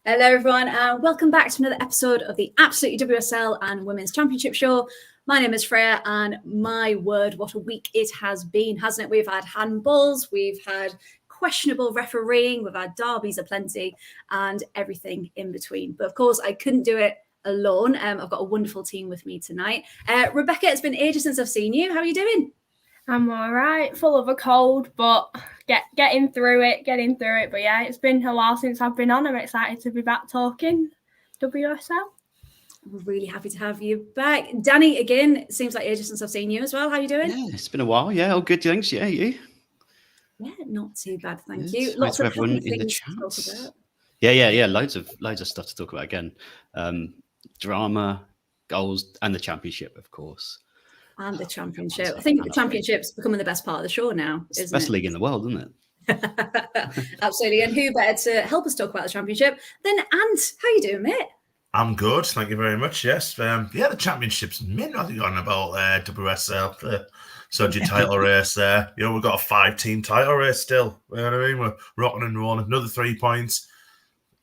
Hello everyone and welcome back to another episode of the Absolutely WSL and Women's Championship Show. My name is Freya and my word, what a week it has been, hasn't it? We've had handballs, we've had questionable refereeing, we've had derbies aplenty and everything in between. But of course, I couldn't do it alone. I've got a wonderful team with me tonight. Rebecca, it's been ages since I've seen you. How are you doing? I'm all right, full of a cold, but getting through it. But yeah, it's been a while since I've been on. I'm excited to be back talking WSL. We're really happy to have you back. Danny, again, it seems like ages since I've seen you as well. How are you doing? Yeah, it's been a while. Yeah, all good, thanks. Yeah, you? Yeah, not too bad, thank you. Lots of everyone in the chats. Yeah. Loads of stuff to talk about again. Drama, goals, and the championship, of course. And the championship. I think the championship's becoming the best part of the show now. It's the best league in the world, isn't it? Absolutely. And who better to help us talk about the championship than Ant? How you doing, mate? I'm good, thank you very much. Yes, the championship's mint. I think on about WSL, Soji title race. We've got a 5-team title race still. You know what I mean? We're rocking and rolling. Another 3 points.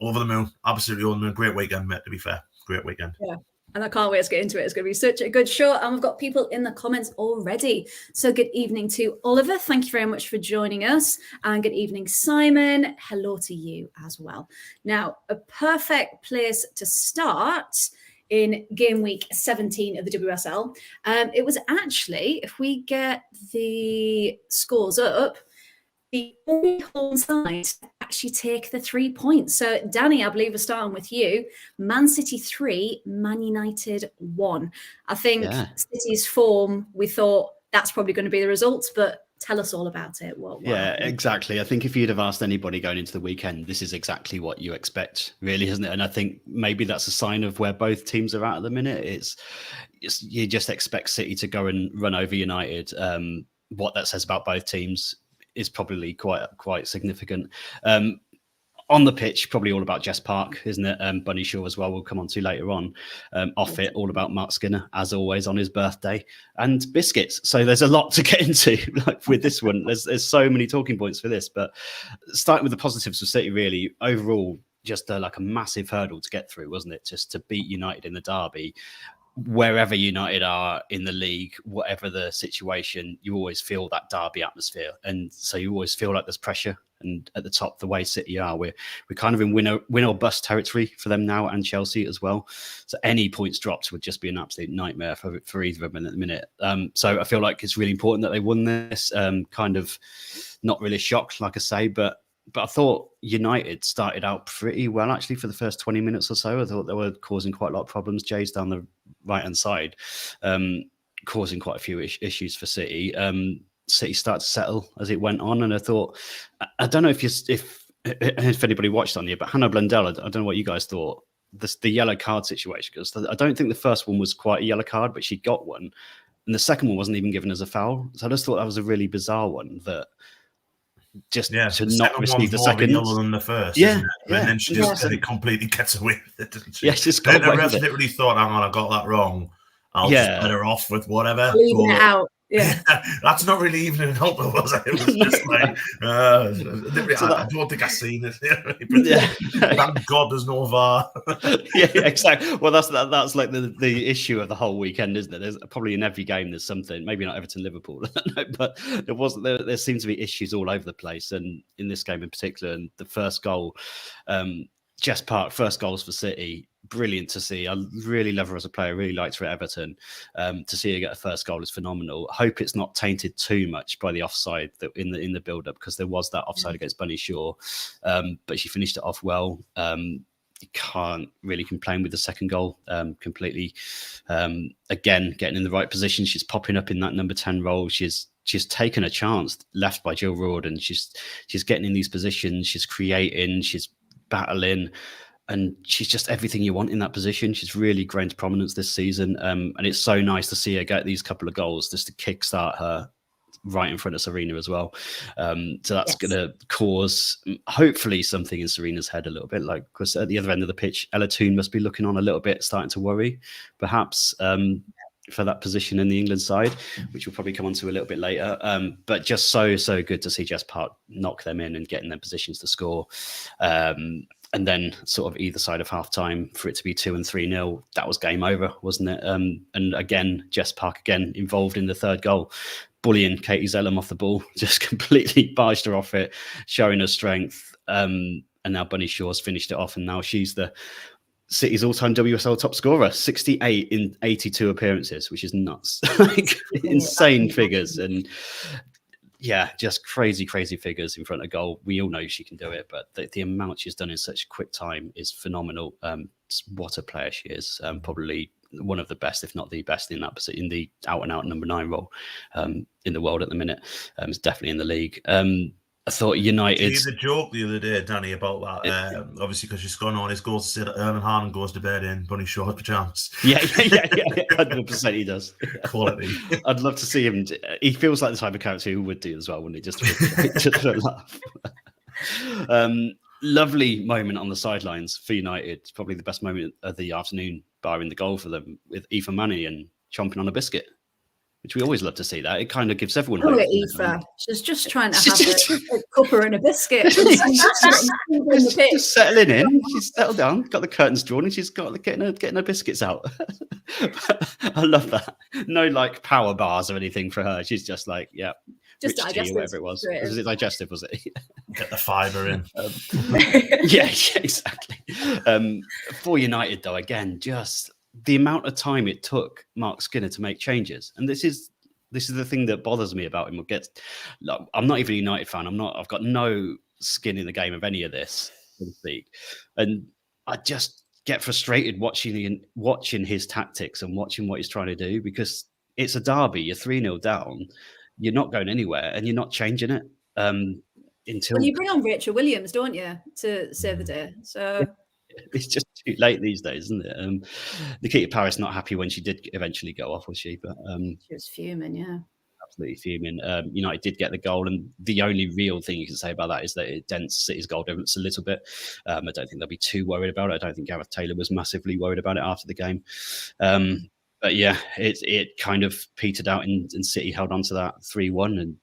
Over the moon. Absolutely over the moon. Great weekend, mate. To be fair, great weekend. Yeah. And I can't wait to get into it. It's going to be such a good show. And we've got people in the comments already. So good evening to Oliver. Thank you very much for joining us. And good evening, Simon. Hello to you as well. Now, a perfect place to start in game week 17 of the WSL. It was actually, if we get the scores up, the only home side actually take the 3 points. So, Danny, I believe we're starting with you. Man City 3, Man United 1. I think City's form, we thought that's probably going to be the results, but tell us all about it. What exactly. I think if you'd have asked anybody going into the weekend, this is exactly what you expect, really, isn't it? And I think maybe that's a sign of where both teams are at the minute. It's you just expect City to go and run over United. What that says about both teams is probably quite significant. On the pitch, probably all about Jess Park, isn't it? Bunny Shaw as well, we'll come on to later on. Off it, all about Mark Skinner, as always, on his birthday. And biscuits. So there's a lot to get into with this one. There's so many talking points for this. But starting with the positives for City, really, overall, just a massive hurdle to get through, wasn't it? Just to beat United in the derby. Wherever United are in the league, whatever the situation, you always feel that derby atmosphere. And so you always feel like there's pressure. And at the top, the way City are, we're kind of in win or bust territory for them now, and Chelsea as well. So any points dropped would just be an absolute nightmare for either of them at the minute. So I feel like it's really important that they won this. Kind of not really shocked, like I say, but I thought United started out pretty well, actually, for the first 20 minutes or so. I thought they were causing quite a lot of problems. Jay's down the right-hand side, causing quite a few issues for City. City started to settle as it went on, and I thought, I don't know if anybody watched on here, but Hannah Blundell, I don't know what you guys thought, the yellow card situation, because I don't think the first one was quite a yellow card, but she got one, and the second one wasn't even given as a foul. So I just thought that was a really bizarre one, that just to not receive the second yellow than the first, and then she just completely gets away with it, doesn't she? Yeah, just got away with it. Literally thought, hang on, I got that wrong. I'll just let her off with whatever. Leaving it out. Yeah, that's not really even an helper, was it? It was just like, I don't think I've seen it. Thank God there's no VAR. Yeah, exactly. Well, that's like the issue of the whole weekend, isn't it? There's probably in every game there's something. Maybe not Everton, Liverpool, but there seems to be issues all over the place, and in this game in particular. And the first goal, Jess Park, first goals for City. Brilliant to see. I really love her as a player. Really liked her at Everton. To see her get a first goal is phenomenal. Hope it's not tainted too much by the offside that in the build up, because there was that offside against Bunny Shaw, but she finished it off well. You can't really complain with the second goal. Completely, again, getting in the right position. She's popping up in that number 10 role. She's taken a chance left by Jill Roord, and she's getting in these positions. She's creating. She's battling. And she's just everything you want in that position. She's really grown to prominence this season. And it's so nice to see her get these couple of goals just to kickstart her right in front of Serena as well. So that's going to cause, hopefully, something in Serena's head a little bit. Like, because at the other end of the pitch, Ella Toone must be looking on a little bit, starting to worry, perhaps. for that position in the England side, which we'll probably come on to a little bit later. But just so good to see Jess Park knock them in and get in their positions to score. And then sort of either side of half time for it to be 2 and 3-0, that was game over, wasn't it? And again, Jess Park again involved in the third goal, bullying Katie Zellum off the ball, just completely barged her off it, showing her strength. And now Bunny Shaw's finished it off, and now she's the City's all-time WSL top scorer, 68 in 82 appearances, which is nuts. Like insane figures. And yeah, just crazy figures in front of goal. We all know she can do it, but the amount she's done in such a quick time is phenomenal. What a player she is. Probably one of the best, if not the best, in that position, in the out-and-out number 9 role in the world at the minute. It's definitely in the league. I thought United. You had a joke the other day, Danny, about that. Obviously, because she's gone on his goals to say that Erling Haaland goes to bed in Bunny Shaw pajamas. Yeah, 100% he does. Quality. I'd love to see him. He feels like the type of character who would do as well, wouldn't he? Just for a laugh. Lovely moment on the sidelines for United. Probably the best moment of the afternoon, barring the goal for them, with Aoife Manny chomping on a biscuit, which we always love to see. That it kind of gives everyone hope. Look at Aoife. She's just trying to have a cuppa and a biscuit. Just settling in. She's settled down, got the curtains drawn, and she's got getting her biscuits out. I love that. No like power bars or anything for her. She's just like, yeah. Just digestive, whatever it was. Was it digestive? Was it? Get the fibre in. Yeah, exactly. For United, though, again, just the amount of time it took Mark Skinner to make changes, and this is the thing that bothers me about him. I'm not even a United fan. I've got no skin in the game of any of this, so to speak, and I just get frustrated watching his tactics and watching what he's trying to do, because it's a derby. You're 3-0 down. You're not going anywhere, and you're not changing it until. Well, you bring on Rachel Williams, don't you, to save the day? So it's just too late these days, isn't it? Nikita Paris not happy when she did eventually go off, was she? But she was fuming, yeah. Absolutely fuming. United did get the goal, and the only real thing you can say about that is that it dents City's goal difference a little bit. I don't think they'll be too worried about it. I don't think Gareth Taylor was massively worried about it after the game. But yeah, it kind of petered out, and City held on to that 3-1. And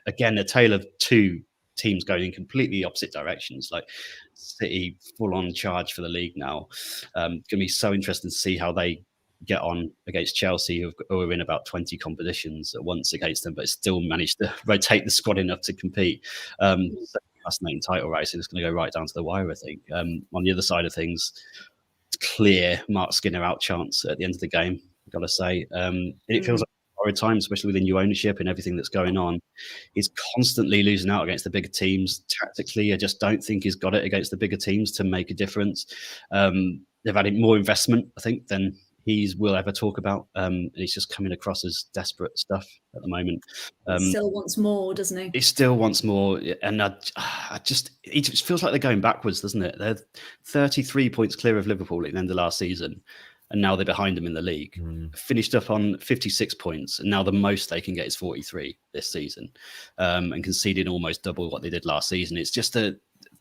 again, a tale of two teams going in completely opposite directions. Like City full on charge for the league now. Going to be so interesting to see how they get on against Chelsea, who are in about 20 competitions at once against them, but still managed to rotate the squad enough to compete. Fascinating title race, and it's going to go right down to the wire, I think. On the other side of things, clear Mark Skinner out chance at the end of the game, I've got to say. It feels like a horrid time, especially with the new ownership and everything that's going on. He's constantly losing out against the bigger teams. Tactically, I just don't think he's got it against the bigger teams to make a difference. They've added more investment, I think, than he will ever talk about. And he's just coming across as desperate stuff at the moment. Still wants more, doesn't he? He still wants more. And it just feels like they're going backwards, doesn't it? They're 33 points clear of Liverpool at the end of last season, and now they're behind them in the league. Finished up on 56 points, and now the most they can get is 43 this season, and conceding almost double what they did last season. It's just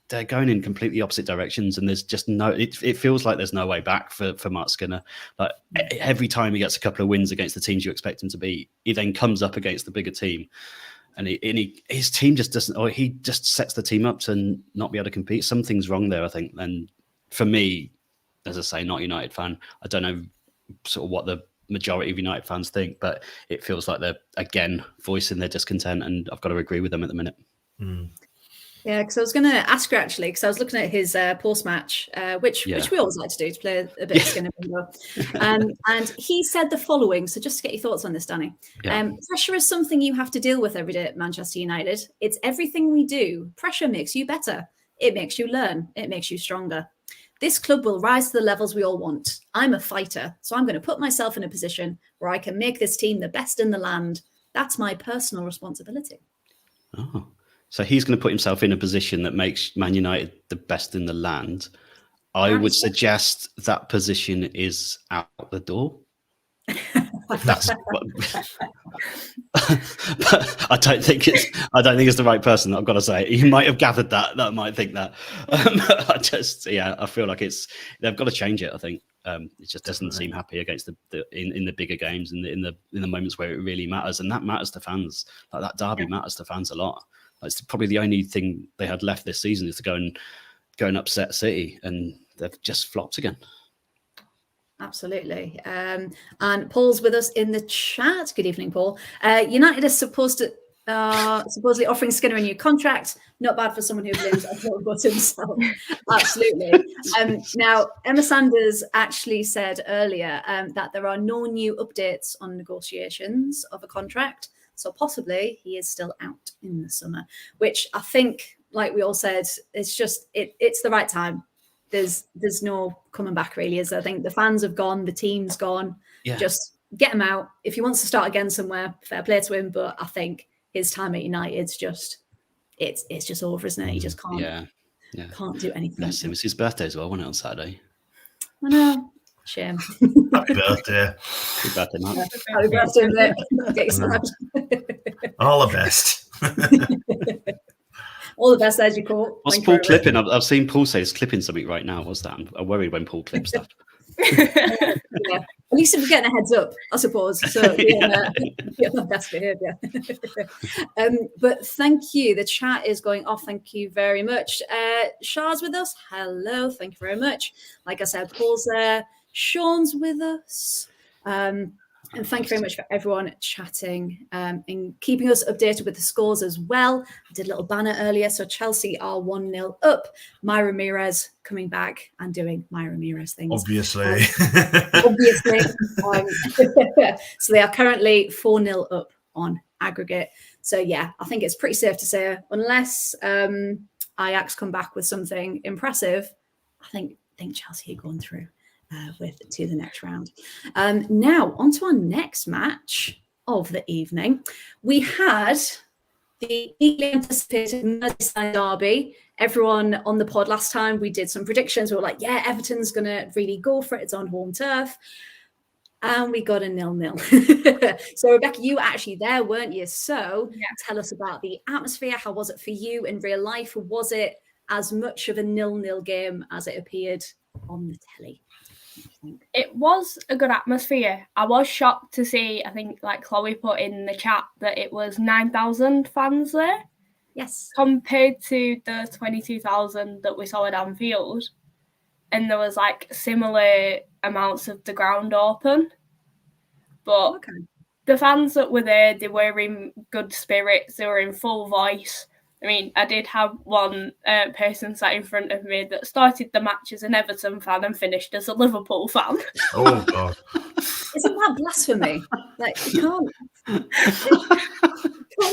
they're going in completely opposite directions, and there's just it feels like there's no way back for Mark Skinner. Like every time he gets a couple of wins against the teams you expect him to beat, he then comes up against the bigger team, and his team just doesn't, or he just sets the team up to not be able to compete. Something's wrong there, I think. And for me, as I say, not a United fan, I don't know sort of what the majority of United fans think, but it feels like they're again voicing their discontent, and I've got to agree with them at the minute. Yeah, because I was going to ask her actually, because I was looking at his post-match, which we always like to do, to play a bit of Skinner bingo. And he said the following, so just to get your thoughts on this, Danny. Pressure is something you have to deal with every day at Manchester United. It's everything we do. Pressure makes you better. It makes you learn. It makes you stronger. This club will rise to the levels we all want. I'm a fighter, so I'm going to put myself in a position where I can make this team the best in the land. That's my personal responsibility. Oh. So he's going to put himself in a position that makes Man United the best in the land. I would suggest that position is out the door. That's but I don't think it's the right person. I've got to say, you might have gathered that might think that. I feel like they've got to change it. I think It just doesn't seem happy against in the bigger games and in the moments where it really matters, and that matters to fans. Like that derby matters to fans a lot. It's probably the only thing they had left this season is to go and upset City, and they've just flopped again. Absolutely. And Paul's with us in the chat. Good evening, Paul. United is supposedly offering Skinner a new contract. Not bad for someone who believes a little but himself. Absolutely. Now, Emma Sanders actually said earlier that there are no new updates on negotiations of a contract. So possibly he is still out in the summer, which I think, like we all said, it's just it's the right time. There's no coming back, really, is there? I think the fans have gone, the team's gone. Yeah. Just get him out. If he wants to start again somewhere, fair play to him. But I think his time at United's just it's just over, isn't it? He just can't can't do anything. Bless him. It's his birthday as well, wasn't it, on Saturday? I know. Shame. Happy birthday. Happy birthday, man. Happy birthday, Nick. Get snapped. All the best. All the best, as you call. What's Paul clipping? I've seen Paul say he's clipping something right now. What's that? I'm worried when Paul clips stuff. Yeah. At least if we're getting a heads up, I suppose. So be on the best behaviour. But thank you. The chat is going off. Thank you very much. Shah's with us. Hello. Thank you very much. Like I said, Paul's there. Sean's with us. And thank you very much for everyone chatting and keeping us updated with the scores as well. I did a little banner earlier. So Chelsea are 1-0 up. Myra Ramirez coming back and doing Myra Ramirez things. Obviously. So they are currently 4-0 up on aggregate. So, yeah, I think it's pretty safe to say, unless Ajax come back with something impressive, I think Chelsea are going through. To the next round. Now, on to our next match of the evening. We had the eagerly anticipated Merseyside derby. Everyone on the pod last time, we did some predictions. We were like, yeah, Everton's going to really go for it. It's on home turf. And we got a 0-0. So, Rebecca, you were actually there, weren't you? So tell us about the atmosphere. How was it for you in real life? Was it as much of a 0-0 game as it appeared on the telly? It was a good atmosphere. I was shocked to see, I think, like Chloe put in the chat, that it was 9,000 fans there. Yes. Compared to the 22,000 that we saw at Anfield. And there was like similar amounts of the ground open. But the fans that were there, they were in good spirits. They were in full voice. I mean, I did have one person sat in front of me that started the match as an Everton fan and finished as a Liverpool fan. Oh, God. Isn't that blasphemy? Like, you can't.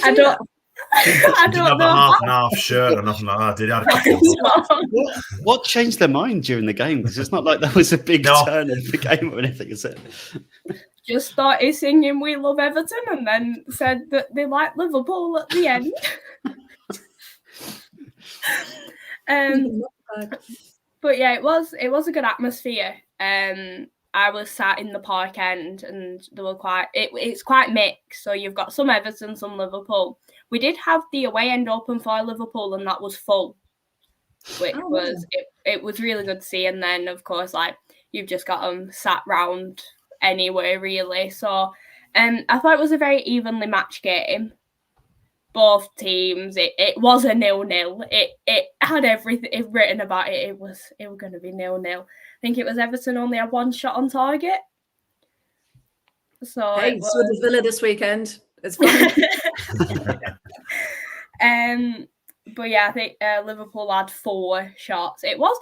I don't have know. A half and half shirt or nothing like that, did he? What changed their mind during the game? Because it's not like there was a big turn in the game or anything, is it? Just started singing "We Love Everton" and then said that they like Liverpool at the end. But yeah, it was a good atmosphere. I was sat in the park end and they were it's quite mixed. So you've got some Everton, some Liverpool. We did have the away end open for Liverpool and that was full, which it was really good to see. And then of course, like, you've just got them sat round anywhere really. So I thought it was a very evenly matched game. Both teams, it was a 0-0. It had everything written about it. It was going to be 0-0. I think it was Everton only had one shot on target. So hey, so did Villa this weekend. It's fine. But yeah, I think Liverpool had 4 shots. It was.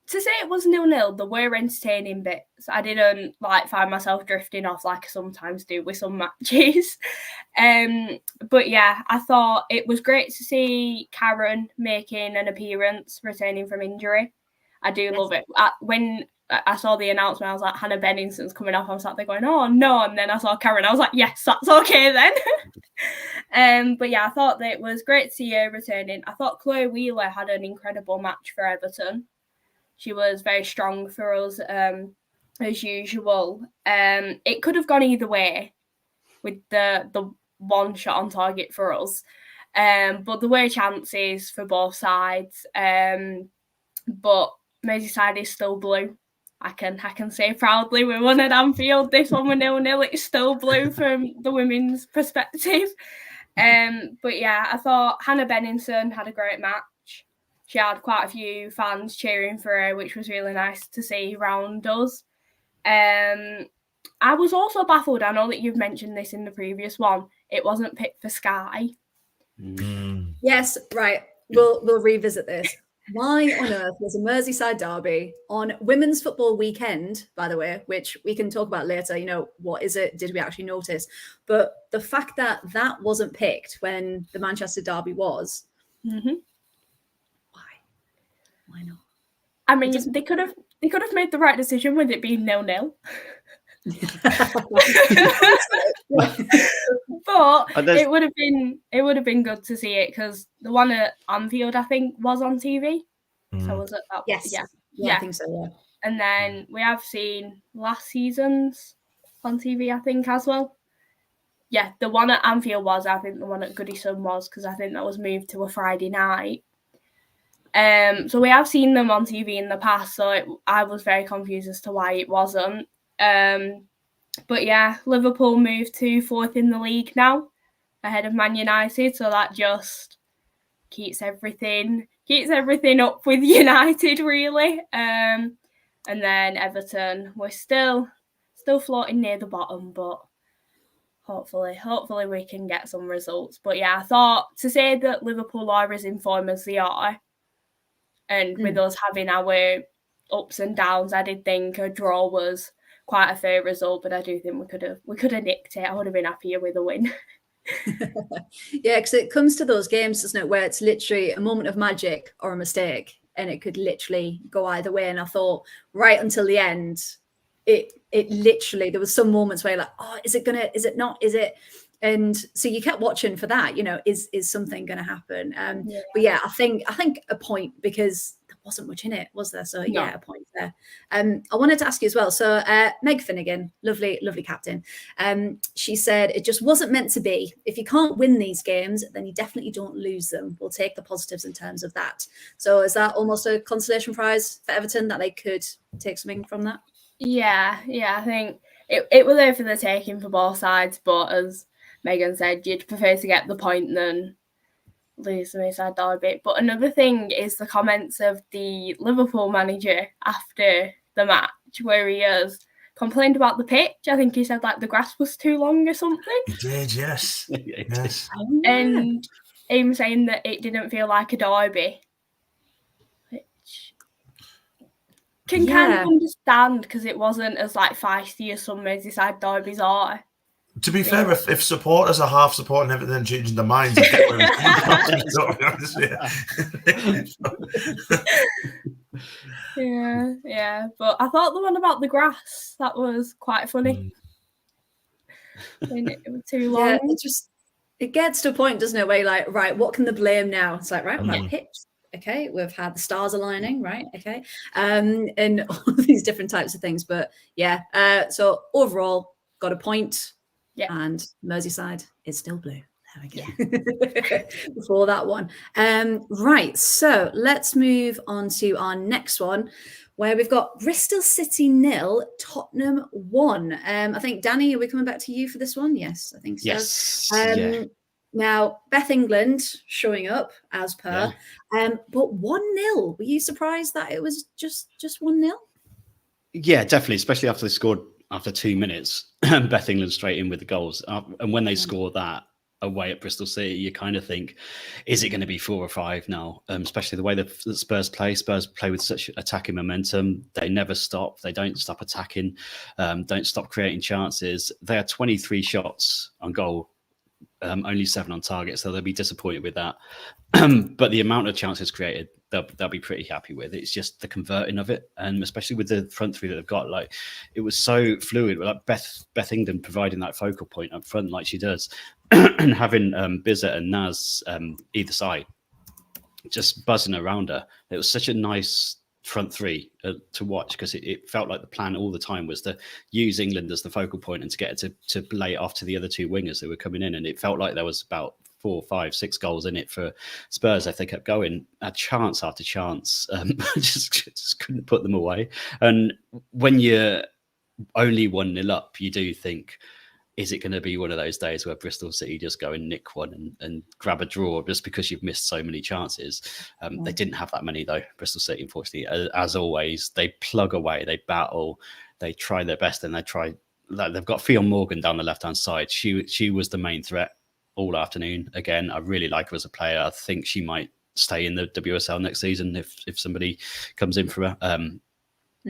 To say it was 0-0, there were entertaining bits. I didn't find myself drifting off like I sometimes do with some matches. But yeah, I thought it was great to see Karen making an appearance, returning from injury. I do love it. When I saw the announcement, I was like, Hannah Benningson's coming off. I was sat there going, oh no. And then I saw Karen. I was like, yes, that's okay then. But yeah, I thought that it was great to see her returning. I thought Chloe Wheeler had an incredible match for Everton. She was very strong for us, as usual. It could have gone either way with the one shot on target for us. But there were chances for both sides. But Merseyside is still blue. I can say proudly we won at Anfield. This one was 0-0. It's still blue from the women's perspective. But yeah, I thought Hannah Benningson had a great match. She had quite a few fans cheering for her, which was really nice to see around us. I was also baffled. I know that you've mentioned this in the previous one. It wasn't picked for Sky. Yes, right. We'll revisit this. Why on earth was a Merseyside derby on Women's Football Weekend, by the way, which we can talk about later, what is it? Did we actually notice? But the fact that that wasn't picked when the Manchester derby was, Mm-hmm. Why not? I mean, they could have made the right decision with it being 0-0. But it would have been good to see it because the one at Anfield, I think, was on TV. So was it that? Yes. Yeah, I think so. Yeah. And then we have seen last season's on TV, I think, as well. Yeah, the one at Anfield was. I think the one at Goodison was because I think that was moved to a Friday night. So we have seen them on TV in the past. So I was very confused as to why it wasn't. But yeah, Liverpool moved to 4th in the league now, ahead of Man United. So that just keeps everything up with United, really. And then Everton, we're still floating near the bottom, but hopefully we can get some results. But yeah, I thought to say that Liverpool are as in form as they are, and with us having our ups and downs, I did think a draw was quite a fair result, but I do think we could have nicked it. I would have been happier with a win. Yeah, because it comes to those games, doesn't it, where it's literally a moment of magic or a mistake, and it could literally go either way. And I thought right until the end, it literally, there was some moments where you're like, oh, is it not? And so you kept watching for that, is something going to happen? But yeah, I think a point, because there wasn't much in it, was there? So yeah, a point there. I wanted to ask you as well. So Meg Finnegan, lovely captain. She said it just wasn't meant to be. If you can't win these games, then you definitely don't lose them. We'll take the positives in terms of that. So is that almost a consolation prize for Everton that they could take something from that? Yeah, I think it was there for the taking for both sides, but as Megan said, you'd prefer to get the point than lose the Merseyside derby. But another thing is the comments of the Liverpool manager after the match, where he has complained about the pitch. I think he said the grass was too long or something. He did, yes. Yes. And him saying that it didn't feel like a derby, which can kind of understand because it wasn't as feisty as some Merseyside derbies are. To be fair, if supporters are half supporting everything and changing their minds, yeah. But I thought the one about the grass, that was quite funny. It was too long. Yeah, it gets to a point, doesn't it, where you're like, right, what can the blame now? It's like, right, we've had pitch. Okay, we've had the stars aligning, right? Okay, and all of these different types of things. But yeah, so overall, got a point. Yeah. And Merseyside is still blue. There we go. Before that one. Right. So let's move on to our next one, where we've got Bristol City 0, Tottenham 1. I think, Danny, are we coming back to you for this one? Yes, I think so. Yes. Now, Beth England showing up as per. But 1-0. Were you surprised that it was just 1-0? Yeah, definitely, especially after they scored after 2 minutes. Beth England straight in with the goals. And when they score that away at Bristol City, you kind of think, is it going to be 4 or 5 now? Especially the way that Spurs play. Spurs play with such attacking momentum. They never stop. They don't stop attacking. Don't stop creating chances. They had 23 shots on goal, only 7 on target. So they'll be disappointed with that. But the amount of chances created, they'll be pretty happy with. It's just the converting of it, and especially with the front three that they've got, it was so fluid. Like Beth England providing that focal point up front, like she does, and having Bizet and Naz either side, just buzzing around her. It was such a nice front three to watch, because it felt like the plan all the time was to use England as the focal point and to get it to lay it off to the other 2 wingers who were coming in, and it felt like there was about 4, 5, 6 goals in it for Spurs if they kept going. Had chance after chance, just couldn't put them away. And when you're only 1-0 up, you do think, is it going to be one of those days where Bristol City just go and nick one and grab a draw just because you've missed so many chances? They didn't have that many, though, Bristol City, unfortunately. As always, they plug away, they battle, they try their best, and they've got Fionn Morgan down the left-hand side. She was the main threat all afternoon. Again, I really like her as a player. I think she might stay in the WSL next season if somebody comes in for her.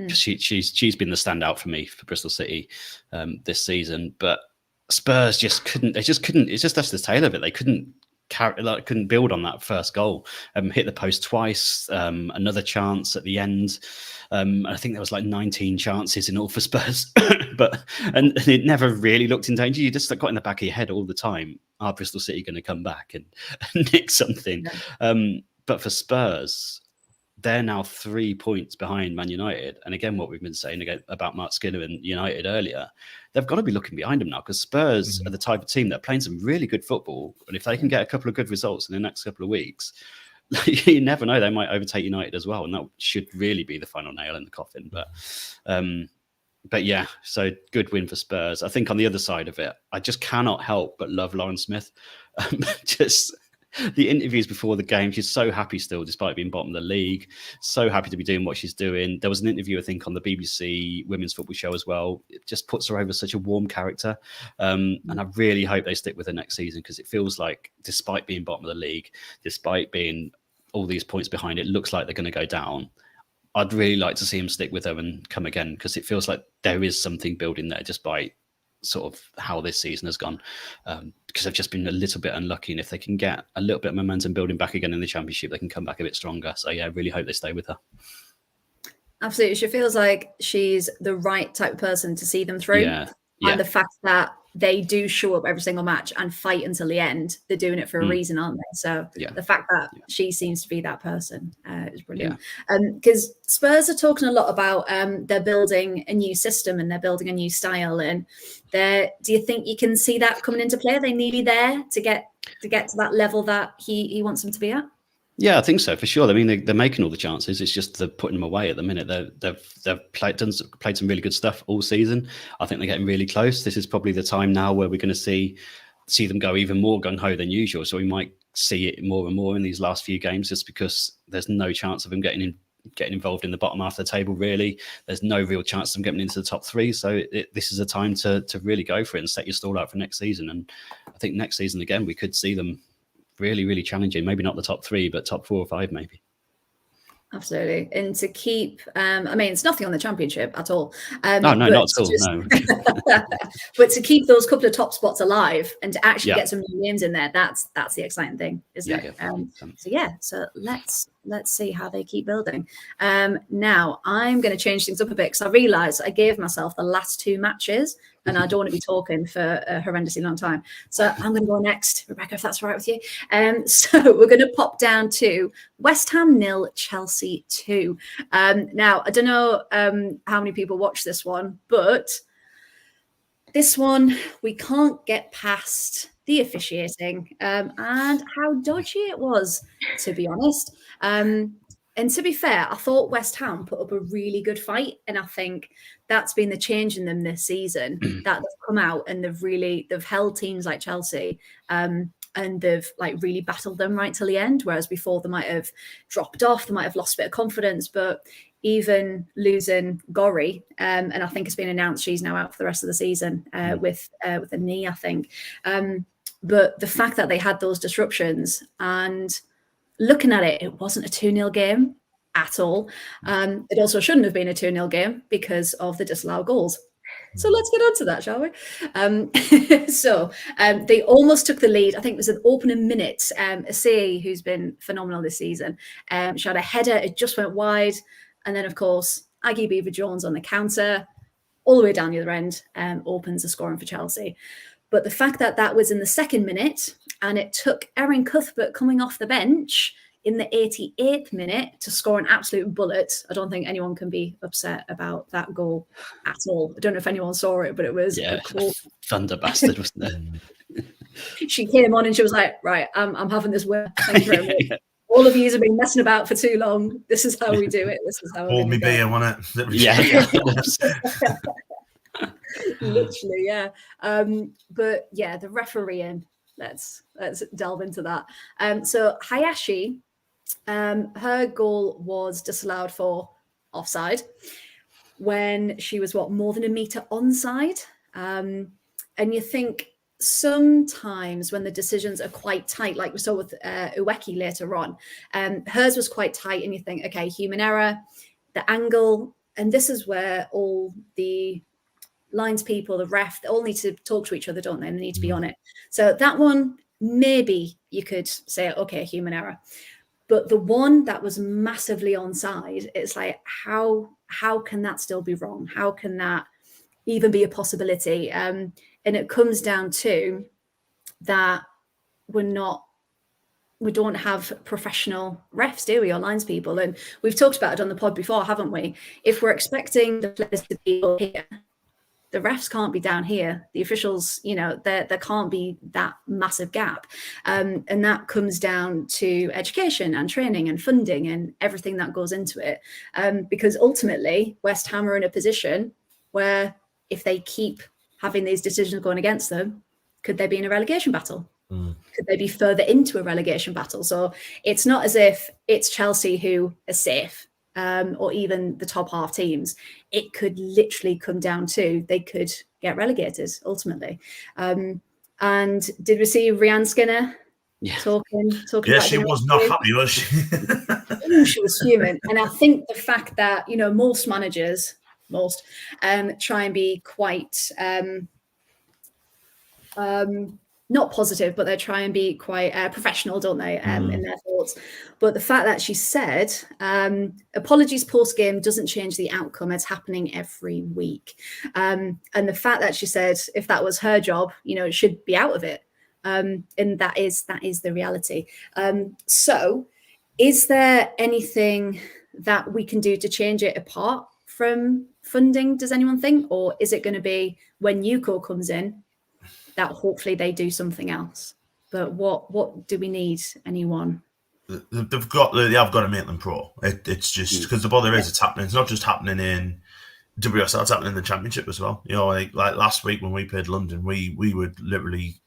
She's been the standout for me for Bristol City this season, but Spurs just couldn't. It's just that's the tail of it. They couldn't build on that first goal. Hit the post twice. Another chance at the end. I think there was like 19 chances in all for Spurs, and it never really looked in danger. You just got in the back of your head all the time. Are Bristol City going to come back and nick something? But for Spurs, they're now 3 points behind Man United. And again, what we've been saying again about Mark Skinner and United earlier, they've got to be looking behind them now, because Spurs are the type of team that are playing some really good football. And if they can get a couple of good results in the next couple of weeks, you never know, they might overtake United as well. And that should really be the final nail in the coffin. But yeah, so good win for Spurs. I think on the other side of it, I just cannot help but love Lauren Smith. Just the interviews before the game, she's so happy still, despite being bottom of the league. So happy to be doing what she's doing. There was an interview, I think, on the BBC Women's Football Show as well. It just puts her over such a warm character. And I really hope they stick with her next season, because it feels like, despite being bottom of the league, despite being all these points behind, it looks like they're going to go down. I'd really like to see them stick with her and come again, because it feels like there is something building there, despite sort of how this season has gone, because they've just been a little bit unlucky. And if they can get a little bit of momentum building back again in the Championship, they can come back a bit stronger. So yeah, I really hope they stay with her. Absolutely. She feels like she's the right type of person to see them through. Yeah. And the fact that they do show up every single match and fight until the end, they're doing it for a reason, aren't they? So the fact that she seems to be that person is brilliant. Because Spurs are talking a lot about they're building a new system and they're building a new style. And do you think you can see that coming into play? Are they nearly there to get to that level that he wants them to be at? Yeah, I think so, for sure. I mean, they're making all the chances. It's just they're putting them away at the minute. They've played some really good stuff all season. I think they're getting really close. This is probably the time now where we're going to see them go even more gung-ho than usual. So we might see it more and more in these last few games, just because there's no chance of them getting involved in the bottom half of the table, really. There's no real chance of them getting into the top 3. So this is a time to really go for it and set your stall out for next season. And I think next season, again, we could see them really, really challenging. Maybe not the top 3, but top 4 or 5, maybe. Absolutely. And to keep, I mean, it's nothing on the Championship at all. No, not at all. No. But to keep those couple of top spots alive and to actually get some new names in there, that's the exciting thing, isn't it? So let's see how they keep building. Now I'm going to change things up a bit, because I realised I gave myself the last 2 matches, and I don't want to be talking for a horrendously long time. So I'm going to go next, Rebecca, if that's all right with you. So we're going to pop down to West Ham 0, Chelsea 2. Now, I don't know how many people watch this one, but this one, we can't get past the officiating and how dodgy it was, to be honest. And to be fair, I thought West Ham put up a really good fight, and I think that's been the change in them this season, that they've come out and they've held teams like Chelsea, and they've like really battled them right till the end. Whereas before they might have dropped off, they might have lost a bit of confidence. But even losing Gorry, and I think it's been announced she's now out for the rest of the season with a knee, I think. But the fact that they had those disruptions, and looking at it, it wasn't a 2-0 game at all. It also shouldn't have been a 2-0 game because of the disallowed goals. So let's get on to that, shall we? They almost took the lead. I think it was an opening minute. Asai, who's been phenomenal this season, she had a header. It just went wide. And then, of course, Aggie Beaver-Jones on the counter, all the way down the other end, opens the scoring for Chelsea. But the fact that that was in the 2nd minute, and it took Erin Cuthbert coming off the bench in the 88th minute to score an absolute bullet. I don't think anyone can be upset about that goal at all. I don't know if anyone saw it, but it was a thunder bastard, wasn't it? She came on and she was like, right, I'm having this win. Thank you very much. All of you have been messing about for too long. This is how we do it. This is how we're Hold going me to go. beer, wasn't it? Yeah. Literally, yeah. But yeah, the refereeing. Let's delve into that. So Hayashi, her goal was disallowed for offside when she was more than a meter onside. And you think sometimes when the decisions are quite tight, like we saw with Ueki later on, hers was quite tight, and you think, okay, human error, the angle, and this is where all the lines people, the ref, they all need to talk to each other, don't they? And they need to be on it. So that one, maybe you could say, okay, human error. But the one that was massively onside, it's like, how can that still be wrong? How can that even be a possibility? And it comes down to that we don't have professional refs, do we, or lines people? And we've talked about it on the pod before, haven't we? If we're expecting the players to be here, the refs can't be down here. The officials, there can't be that massive gap. And that comes down to education and training and funding and everything that goes into it. Because ultimately, West Ham are in a position where if they keep having these decisions going against them, could they be in a relegation battle? Could they be further into a relegation battle? So it's not as if it's Chelsea who are safe. Or even the top half teams, it could literally come down to they could get relegated ultimately. And did we see Rhiannon Skinner talking? Yeah, about she was not happy, was she? She was fuming. And I think the fact that most managers, try and be quite not positive, but they try and be quite professional, don't they, in their thoughts. But the fact that she said, apologies post-game doesn't change the outcome. It's happening every week. And the fact that she said, if that was her job, it should be out of it. And that is the reality. So is there anything that we can do to change it apart from funding, does anyone think? Or is it going to be when Yuko comes in, that hopefully they do something else? But what do we need? Anyone? They've got to make them pro. It's just because the bother is it's happening. It's not just happening in WSL, it's happening in the Championship as well. Like last week when we played London, we were literally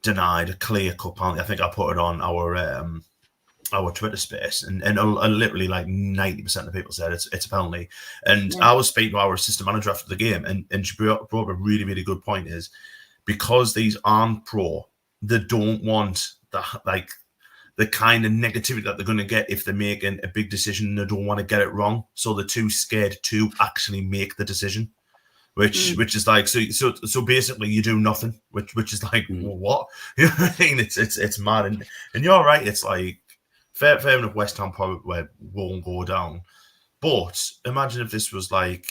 denied a clear cut penalty. I think I put it on our Twitter space, and literally like 90% of the people said it's a penalty. And I was speaking to our assistant manager after the game, and she brought up a really, really good point. Is because these aren't pro, they don't want the kind of negativity that they're going to get if they're making a big decision and they don't want to get it wrong. So they're too scared to actually make the decision, which is like, so basically you do nothing, which is like, well, what? You know what I mean? It's mad. And you're right. It's like, fair enough, West Ham probably won't go down. But imagine if this was like,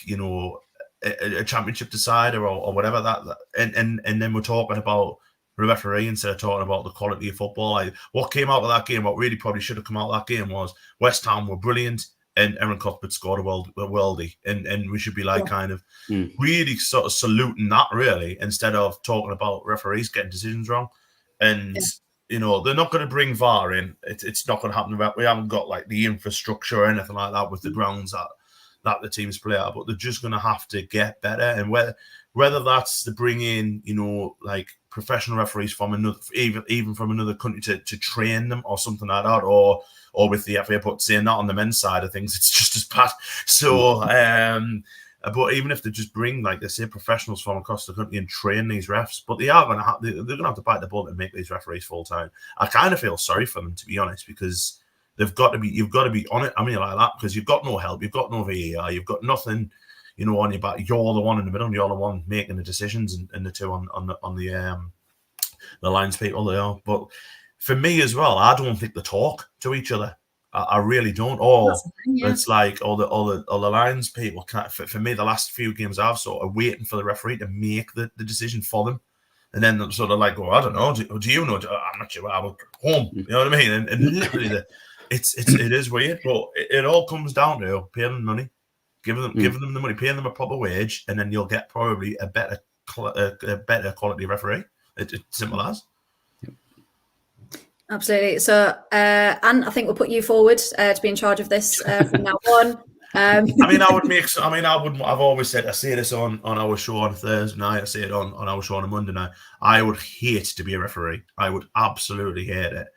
a championship decider or whatever and then we're talking about the referee instead of talking about the quality of football. Like, what came out of that game, what really probably should have come out of that game was West Ham were brilliant and Erin Cuthbert scored a worldie, and we should be like kind of really sort of saluting that really instead of talking about referees getting decisions wrong. And they're not going to bring VAR in. It's not going to happen. We haven't got like the infrastructure or anything like that with the grounds that the teams play at, but they're just going to have to get better. And whether that's to bring in, like professional referees from another, even from another country to train them or something like that, or with the FA, but saying that on the men's side of things, it's just as bad. So, but even if they just bring, like they say, professionals from across the country and train these refs, but they're going to have to bite the bullet and make these referees full time. I kind of feel sorry for them, to be honest, because you've got to be on it. I mean, like that, because you've got no help, you've got no VAR, you've got nothing, on your back. You're the one in the middle, you're the one making the decisions, and the two on the lines people they are. But for me as well, I don't think they talk to each other. I really don't. Or it's like all the lines people. For me, the last few games I've sort of waiting for the referee to make the decision for them. And then they're sort of like, I don't know. Do you know? I'm not sure. I'm home. You know what I mean? And literally, it is weird, but it all comes down to paying them money, giving them the money, paying them a proper wage, and then you'll get probably a better quality referee. It's simple as. Absolutely. So, Anne, I think we'll put you forward to be in charge of this from now on. I mean, I've always said, I say this on our show on Thursday night, I say it on our show on a Monday night. I would hate to be a referee. I would absolutely hate it.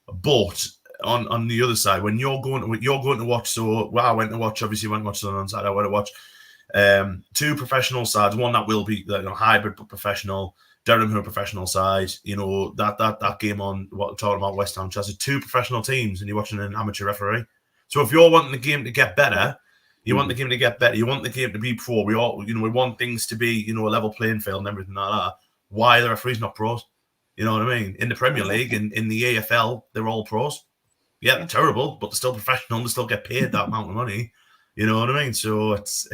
But on the other side, when you're going to watch, I went to watch Sunderland on Saturday. I went to watch two professional sides, one that will be hybrid but professional, Durham who are professional side, that game on what we're talking about, West Ham, Chelsea, two professional teams, and you're watching an amateur referee. So if you're wanting the game to get better, you want the game to get better, you want the game to be pro, we want things to be, a level playing field and everything like that. Why are the referees not pros? You know what I mean? In the Premier League, in the AFL, they're all pros. Yeah, they're terrible, but they're still professional. They still get paid that amount of money. You know what I mean? So it's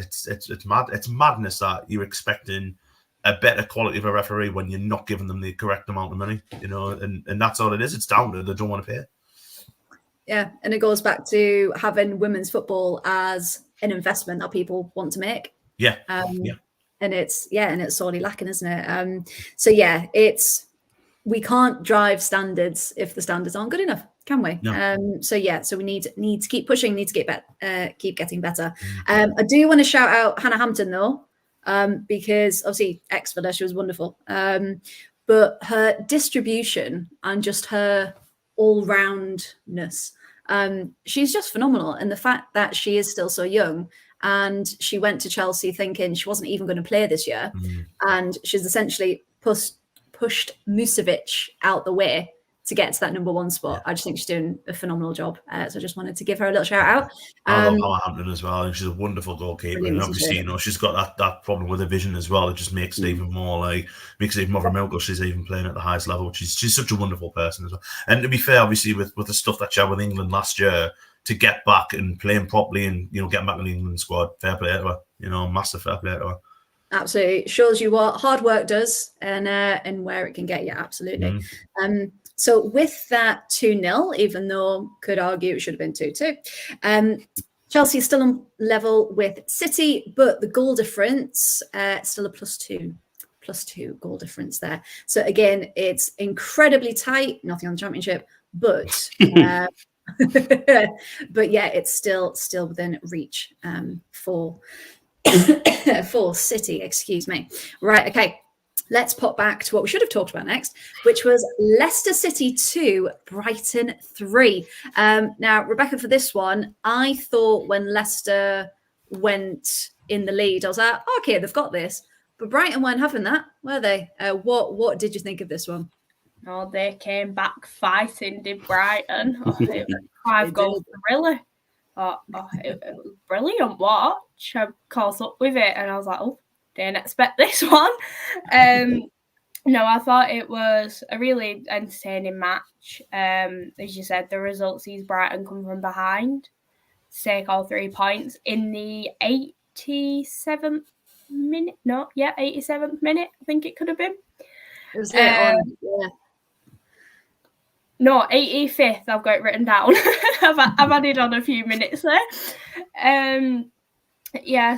mad. It's madness that you're expecting a better quality of a referee when you're not giving them the correct amount of money. And that's all it is. It's down to they don't want to pay. Yeah, and it goes back to having women's football as an investment that people want to make. Yeah, and it's sorely lacking, isn't it? So we can't drive standards if the standards aren't good enough, can we? No. So we need to keep pushing, need to keep getting better. I do want to shout out Hannah Hampton though, because obviously ex-Villa, she was wonderful. But her distribution and just her all-roundness, she's just phenomenal. And the fact that she is still so young, and she went to Chelsea thinking she wasn't even going to play this year, and she's essentially pushed Musovic out the way to get to that number one spot. I just think she's doing a phenomenal job. So I just wanted to give her a little shout out. I love Hannah Hampton as well. And she's a wonderful goalkeeper. And obviously, she's got that problem with her vision as well. It just makes it even more of a miracle she's even playing at the highest level. She's such a wonderful person as well. And to be fair, obviously, with the stuff that she had with England last year, to get back and playing properly and, getting back in the England squad, fair play to her. Massive fair play to her. Absolutely. Shows you what hard work does and where it can get you. Absolutely. So with that 2-0, even though could argue it should have been 2-2, Chelsea is still on level with City, but the goal difference still a +2 goal difference there. So again, it's incredibly tight. Nothing on the Championship, but but yeah, it's still within reach for City. Excuse me. Right. Okay. Let's pop back to what we should have talked about next, which was Leicester City 2, Brighton 3. Now, Rebecca, for this one, I thought when Leicester went in the lead, I was like, okay, they've got this. But Brighton weren't having that, were they? What did you think of this one? Oh, they came back fighting, did Brighton. It was 5-goal thriller. It was brilliant watch. I caught up with it and I was like, oh, didn't expect this one. No, I thought it was a really entertaining match. As you said, the result sees Brighton come from behind to take all 3 points in the 87th minute. 87th minute, I think it could have been. It was yeah. No, 85th. I've got it written down. I've added on a few minutes there.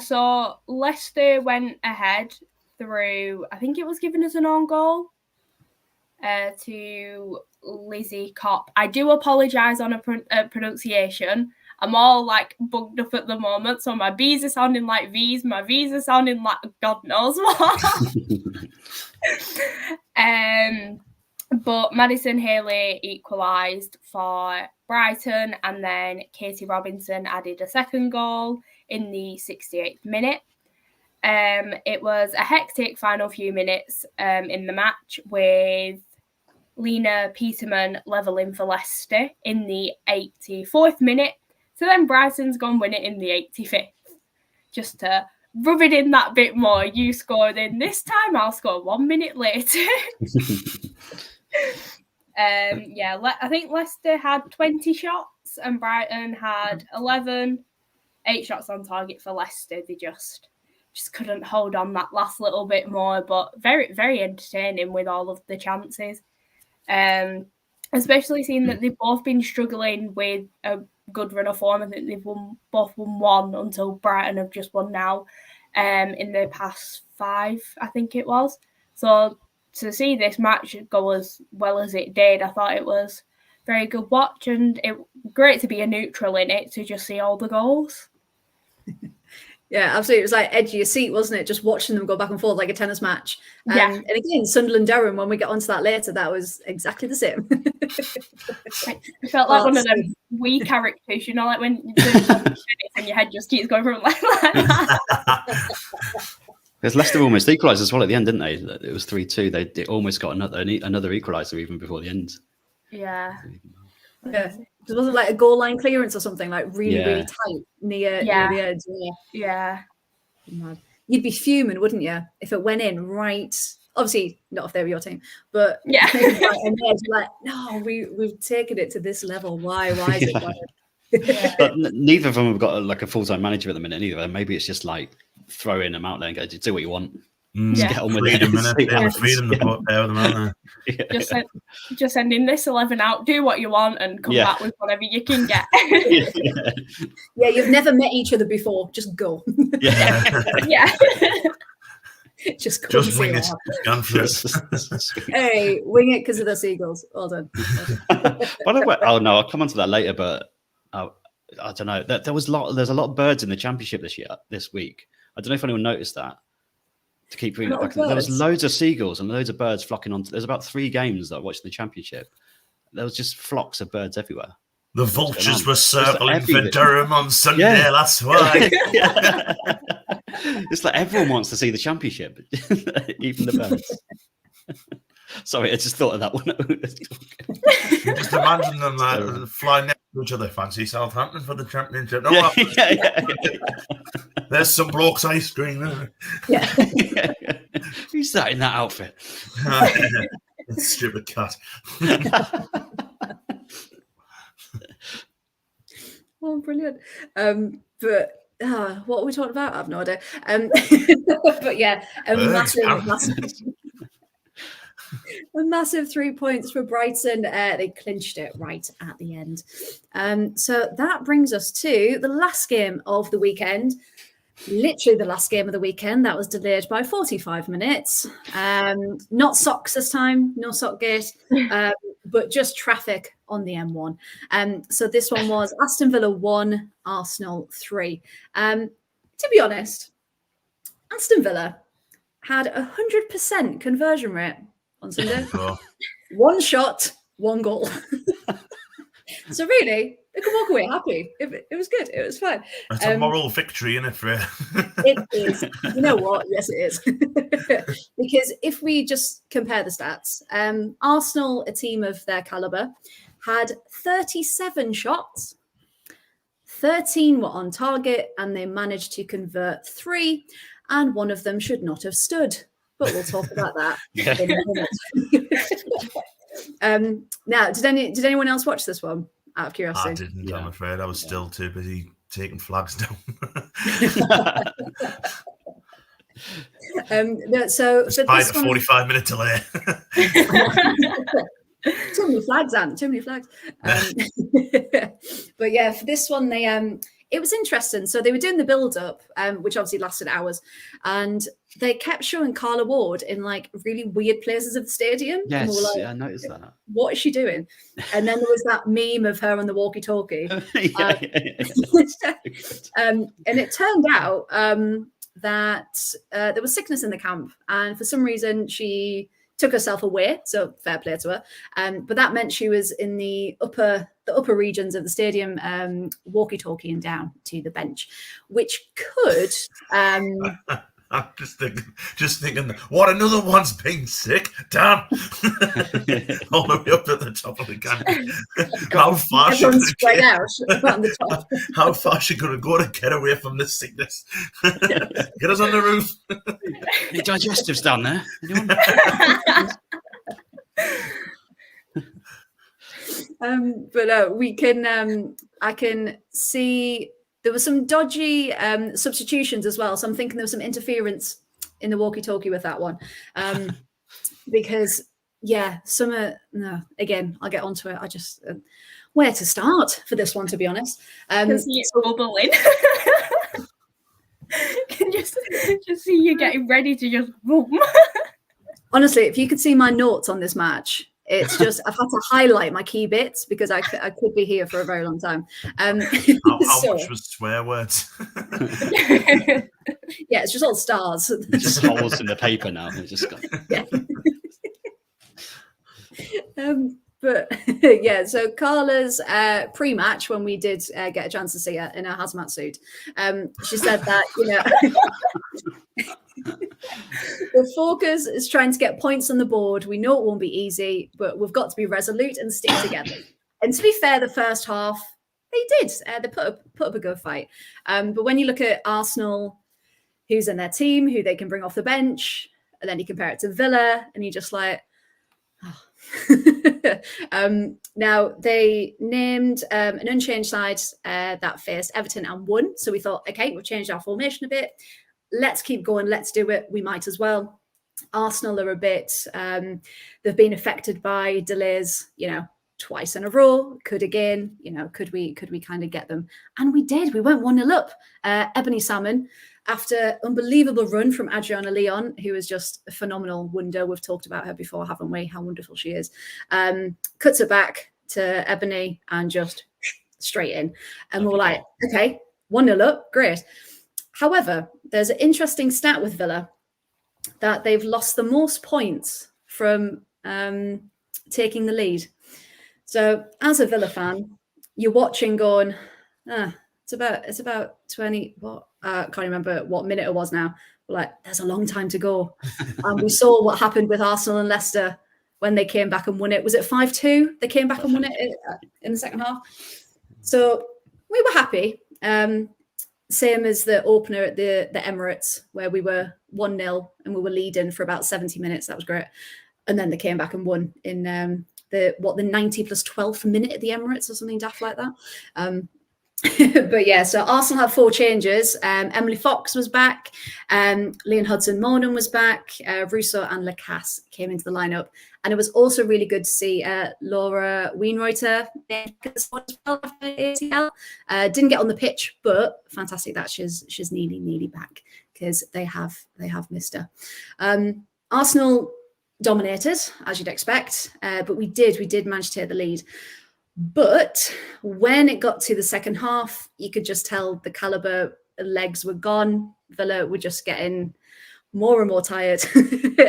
So Leicester went ahead through, I think it was given as an own goal to Lizzie Kopp. I do apologise on a pronunciation. I'm all bugged up at the moment, so my B's are sounding like V's, my V's are sounding like God knows what. But Madison Haley equalised for Brighton, and then Katie Robinson added a second goal in the 68th minute. It was a hectic final few minutes in the match, with Lena Peterman levelling for Leicester in the 84th minute. So then Brighton's gone win it in the 85th. Just to rub it in that bit more, you scored in this time, I'll score 1 minute later. I think Leicester had 20 shots and Brighton had 11. 8 shots on target for Leicester. They just couldn't hold on that last little bit more, but very, very entertaining with all of the chances. Especially seeing that they've both been struggling with a good run of form. I think they've both won one until Brighton have just won now in the past 5, I think it was. So to see this match go as well as it did, I thought it was very good watch, and it great to be a neutral in it to just see all the goals. Yeah, absolutely. It was like edge of your seat, wasn't it? Just watching them go back and forth like a tennis match. Yeah. And again, Sunderland Durham, when we get onto that later, that was exactly the same. It felt like one of them wee characters, you know, like when and your head just keeps going from like that. Because Leicester almost equalised as well at the end, didn't they? It was 3-2. They almost got another equaliser even before the end. Yeah. Yeah. It wasn't like a goal line clearance or something, like really tight near the edge. Yeah. You'd be fuming, wouldn't you, if it went in right? Obviously, not if they were your team, but yeah, right on the edge, like, no, we've taken it to this level. Why is it? Yeah. But neither of them have got like a full-time manager at the minute either. Maybe it's just like throwing them out there and go, do what you want. Just get on with freedom, it. Freedom to put there with them, aren't they? Just sending this 11 out, do what you want, and come back with whatever you can get. Yeah, you've never met each other before. Just go. Yeah. Just wing it. Hey, wing it because of the seagulls. Well done. By the way, I'll come on to that later, but I don't know. There's a lot of birds in the championship this week. I don't know if anyone noticed that. To keep bringing it back, there was loads of seagulls and loads of birds flocking onto. There's about 3 games that I watched in the championship. There was just flocks of birds everywhere. The vultures were circling for Durham on Sunday. Yeah. That's why. It's like everyone wants to see the championship, even the birds. Sorry, I just thought of that one. Just imagine them like flying next to each other. Fancy Southampton for the championship. There's some blokes ice cream. Yeah. Who's that in that outfit? Stupid cat. Oh, brilliant. But what are we talking about? I have no idea. But yeah, a massive 3 points for Brighton. They clinched it right at the end. So that brings us to the last game of the weekend. Literally the last game of the weekend. That was delayed by 45 minutes. Not socks this time, no sockgate, but just traffic on the M1. So this one was Aston Villa 1, Arsenal 3. To be honest, Aston Villa had 100% conversion rate on Sunday. Oh. 1 shot, 1 goal. So really, they could walk away happy. It was good. It was fine. It's a moral victory, isn't it, Freya? It is. You know what? Yes, it is. Because if we just compare the stats, Arsenal, a team of their calibre, had 37 shots. 13 were on target, and they managed to convert 3, and one of them should not have stood. But we'll talk about that in a minute. Now, did anyone else watch this one? Out of curiosity, I didn't. I'm afraid I was still too busy taking flags down. So despite a 45-minute delay. Too many flags, Anne. Too many flags. But yeah, for this one, they it was interesting. So they were doing the build-up, which obviously lasted hours, and they kept showing Carla Ward in like really weird places of the stadium. Yes, and we were like, I noticed that. What is she doing? And then there was that meme of her on the walkie-talkie. And it turned out that there was sickness in the camp, and for some reason she took herself away, so fair play to her. But that meant she was in the upper regions of the stadium, walkie-talkieing down to the bench, which could. I'm just thinking, what, another one's being sick? Damn! All the way up at the top of the canyon. How far she How far she gonna go to get away from this sickness? Get us on the roof. Your digestive's down there. But we can. I can see. There were some dodgy substitutions as well. So I'm thinking there was some interference in the walkie-talkie with that one. Because, yeah, again, I'll get onto it. I just, where to start for this one, to be honest. Because you're bubbling. just see you getting ready to just boom. Honestly, if you could see my notes on this match, It's just I've had to highlight my key bits because I could be here for a very long time. How much was swear words? Yeah, it's just all stars. It's just holes in the paper now. It's just got... Yeah. But yeah, so Carla's pre-match, when we did get a chance to see her in her hazmat suit, she said that, you know, the focus is trying to get points on the board. We know it won't be easy, but we've got to be resolute and stick together. And to be fair, the first half, they did. They put up a good fight. But when you look at Arsenal, who's in their team, who they can bring off the bench, and then you compare it to Villa, and you're just like, oh. Now they named an unchanged side that faced Everton and won. So we thought, okay, we've changed our formation a bit. Let's keep going. Let's do it. We might as well. Arsenal are a bit. They've been affected by delays. You know, twice in a row. Could again. You know, could we kind of get them? And we did. We went 1-0 up. Ebony Salmon, after unbelievable run from Adriana Leon, who is just a phenomenal wonder. We've talked about her before, haven't we? How wonderful she is. Cuts it back to Ebony and just straight in. And we're like, okay, 1-0 up, great. However, there's an interesting stat with Villa that they've lost the most points from taking the lead. So as a Villa fan, you're watching going, it's about 20, what? I can't remember what minute it was now. We're like, there's a long time to go. And we saw what happened with Arsenal and Leicester when they came back and won it. Was it 5-2? They came back and won it in the second half. So we were happy. Same as the opener at the Emirates, where we were 1-0 and we were leading for about 70 minutes. That was great. And then they came back and won in the 90 plus 12th minute at the Emirates or something daft like that. But yeah, so Arsenal had 4 changes. Emily Fox was back. Leon Hudson-Monaghan was back. Russo and Lacasse came into the lineup. And it was also really good to see Laura Weinreuter as well after ACL. Didn't get on the pitch, but fantastic that she's nearly back, because they have missed her. Arsenal dominated, as you'd expect, but we did manage to take the lead. But when it got to the second half, you could just tell the caliber legs were gone. Villa were just getting more and more tired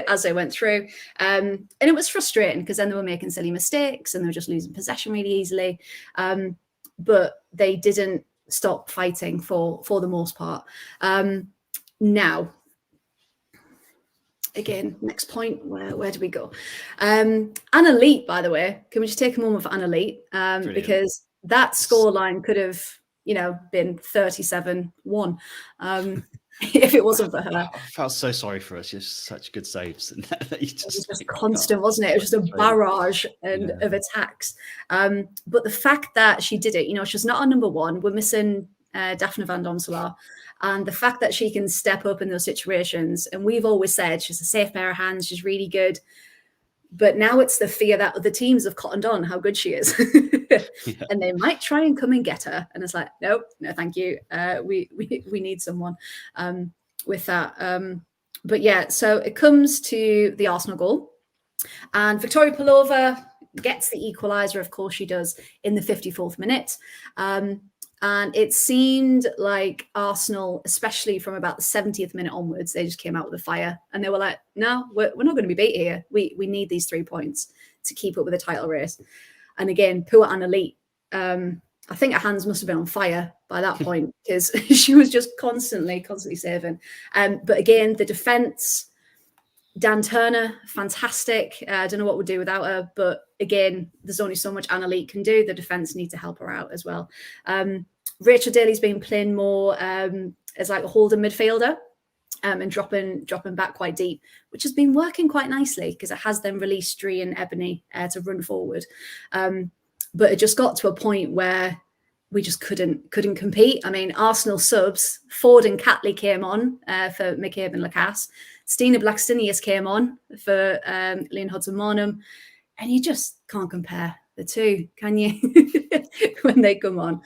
as they went through. And it was frustrating because then they were making silly mistakes and they were just losing possession really easily. But they didn't stop fighting for the most part. Now, again, next point, where do we go? Anna Leet, by the way, can we just take a moment for Anna Leet? Because that scoreline could have, been 37-1 if it wasn't for her. I felt so sorry for us. She's such good saves. It was just constant, wasn't it? It was just a barrage of attacks. But the fact that she did it, she's not our number one. We're missing Daphne van Domselaar. And the fact that she can step up in those situations, and we've always said she's a safe pair of hands, she's really good. But now it's the fear that other teams have cottoned on how good she is. And they might try and come and get her. And it's like, no, thank you. We need someone with that. But yeah, so it comes to the Arsenal goal. And Victoria Pelova gets the equaliser, of course she does, in the 54th minute. And it seemed like Arsenal, especially from about the 70th minute onwards, they just came out with a fire. And they were like, no, we're not going to be beat here. We need these 3 points to keep up with the title race. And again, poor Anna Leet. I think her hands must have been on fire by that point because she was just constantly saving. But again, the defence, Dan Turner, fantastic. I don't know what we'd do without her. But again, there's only so much Anna Leet can do. The defence need to help her out as well. Rachel Daly's been playing more as like a holding midfielder and dropping back quite deep, which has been working quite nicely because it has then released Dree and Ebony to run forward. But it just got to a point where we just couldn't compete. I mean, Arsenal subs, Ford and Catley came on for McCabe and Lacasse. Stina Blackstenius came on for Leon Hudson-Monaghan. And you just can't compare the two, can you, when they come on?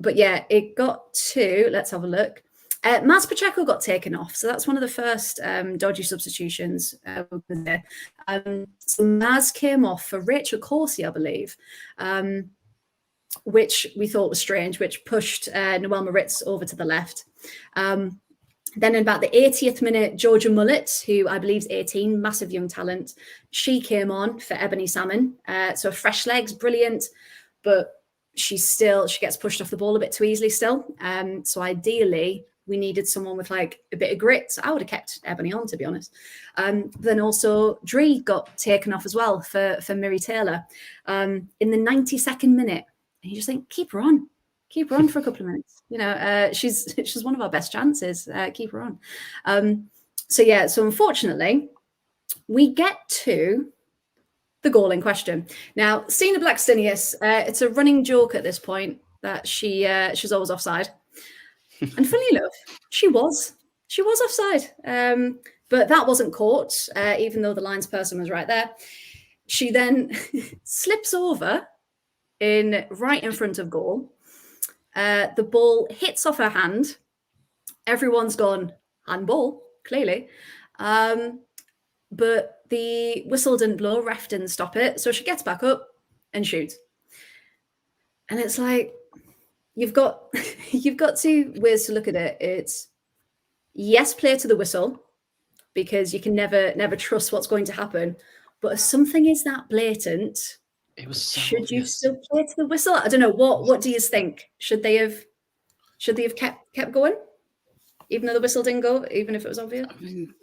But yeah, it got to, let's have a look. Maz Pacheco got taken off, so that's one of the first dodgy substitutions. So Maz came off for Rachel Corsi, I believe, which we thought was strange, which pushed Noelle Moritz over to the left. Then in about the 80th minute, Georgia Mullett, who I believe is 18, massive young talent, she came on for Ebony Salmon. So fresh legs, brilliant, but she gets pushed off the ball a bit too easily still. So ideally, we needed someone with like a bit of grit. So I would have kept Ebony on, to be honest. Then also Dree got taken off as well for Miri Taylor in the 92nd minute. And you just think, keep her on for a couple of minutes. You know, she's one of our best chances. Keep her on. So unfortunately, we get to the goal in question. Now, Stina Blackstenius, it's a running joke at this point that she's always offside. And funny enough, she was offside. But that wasn't caught, even though the lines person was right there. She then slips over right in front of goal. The ball hits off her hand. Everyone's gone handball, clearly. But the whistle didn't blow, ref didn't stop it. So she gets back up and shoots. And it's like, you've got two ways to look at it. It's yes, play to the whistle, because you can never trust what's going to happen. But if something is that blatant, it was so should obvious. you still play to the whistle? I don't know. What do you think? Should they have kept going, even though the whistle didn't go, even if it was obvious? I mean,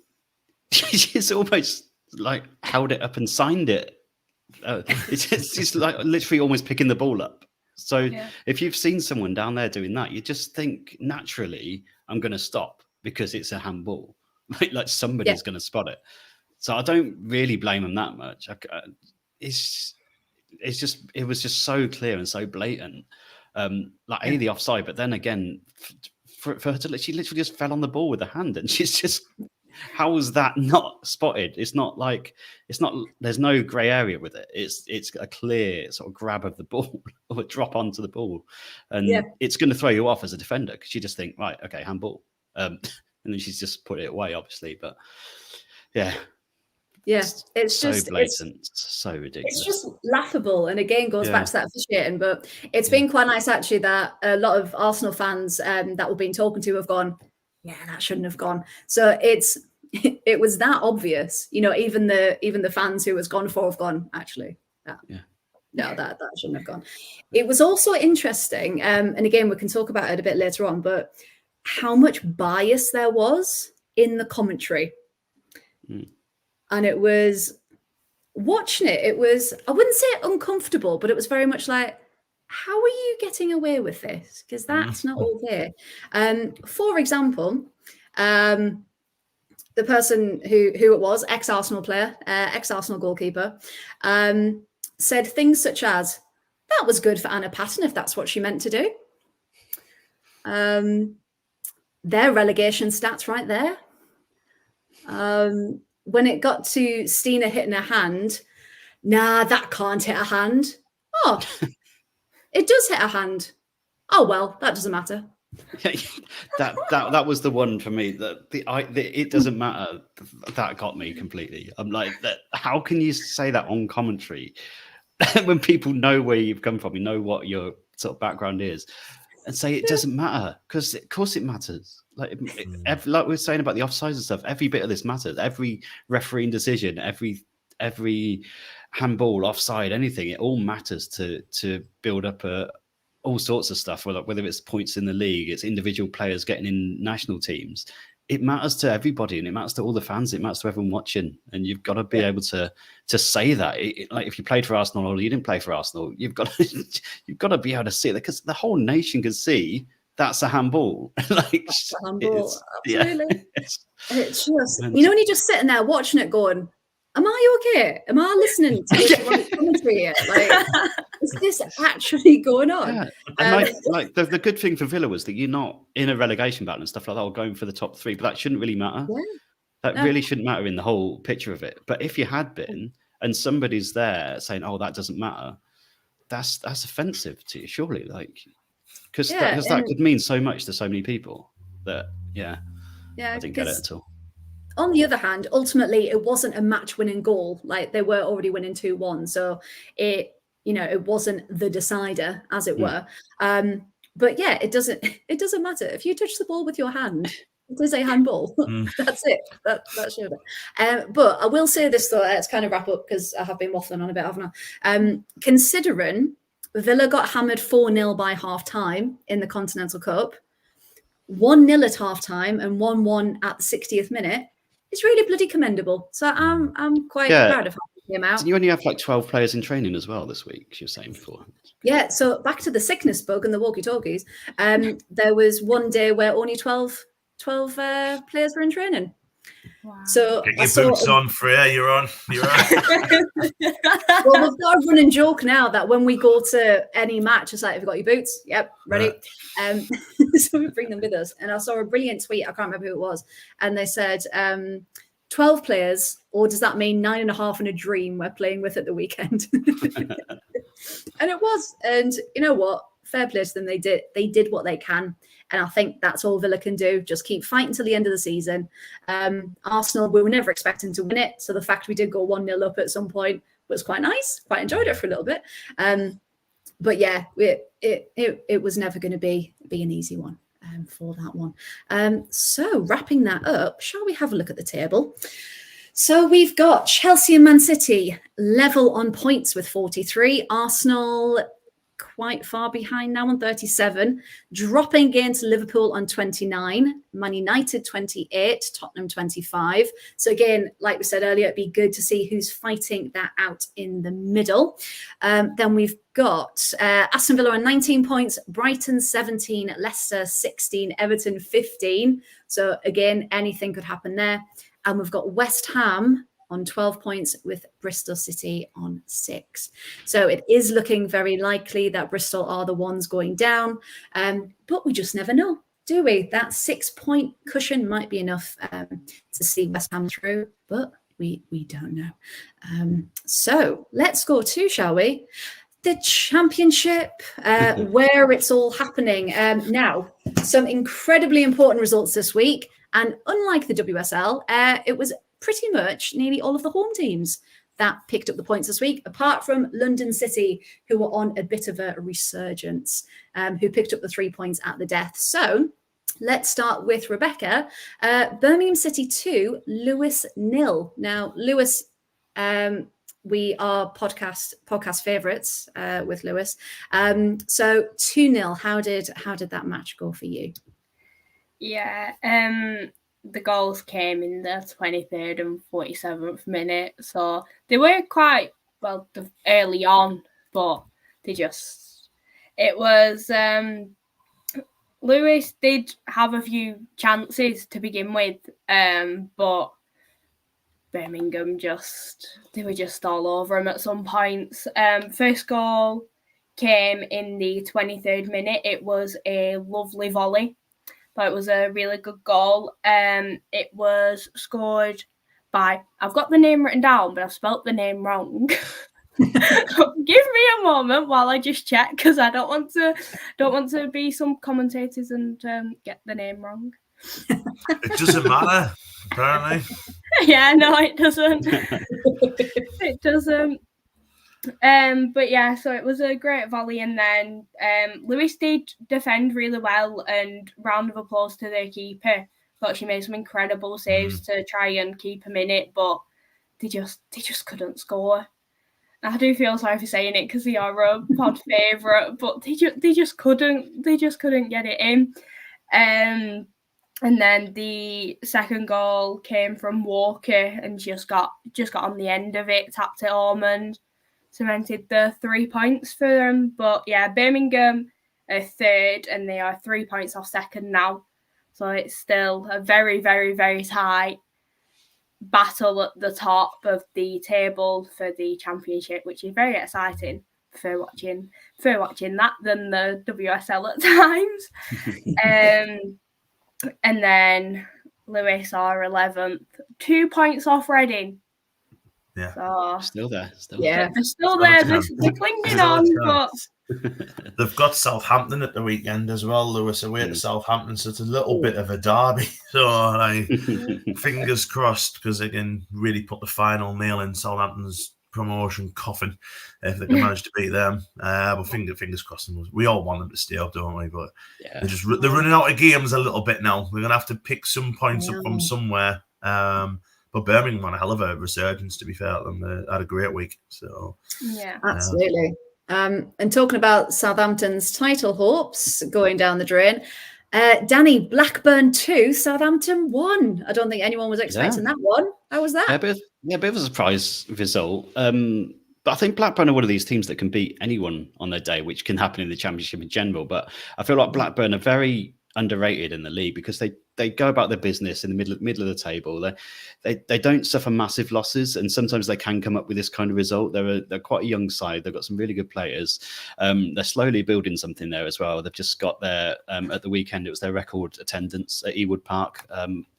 she's almost like held it up and signed it. It's like literally almost picking the ball up. So if you've seen someone down there doing that, you just think naturally, I'm going to stop because it's a handball. Like somebody's going to spot it. So I don't really blame them that much. It was just so clear and so blatant. The offside, but then again, for her to she literally just fell on the ball with her hand, and she's just, how was that not spotted? There's no grey area with it. It's a clear sort of grab of the ball or a drop onto the ball, and it's going to throw you off as a defender because you just think, right, okay, handball, and then she's just put it away, obviously, but it's so just blatant, it's so ridiculous. It's just laughable, and again goes back to that officiating. But it's been quite nice actually that a lot of Arsenal fans that we've been talking to have gone, yeah, that shouldn't have gone. So it was that obvious, you know. Even the fans who was gone for have gone, actually, that shouldn't have gone. It was also interesting, and again we can talk about it a bit later on, but how much bias there was in the commentary. And it was, watching it, it was, I wouldn't say uncomfortable, but it was very much like, how are you getting away with this? Because that's not okay. For example, the person who it was, ex-Arsenal player, ex-Arsenal goalkeeper, said things such as, that was good for Anna Patten if that's what she meant to do. Their relegation stats right there. When it got to Stina hitting her hand, nah, that can't hit a hand. Oh, it does hit a hand. Oh, well, that doesn't matter. that was the one for me. It doesn't matter. That got me completely. I'm like, how can you say that on commentary when people know where you've come from, you know what your sort of background is, and say it doesn't matter? Because of course it matters. Like we were saying about the offsides and stuff, every bit of this matters. Every refereeing decision, every handball, offside, anything, it all matters to build up all sorts of stuff. Whether it's points in the league, it's individual players getting in national teams. It matters to everybody, and it matters to all the fans. It matters to everyone watching, and you've got to be able to say that. Like if you played for Arsenal or you didn't play for Arsenal, you've got to be able to see it, because the whole nation can see. That's a handball. That's a handball. Absolutely. Yeah. It's just, you know, when you're just sitting there watching it going, am I okay? Am I listening to this commentary here? Like, is this actually going on? Yeah. And the good thing for Villa was that you're not in a relegation battle and stuff like that, or going for the top three, but that shouldn't really matter. Yeah. That really shouldn't matter in the whole picture of it. But if you had been, and somebody's there saying, oh, that doesn't matter, that's offensive to you, surely. Like, because that could mean so much to so many people that Yeah, Yeah, I didn't get it at all. On the other hand, ultimately, it wasn't a match-winning goal. Like they were already winning 2-1, so it wasn't the decider, as it were. But yeah, it doesn't matter if you touch the ball with your hand. It is a handball. That's it. That showed it. But I will say this though, to kind of wrap up because I have been waffling on a bit, haven't I? Considering Villa got hammered 4-0 by half time in the Continental Cup, 1-0 at half time and 1-1 at the 60th minute. It's really bloody commendable. So I'm quite proud of how it came out. You only have like 12 players in training as well this week, you're saying before. Yeah, so back to the sickness bug and the walkie-talkies. There was one day where only 12 players were in training. Wow. So get your boots on, Freya. You're on. Well, we've got a running joke now that when we go to any match, it's like, have you got your boots? Yep, ready. So we bring them with us. And I saw a brilliant tweet. I can't remember who it was. And they said, 12 players, or does that mean 9.5 in a dream we're playing with at the weekend? And it was. And you know what? Fair play to them. They did what they can. And I think that's all Villa can do. Just keep fighting till the end of the season. Arsenal, we were never expecting to win it. So the fact we did go 1-0 up at some point was quite nice. Quite enjoyed it for a little bit. But yeah, it was never going to be an easy one for that one. So wrapping that up, shall we have a look at the table? So we've got Chelsea and Man City level on points with 43. Arsenal quite far behind now on 37, dropping again to Liverpool on 29, Man United 28, Tottenham 25. So again, like we said earlier, it'd be good to see who's fighting that out in the middle. Then we've got Aston Villa on 19 points, Brighton 17, Leicester 16, Everton 15. So again, anything could happen there. And we've got West Ham on 12 points with Bristol City on 6. So it is looking very likely that Bristol are the ones going down. But we just never know, do we? That 6-point cushion might be enough to see West Ham through, but we don't know. So let's go to, shall we? The Championship, where it's all happening. Now, some incredibly important results this week. And unlike the WSL, it was pretty much nearly all of the home teams that picked up the points this week, apart from London City, who were on a bit of a resurgence, who picked up the 3 points at the death. So let's start with Rebecca. Birmingham City 2, Lewis 0. Now, Lewis, we are podcast favourites with Lewis. So 2-0. How did that match go for you? Yeah, the goals came in the 23rd and 47th minute, so they were quite well early on, but it was Lewis did have a few chances to begin with, but Birmingham they were just all over him at some points. First goal came in the 23rd minute. It was a lovely volley. But it was a really good goal. It was scored by, I've got the name written down, but I've spelt the name wrong. Give me a moment while I just check, because I don't want to be some commentators and get the name wrong. It doesn't matter, apparently. Yeah, no, it doesn't. It doesn't. But yeah, so it was a great volley, and then Lewis did defend really well, and round of applause to their keeper. Thought she made some incredible saves to try and keep him in it, but they just couldn't score. I do feel sorry for saying it because they are a pod favourite, but they just couldn't get it in. And then the second goal came from Walker, and just got on the end of it, tapped it home, and cemented the 3 points for them. But yeah, Birmingham are third, and they are 3 points off second now. So it's still a very, very, very tight battle at the top of the table for the Championship, which is very exciting for watching that than the WSL at times. And then Lewis are 11th, 2 points off Reading. Yeah. So, Still there. Yeah. they're still there. They're clinging on, but they've got Southampton at the weekend as well. Lewis away to Southampton, so it's a little bit of a derby. So, like, fingers crossed, because they can really put the final nail in Southampton's promotion coffin if they can manage to beat them. But fingers crossed. We all want them to stay up, don't we? But they're running out of games a little bit now. We're gonna have to pick some points up from somewhere. But Birmingham on a hell of a resurgence, to be fair to them. They had a great week. So yeah, absolutely. And talking about Southampton's title hopes going down the drain, Danny, Blackburn 2, Southampton 1. I don't think anyone was expecting that one. How was that? Yeah, a bit of a surprise result. But I think Blackburn are one of these teams that can beat anyone on their day, which can happen in the Championship in general. But I feel like Blackburn are very underrated in the league because they go about their business in the middle of the table. They don't suffer massive losses, and sometimes they can come up with this kind of result. They're quite a young side. They've got some really good players. They're slowly building something there as well. They've just got their at the weekend. It was their record attendance at Ewood Park,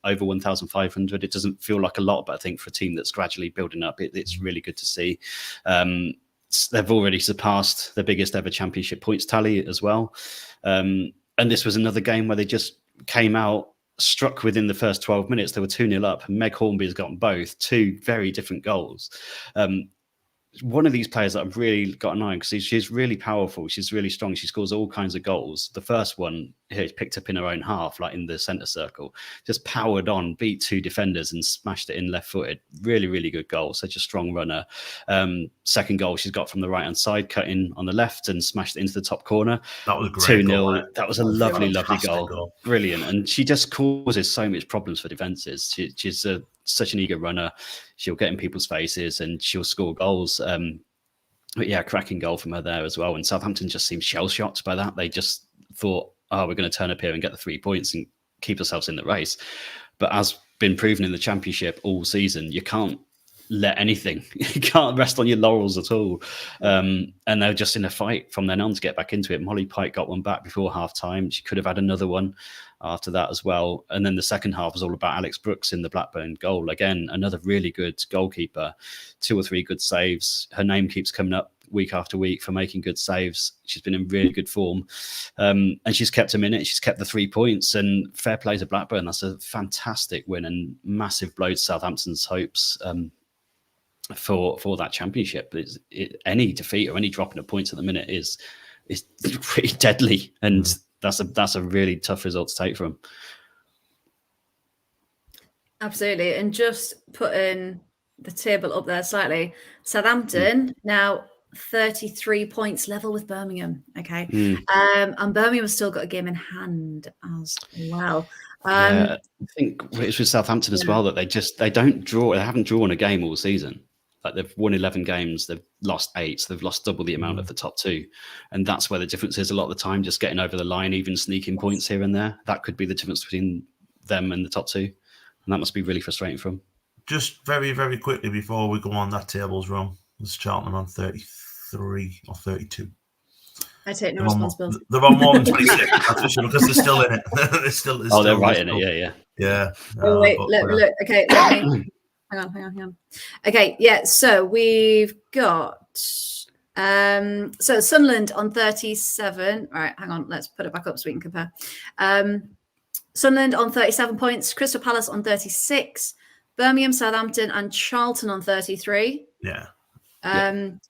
over 1,500. It doesn't feel like a lot, but I think for a team that's gradually building up, it's really good to see. They've already surpassed their biggest ever Championship points tally as well. And this was another game where they just came out, struck within the first 12 minutes. They were 2-0 up, and Meg Hornby's gotten both, two very different goals. One of these players that I've really got an eye on, because she's really powerful. She's really strong. She scores all kinds of goals. The first one here picked up in her own half, like in the centre circle, just powered on, beat two defenders and smashed it in left-footed. Really, really good goal. Such a strong runner. Second goal she's got from the right-hand side, cut in on the left and smashed it into the top corner. That was a great 2-0. goal. That was a lovely goal. Brilliant. And she just causes so much problems for defences. She's such an eager runner. She'll get in people's faces and she'll score goals. But yeah, cracking goal from her there as well. And Southampton just seemed shell-shocked by that. They just thought, we're going to turn up here and get the 3 points and keep ourselves in the race. But as been proven in the Championship all season, you can't let anything. You can't rest on your laurels at all. And they're just in a fight from then on to get back into it. Molly Pike got one back before half-time. She could have had another one after that as well. And then the second half was all about Alex Brooks in the Blackburn goal. Again, another really good goalkeeper, 2 or 3 good saves. Her name keeps coming up week after week for making good saves. She's been in really good form. And she's kept a minute. She's kept the 3 points, and fair play to Blackburn. That's a fantastic win and massive blow to Southampton's hopes for that Championship. Any defeat or any dropping of points at the minute is pretty deadly, and that's a really tough result to take from. Absolutely. And just putting the table up there slightly, Southampton now 33 points level with Birmingham. Okay. And Birmingham has still got a game in hand as well. I think it's with Southampton as well that they don't draw. They haven't drawn a game all season. Like, they've won 11 games, they've lost 8, so they've lost double the amount of the top 2. And that's where the difference is a lot of the time, just getting over the line, even sneaking points here and there. That could be the difference between them and the top 2. And that must be really frustrating for them. Just very, very quickly before we go on, that table's wrong. There's Charlton on 33 or 32. I take no responsibility. They're on more than 26, that's for sure, because they're still in it. They're right in it, yeah. Oh, wait, look. Okay, let me... Hang on. Okay, yeah, so we've got so Sunderland on 37. All right, hang on, let's put it back up so we can compare. Sunderland on 37 points, Crystal Palace on 36, Birmingham, Southampton and Charlton on 33.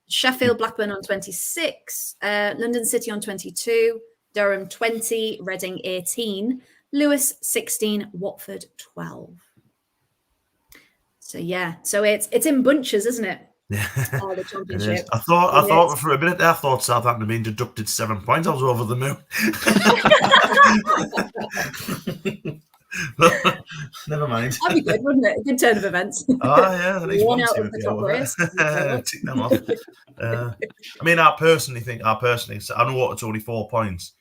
Sheffield, Blackburn on 26, London City on 22, Durham 20, Reading 18, Lewis 16, Watford 12. So yeah, so it's in bunches, isn't it? Yeah, the Championship. I thought for a minute there, I thought Southampton had been deducted 7 points. I was over the moon. Never mind. That'd be good, wouldn't it? A good turn of events. Yeah, at least one out of the top race. Tick them off. I mean, I personally, I know it's only 4 points,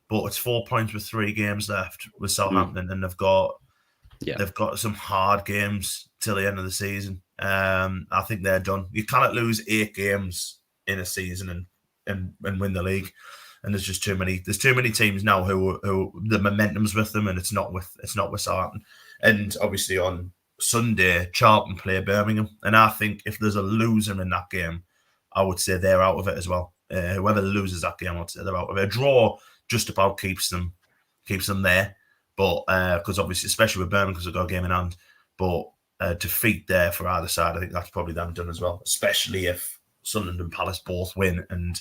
but it's 4 points with 3 games left with Southampton, and they've got some hard games till the end of the season. I think they're done. You cannot lose 8 games in a season and win the league. And there's just too many. There's too many teams now who the momentum's with them, and it's not with Southampton. And obviously on Sunday, Charlton play Birmingham. And I think if there's a loser in that game, I would say they're out of it as well. Whoever loses that game, I would say they're out of it. A draw just about keeps them there. But because obviously, especially with Birmingham, because they've got a game in hand. But defeat there for either side, I think that's probably them done as well. Especially if Sunderland and Palace both win, and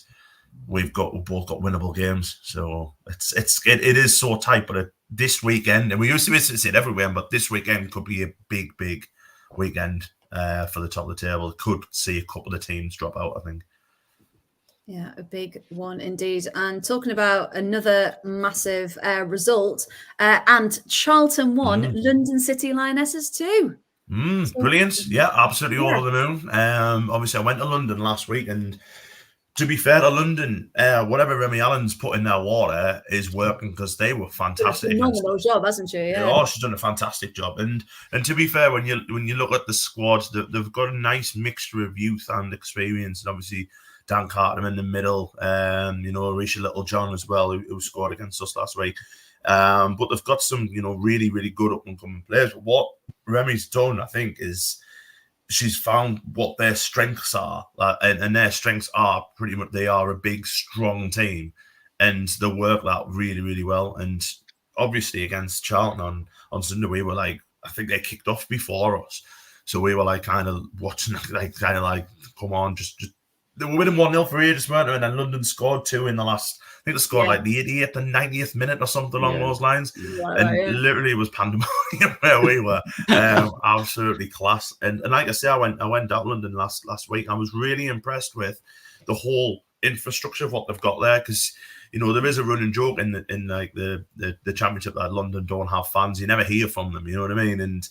we've both got winnable games. So it is so tight. But this weekend, and we used to say it every weekend, but this weekend could be a big weekend for the top of the table. Could see a couple of teams drop out, I think. Yeah, a big one indeed. And talking about another massive result, and Charlton won, London City Lionesses too. Brilliant. Yeah, absolutely over the moon. Obviously, I went to London last week, and to be fair to London, whatever Remy Allen's put in their water is working, because they were fantastic. Phenomenal job, hasn't she? Yeah. Oh, she's done a fantastic job. And to be fair, when you look at the squads, they've got a nice mixture of youth and experience, and obviously Dan Carter in the middle, Risha Littlejohn as well, who scored against us last week. But they've got some, really, really good up and coming players. But what Remy's done, I think, is she's found what their strengths are, and their strengths are pretty much, they are a big, strong team, and they work that really, really well. And obviously against Charlton on Sunday, we were like, I think they kicked off before us, so we were like kind of watching, come on, just they were winning 1-0 for ages, weren't they? And then London scored 2 in the last, I think they scored like the 88th and 90th minute or something along those lines. Literally it was pandemonium where we were. Absolutely class. And like I say, I went out to London last week. I was really impressed with the whole infrastructure of what they've got there, because there is a running joke in the championship that London don't have fans. You never hear from them, you know what I mean? And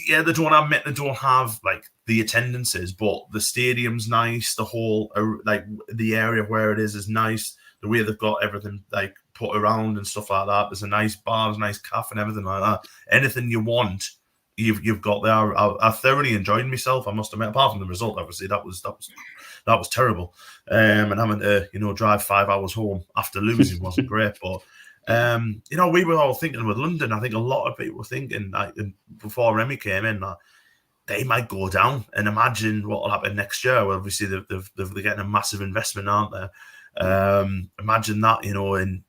yeah, they don't have like the attendances, but the stadium's nice. The whole the area where it is nice. The way they've got everything like put around and stuff like that. There's a nice bar, there's a nice cafe and everything like that. Anything you want, you've got there. I thoroughly enjoyed myself, I must admit. Apart from the result, obviously that was terrible. And having to drive 5 hours home after losing wasn't great, but. We were all thinking with London, I think a lot of people were thinking before Remy came in that they might go down, and imagine what will happen next year. Well, obviously they're getting a massive investment, aren't they? Imagine that, in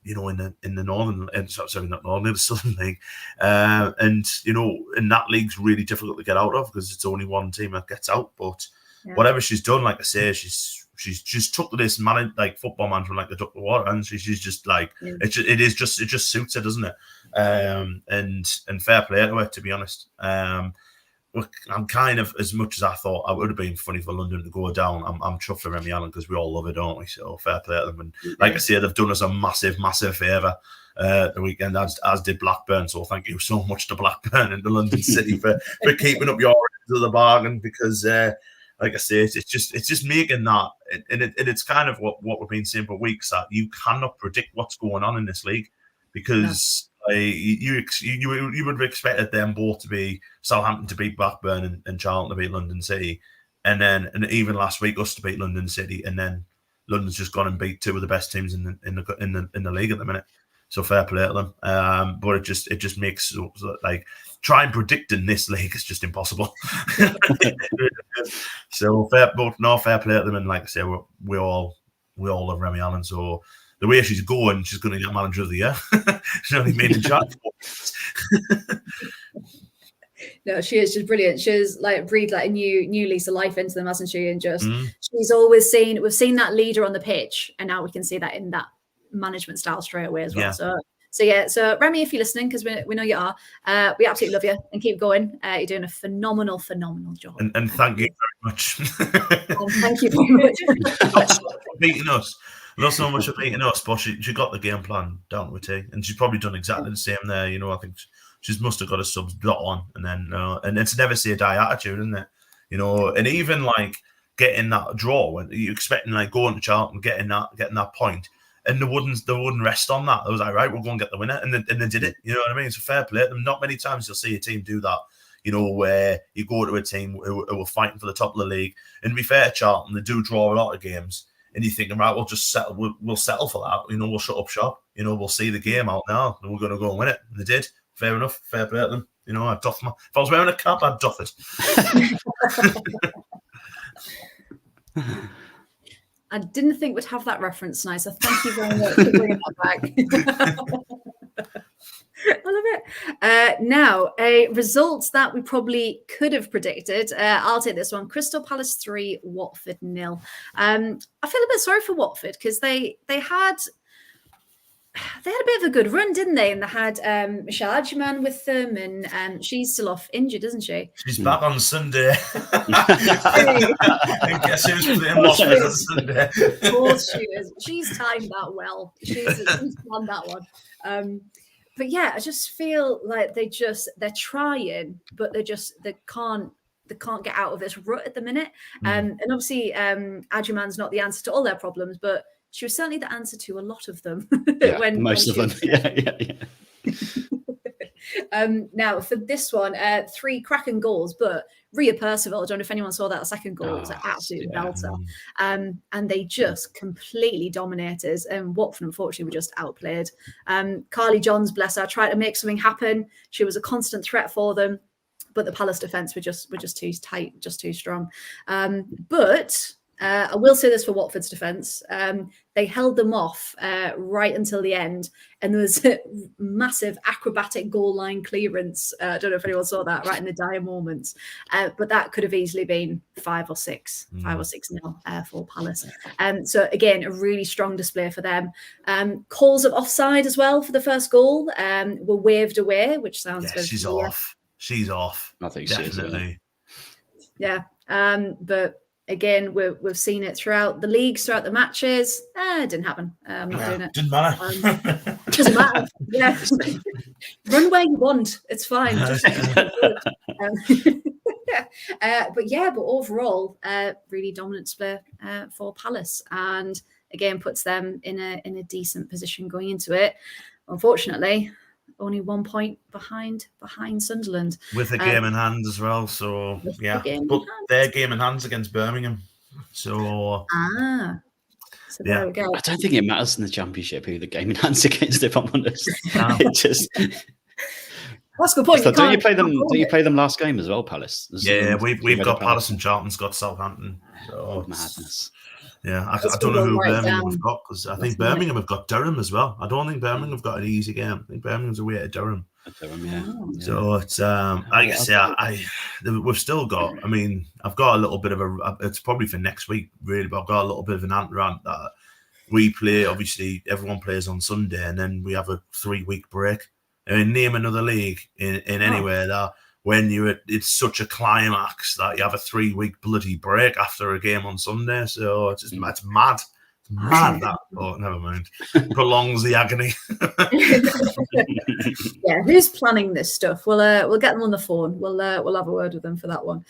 the northern, not northern, the southern league, and that league's really difficult to get out of, because it's only one team that gets out. But whatever she's done, like I say, she's just took this football management like a duck to water, and she's just like it just suits her, doesn't it? And fair play to her, to be honest. I'm kind of, as much as I thought I would have been funny for London to go down, I'm chuffed for Remy Allen, because we all love her, don't we? So fair play to them. And like I say, they've done us a massive favour the weekend, as did Blackburn. So thank you so much to Blackburn and to London City for keeping up your end of the bargain, because like I say, it's just making that, and it's kind of what we've been saying for weeks, that you cannot predict what's going on in this league, because you would have expected them both to be Southampton to beat Blackburn and Charlton to beat London City, and even last week us to beat London City, and then London's just gone and beat 2 of the best teams in the league at the minute. So fair play to them. But it just makes like try and predict in this league is just impossible. So fair play to them. And like I say, we all love Remy Allen. So the way she's going, she's going to get manager of the year. She's only made in chat. No, she is just brilliant. She's breathed a new lease of life into them, hasn't she? And just she's always we've seen that leader on the pitch, and now we can see that in that management style straight away as well. So Remy, if you're listening, because we know you are, we absolutely love you, and keep going. You're doing a phenomenal job. And thank you very much. Thank you very much for beating us. Not so much for beating us, but she got the game plan down with T, and she's probably done exactly the same there. I think she must have got a subs dot on, and then and it's never say die attitude, isn't it? And even getting that draw, when you're expecting going to Charlton, getting that point. And they wouldn't rest on that. They was like, right, we'll go and get the winner, and they did it. You know what I mean? So fair play to them. Not many times you'll see a team do that. Where you go to a team who are fighting for the top of the league. And to be fair, Charlton, they do draw a lot of games, and you're thinking, right, we'll just settle. We'll settle for that. We'll shut up shop. We'll see the game out now, and we're going to go and win it. And they did. Fair enough. Fair play to them. You know, if I was wearing a cap, I'd doff it. I didn't think we'd have that reference, Nice. So thank you very much for bringing that back. I love it. Now, a result that we probably could have predicted. I'll take this one. Crystal Palace 3, Watford 0. I feel a bit sorry for Watford because they had a bit of a good run, didn't they? And they had Michelle Adjuman with them, and she's still off injured, isn't she? She's back on Sunday. I guess she was playing Watford on Sunday. Of course she is. She's timed that well. She's planned that one. But yeah, I just feel like they're trying, but they can't get out of this rut at the minute. And obviously, Adjuman's not the answer to all their problems, but she was certainly the answer to a lot of them. Most of them. Yeah. Now, for this one, 3 cracking goals, but Rhea Percival, I don't know if anyone saw that second goal. It was an absolute belter. And they just completely dominated. And Watford, unfortunately, were just outplayed. Carly Johns, bless her, tried to make something happen. She was a constant threat for them. But the Palace defence were just too tight, just too strong. But I will say this for Watford's defence. They held them off right until the end. And there was a massive acrobatic goal line clearance. I don't know if anyone saw that right in the dire moments. But that could have easily been 5 or 6 nil for Palace. So again, a really strong display for them. Calls of offside as well for the first goal were waved away, which sounds good. She's off. She's off. I think definitely. Yeah. But again, we've seen it throughout the leagues, throughout the matches. It didn't happen. I'm not doing it. Didn't matter. Doesn't matter. Yeah. Run where you want. It's fine. But overall, really dominant display for Palace, and again puts them in a decent position going into it. Unfortunately, only 1 point behind Sunderland. With a game in hand as well. So, yeah. But their game in hand's against Birmingham. So there we go. I don't think it matters in the Championship who the game in hand's against, if I'm honest. That's a good point. So don't you play them last game as well, Palace? We've got Palace and Charlton's got Southampton. So madness. Yeah, I don't know who Birmingham have got, because I think Birmingham have got Durham as well. I don't think Birmingham have got an easy game. I think Birmingham's away to Durham. So it's I guess we've still got. I mean, I've got a little bit of it's probably for next week really, but I've got a little bit of an rant that we play. Obviously, everyone plays on Sunday, and then we have a 3-week break. I mean, name another league in anywhere that when it's such a climax that you have a 3-week bloody break after a game on Sunday. So it's mad. It's mad that. Oh, never mind. Prolongs the agony. Yeah, who's planning this stuff? We'll get them on the phone. We'll have a word with them for that one.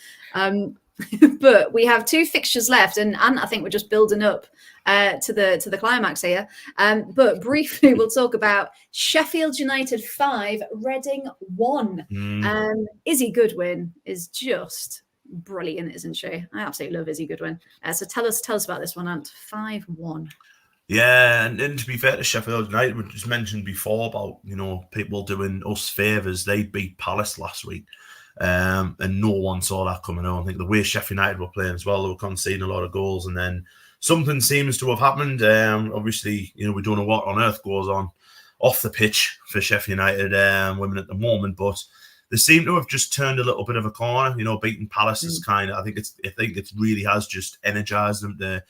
But we have 2 fixtures left, and I think we're just building up to the climax here. But briefly, we'll talk about Sheffield United 5, Reading 1. Izzy Goodwin is just brilliant, isn't she? I absolutely love Izzy Goodwin. So tell us about this one, Ant. 5-1. Yeah, and to be fair to Sheffield United, we just mentioned before about people doing us favours. They beat Palace last week. And no one saw that coming on. I think the way Sheffield United were playing as well, they were conceding a lot of goals, and then something seems to have happened. Obviously, we don't know what on earth goes on off the pitch for Sheffield United women at the moment, but they seem to have just turned a little bit of a corner. Beating Palace is kind of, I think it really has just energized them to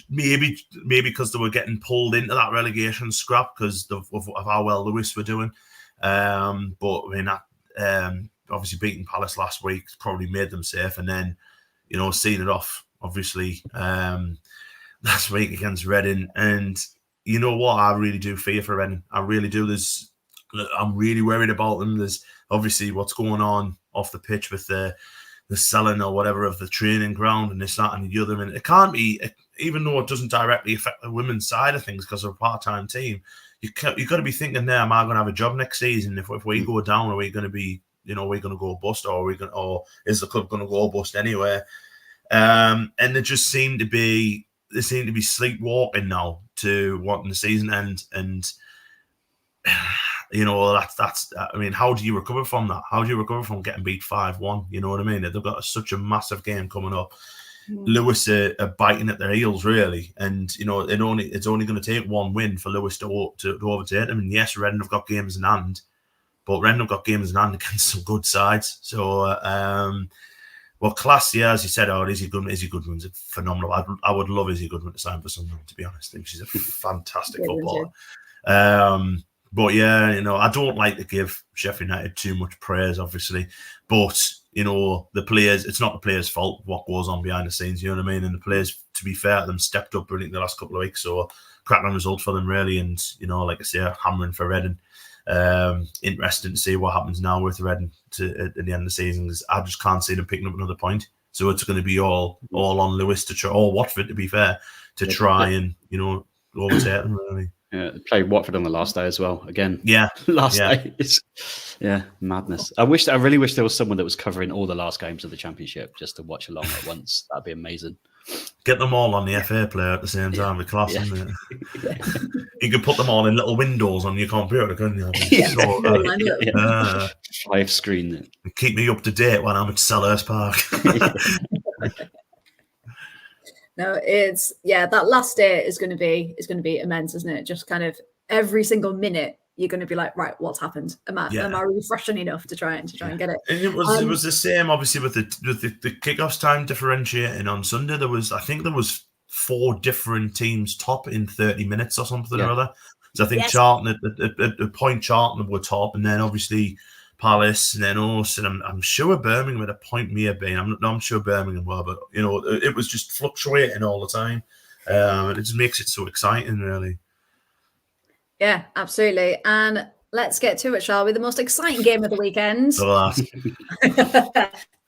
maybe because they were getting pulled into that relegation scrap because of how well Lewis were doing. But I mean that. Obviously beating Palace last week probably made them safe, and then seeing it off obviously last week against Reading. And you know what, I really do fear for Reading. I really do. I'm really worried about them. There's obviously what's going on off the pitch with the selling or whatever of the training ground and this, that, and the other. And it can't be, even though it doesn't directly affect the women's side of things because they're a part-time team. You've got to be thinking there, am I going to have a job next season? If we go down, are we going to be we're going to go bust, or is the club going to go bust anyway? And they just seem to be sleepwalking now to wanting the season end, and you know, that's. I mean, how do you recover from that? How do you recover from getting beat 5-1? You know what I mean? They've got such a massive game coming up. Lewis are biting at their heels, really, and you know, it's only going to take one win for Lewis to overtake them. And yes, Reading have got games in hand, but Reading have got games in hand against some good sides. So, well, class, yeah, as you said, Izzy Goodwin's phenomenal. I would love Izzy Goodwin to sign for Sunderland, to be honest. I think she's a fantastic footballer. But yeah, you know, I don't like to give Sheffield United too much praise, obviously, but you know, the players, it's not the players' fault what goes on behind the scenes, you know what I mean? And the players, to be fair to them, stepped up brilliantly the last couple of weeks. So cracking result for them, really. And, you know, like I say, hammering for Reading. Interesting to see what happens now with Reading at the end of the season, because I just can't see them picking up another point. So it's going to be all on Lewis to try, or Watford, to be fair, to try and, you know, overtake them, really. Yeah, they played Watford on the last day as well. Again, last day. It's madness. I really wish there was someone that was covering all the last games of the Championship just to watch along at once. That'd be amazing. Get them all on the FA player at the same time. With class, isn't it? You could put them all in little windows on your computer, couldn't you? 5 screen. Keep me up to date when I'm at Selhurst Park. No, that last day is going to be immense, isn't it? Just kind of every single minute you're going to be like, right, what's happened? Am I refreshing enough to try and get it? And it was the same, obviously, with the kickoffs time differentiating on Sunday. I think there was 4 different teams top in 30 minutes or something or other. So I think Charlton at the point Charlton were top, and then obviously Palace, and then us, and I'm sure Birmingham at a point may have been. I'm sure Birmingham were, but you know, it was just fluctuating all the time. And it just makes it so exciting, really. Yeah, absolutely. And let's get to it, shall we? The most exciting game of the weekend.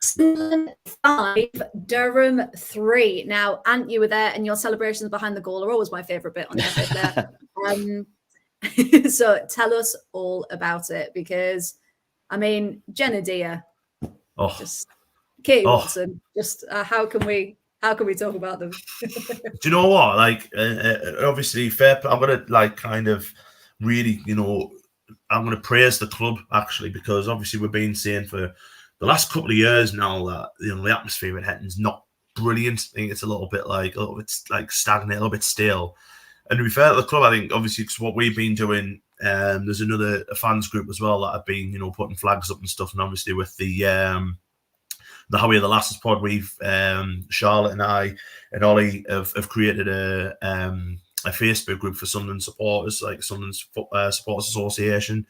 Sunderland 5, Durham 3. Now, Ant, you were there, and your celebrations behind the goal are always my favourite bit on the there. So tell us all about it, because I mean, Jenna Deere, just Katie Watson. Just how can we talk about them? Do you know what? Like, obviously, fair. I'm gonna kind of really, you know, I'm gonna praise the club actually, because obviously we've been saying for the last couple of years now that, you know, the atmosphere at Hetton's not brilliant. I think it's a little bit stagnant, a little bit stale. And to be fair to the club, I think obviously it's what we've been doing. There's a fans group as well that have been, you know, putting flags up and stuff. And obviously with the How We Are the Lasses pod, we've Charlotte and I and Ollie have created a Facebook group for Sunderland supporters, like Sunderland Supporters Association.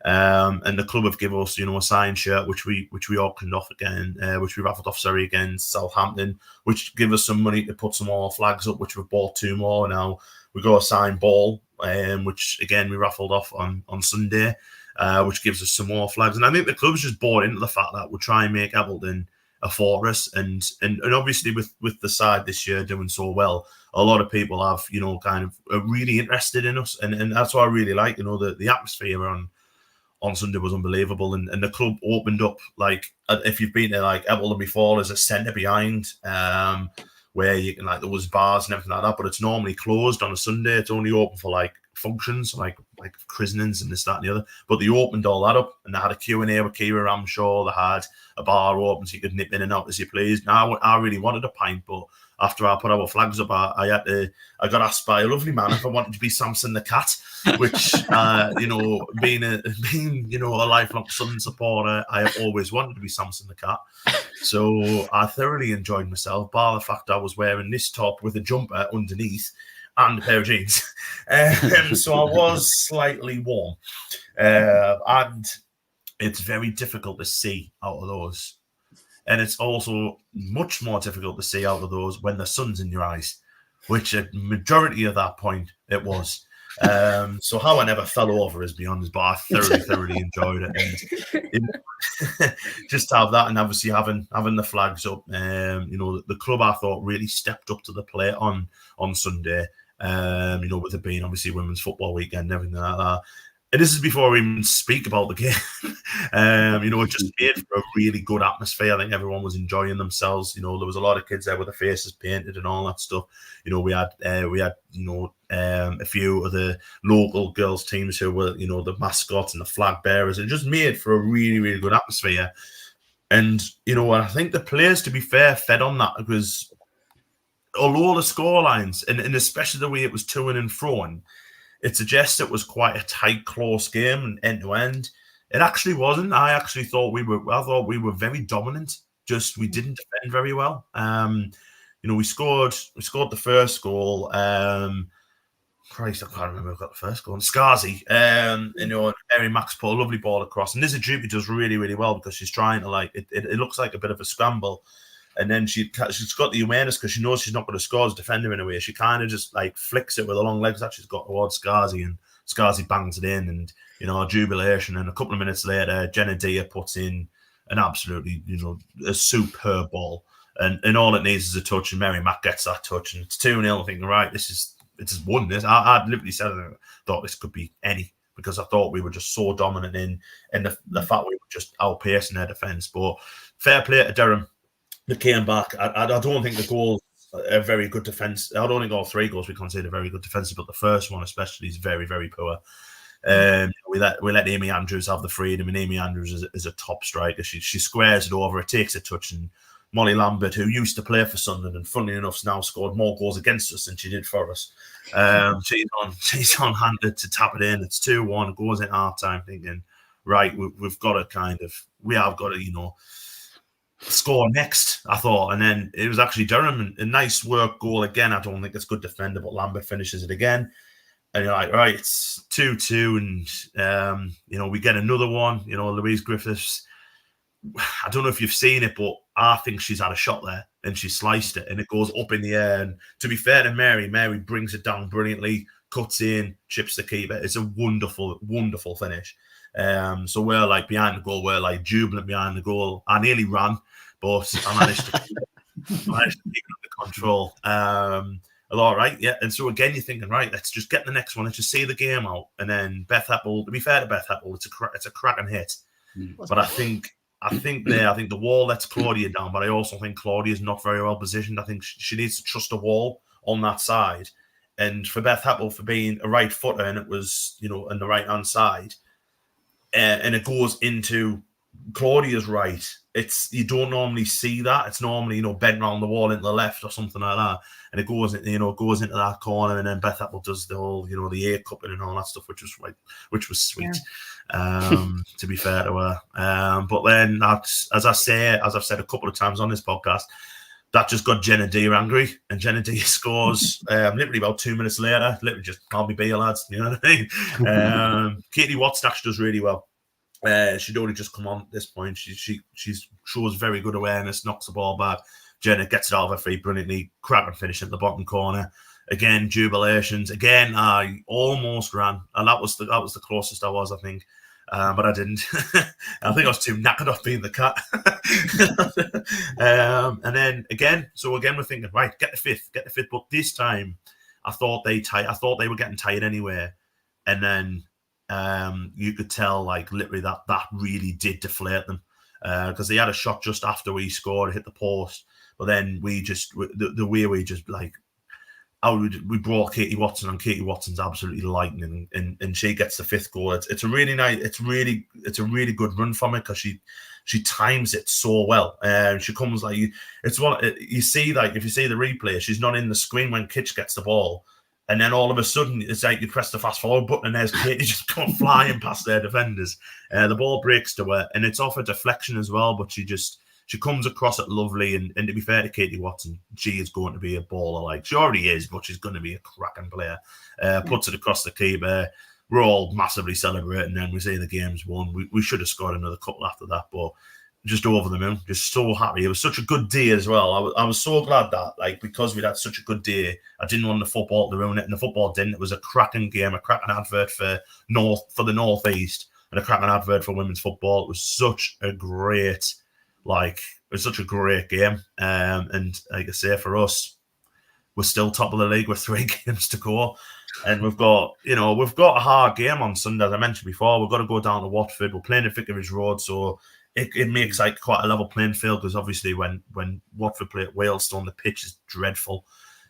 And the club have given us, you know, a signed shirt which we auctioned off which we raffled off against Southampton, which give us some money to put some more flags up, which we've bought 2 more now. We got a signed ball, which again we raffled off on Sunday, which gives us some more flags. And I think the club's just bought into the fact that we'll try and make Appleton a fortress, and obviously with the side this year doing so well, a lot of people have, you know, kind of are really interested in us, and that's what I really like. You know, the atmosphere on Sunday was unbelievable, and the club opened up, like, if you've been to like Appleton before, there's a centre behind where you can, like, there was bars and everything like that, but it's normally closed on a Sunday. It's only open for like functions, like christenings and this, that, and the other. But they opened all that up, and they had a Q&A with Kira Ramshaw. They had a bar open so you could nip in and out as you pleased. Now, I really wanted a pint, but after I put our flags up, I got asked by a lovely man if I wanted to be Samson the cat, which you know, being you know, a lifelong Sunderland supporter, I have always wanted to be Samson the cat. So I thoroughly enjoyed myself, bar the fact I was wearing this top with a jumper underneath and a pair of jeans. So I was slightly warm. And it's very difficult to see out of those. And it's also much more difficult to see out of those when the sun's in your eyes, which a majority of that point it was. So how I never fell over is beyond us, but I thoroughly enjoyed it. And just to have that, and obviously having the flags up, you know, the club I thought really stepped up to the plate on Sunday. You know, with it being obviously Women's Football Weekend and everything like that. And this is before we even speak about the game. It just made for a really good atmosphere. I think everyone was enjoying themselves. There was a lot of kids there with their faces painted and all that stuff. We had a few of the local girls teams who were, the mascots and the flag bearers. It just made for a really, really good atmosphere. And, I think the players, to be fair, fed on that because although the scorelines, and especially the way it was to and fro, it suggests it was quite a tight, close game, end to end. It actually wasn't. I thought we were very dominant. Just we didn't defend very well. We scored the first goal. Christ, I can't remember who got the first goal. Skazi, Mary Max put a lovely ball across, and Nizajupi does really, really well because she's trying to it looks like a bit of a scramble. And then she's got the awareness because she knows she's not going to score as a defender in a way. She kind of just flicks it with the long legs that she's got towards Skazi, and Skazi bangs it in, and jubilation. And a couple of minutes later, Jenna Dia puts in an absolutely a superb ball, and all it needs is a touch, and Mary Mack gets that touch, and it's 2-0. Thinking, right, this is won this. I literally said I thought this could be any because I thought we were just so dominant in the fact we were just outpacing their defence. But fair play to Durham. They came back. I don't think the goals are very good defence. I don't think all 3 goals we consider very good defensive, but the first one especially is very, very poor. We let Amy Andrews have the freedom, and Amy Andrews is a top striker. She squares it over, it takes a touch, and Molly Lambert, who used to play for Sunderland and funnily enough has now scored more goals against us than she did for us. She's on handed to tap it in. It's 2-1, goes in half time, thinking, right, we have got to score next, I thought. And then it was actually Durham, a nice work goal again. I don't think it's good defender, but Lambert finishes it again. And you're like, right, it's 2-2, and we get another one. Louise Griffiths, I don't know if you've seen it, but I think she's had a shot there and she sliced it and it goes up in the air. And to be fair to Mary brings it down brilliantly, cuts in, chips the keeper. It's a wonderful, wonderful finish. So we're behind the goal, we're jubilant behind the goal. I nearly ran, but I managed to keep it under control. I thought, right, yeah. And so again, you're thinking, right, let's just get the next one. Let's just see the game out. And then Beth Apple, to be fair to Beth Apple, it's a cracking hit. But I think the wall lets Claudia down, but I also think Claudia's not very well positioned. I think she needs to trust a wall on that side. And for Beth Apple, for being a right footer, and it was, on the right hand side, and it goes into Claudia's right. You don't normally see that. It's normally, bent around the wall into the left or something like that. And it goes into that corner, and then Beth Apple does the whole, the ear cupping and all that stuff, which was sweet. Yeah. To be fair to her. But then that's, as I've said a couple of times on this podcast, that just got Jenna Dia angry, and Jenna Dia scores literally about 2 minutes later. Literally just, I'll be beer, lads. You know what I mean? Katie Watts actually does really well. She'd only just come on at this point. She shows very good awareness, knocks the ball back. Jenna gets it out of her feet brilliantly, cracking finish at the bottom corner. Again, jubilations. Again, I almost ran, and that was the closest I was, I think. But I didn't. I think I was too knackered off being the cat. And then again, we're thinking, right, get the fifth. But this time, I thought they were getting tired anyway. And then you could tell, literally that really did deflate them because they had a shot just after we scored, hit the post. But then we just the way we just we brought Katie Watson, and Katie Watson's absolutely lightning, and she gets the 5th goal. It's a really nice, it's a really good run from it because she times it so well. She comes it's one you see, if you see the replay, she's not in the screen when Kitch gets the ball, and then all of a sudden it's you press the fast forward button and there's Katie just come flying past their defenders. The ball breaks to her, and it's off a deflection as well, but she comes across it lovely, and to be fair to Katie Watson, she is going to be a baller. She already is, but she's going to be a cracking player. Puts it across the keeper. We're all massively celebrating, and we say the game's won. We should have scored another couple after that, but just over the moon, just so happy. It was such a good day as well. I was so glad that, because we'd had such a good day, I didn't want the football to ruin it, and the football didn't. It was a cracking game, a cracking advert for the Northeast, and a cracking advert for women's football. It was such a great game. And like I say, for us, we're still top of the league with 3 games to go. And we've got a hard game on Sunday, as I mentioned before. We've got to go down to Watford. We're playing at Vicarage Road, so it makes like quite a level playing field, because obviously when Watford play at Wealdstone, the pitch is dreadful.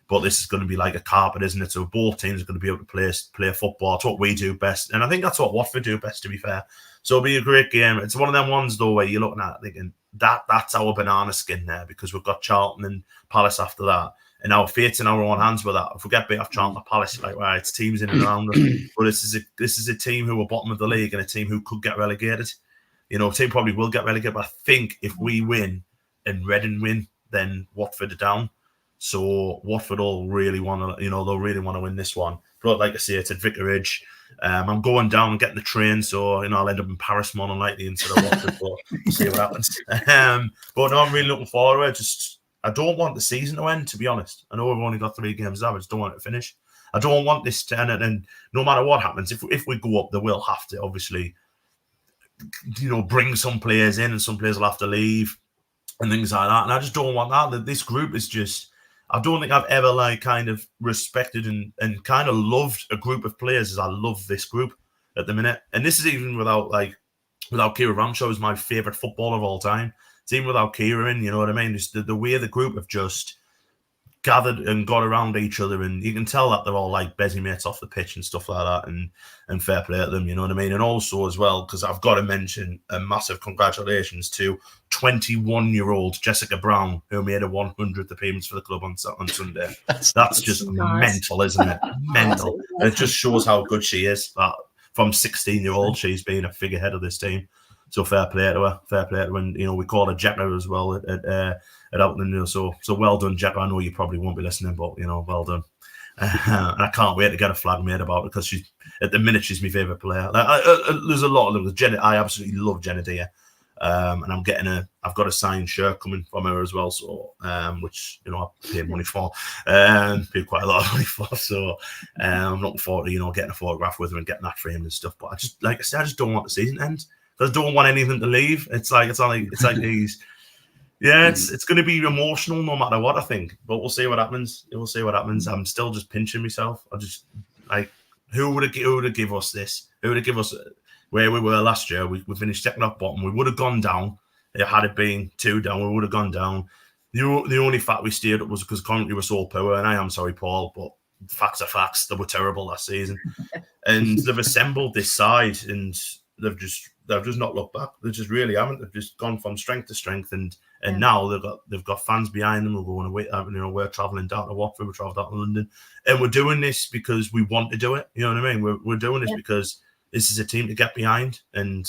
But this is going to be like a carpet, isn't it? So both teams are going to be able to play football. It's what we do best. And I think that's what Watford do best, to be fair. So it'll be a great game. It's one of them ones, though, where you're looking at it thinking, that's our banana skin there, because we've got Charlton and Palace after that. And our fate's in our own hands with that. If we get beat off Charlton or Palace, like, right, it's teams in and around us. But this is a team who are bottom of the league and a team who could get relegated. A team probably will get relegated, but I think if we win and Reading win, then Watford are down. So Watford will really want to, they'll really want to win this one. But like I say, it's at Vicarage. I'm going down and getting the train, so I'll end up in Paris more than likely instead of Watford. But we'll see what happens. But no, I'm really looking forward to it. I don't want the season to end, to be honest. I know we've only got 3 games now. I just don't want it to finish. I don't want this to end. And no matter what happens, if we go up, they will have to obviously, bring some players in, and some players will have to leave and things like that. And I just don't want that. This group is just. I don't think I've ever kind of respected and kind of loved a group of players as I love this group at the minute. And this is even without Kira Ramshaw, who's my favourite footballer of all time. It's even without Kira in, you know what I mean? Just the way the group have just gathered and got around each other, and you can tell that they're all like busy mates off the pitch and stuff like that, and fair play to them, you know what I mean? And also as well, because I've got to mention a massive congratulations to 21-year-old Jessica Brown, who made a 100th appearance for the club on Sunday. That's just nice. Mental, isn't it? Mental. It just shows how good she is. That from 16-year-old, she's been a figurehead of this team. So fair play to her. Fair play to her. And, we call her Jacka as well at Elton. So well done, Jacka. I know you probably won't be listening, but, well done. And I can't wait to get a flag made about it, because at the minute she's my favourite player. There's a lot of them. Jenna, I absolutely love Jenna Deere. And I've got a signed shirt coming from her as well. So, which, I paid money for, paid quite a lot of money for. So, I'm looking forward to, getting a photograph with her and getting that framed and stuff. But I just don't want the season to end. I don't want anything to leave. It's like these. Yeah, it's going to be emotional no matter what, I think. But we'll see what happens. We'll see what happens. I'm still just pinching myself. I just who would have give us this? Who would have give us where we were last year? We finished second off bottom. We would have gone down. Had it been 2 down, we would have gone down. The only fact we stayed up was because Coventry were so poor. And I am sorry, Paul, but facts are facts. They were terrible last season, and they've assembled this side, and they've just not looked back. They just really haven't. They've just gone from strength to strength, and now they've got fans behind them. We're going away. We're traveling down to Watford. We're traveling down to London, and we're doing this because we want to do it. You know what I mean? We're doing this because this is a team to get behind, and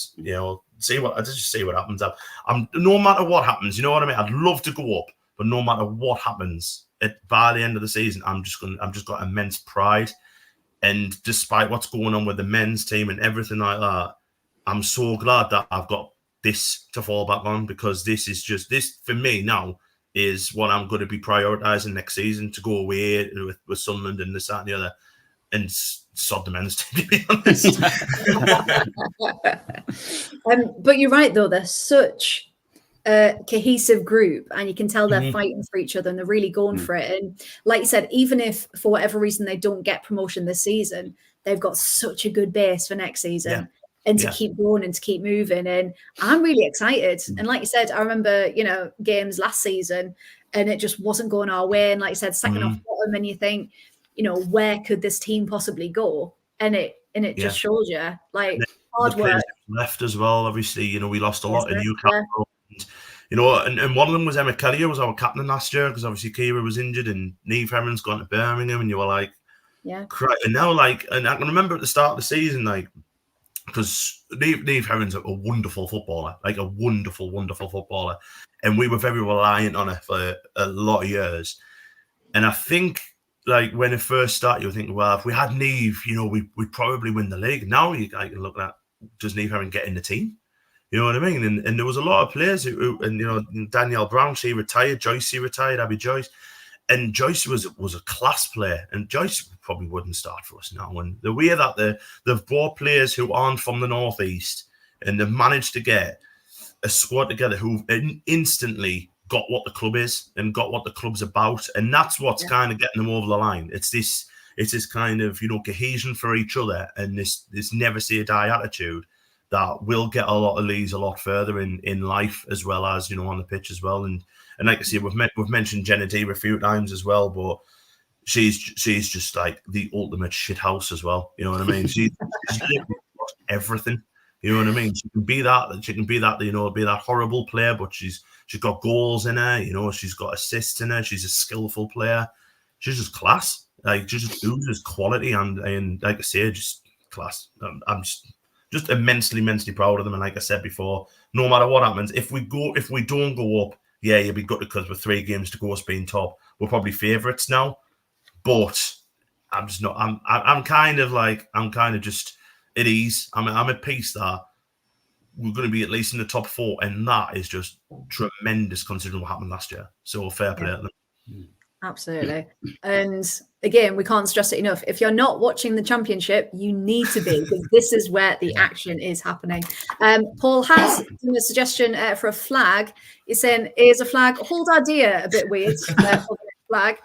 see what happens. I'm no matter what happens. You know what I mean? I'd love to go up, but no matter what happens, by the end of the season, I'm just got immense pride, and despite what's going on with the men's team and everything like that, I'm so glad that I've got this to fall back on, because this for me now is what I'm going to be prioritising next season, to go away with Sunderland and this, that, and the other, and sod the men's team, to be honest. But you're right, though. They're such a cohesive group, and you can tell they're fighting for each other, and they're really going for it. And like you said, even if for whatever reason they don't get promotion this season, they've got such a good base for next season. Yeah. And to keep going and to keep moving. And I'm really excited. And like you said, I remember, games last season, and it just wasn't going our way. And like you said, second off bottom, and you think, where could this team possibly go? And it just shows you, hard work. Left as well, obviously, we lost a lot in Newcastle. And one of them was Emma Kelly, who was our captain last year, because obviously Kira was injured, and Niamh Herron's gone to Birmingham, and you were like, cry. And now, and I can remember at the start of the season, because Niamh Herron's a wonderful footballer, a wonderful, wonderful footballer. And we were very reliant on her for a lot of years. And I think, when it first started, you were thinking, well, if we had Niamh, we'd probably win the league. Now you can look at, does Niamh Herron get in the team? You know what I mean? And there was a lot of players who Danielle Brown, she retired, Joyce retired, Abby Joyce. And Joyce was a class player, and Joyce probably wouldn't start for us now. And the way that they've brought players who aren't from the Northeast, and they've managed to get a squad together who instantly got what the club is and got what the club's about, and that's what's kind of getting them over the line. It's this kind of, you know, cohesion for each other and this never say die attitude that will get a lot of Leeds a lot further in life as well as, you know, on the pitch as well. And like I say, we've mentioned Jenna Deere a few times as well, but she's just like the ultimate shit house as well. You know what I mean? She's everything. You know what I mean? She can be that, you know, be that horrible player, but she's got goals in her, you know, she's got assists in her, she's a skillful player. She's just class. Like, she just oozes quality and like I say, just class. I'm just immensely proud of them. And like I said before, no matter what happens, if we don't go up, yeah, you'll be good because with 3 games to go, us being top, we're probably favourites now. But I'm just not. I'm kind of just at ease. I'm at peace that we're going to be at least in the top 4, and that is just tremendous considering what happened last year. So fair play to them. Absolutely. And again, we can't stress it enough. If you're not watching the championship, you need to be, because this is where the action is happening. Paul has done a suggestion for a flag. He's saying, "Is a flag? Hold our dear." A bit weird. Flag.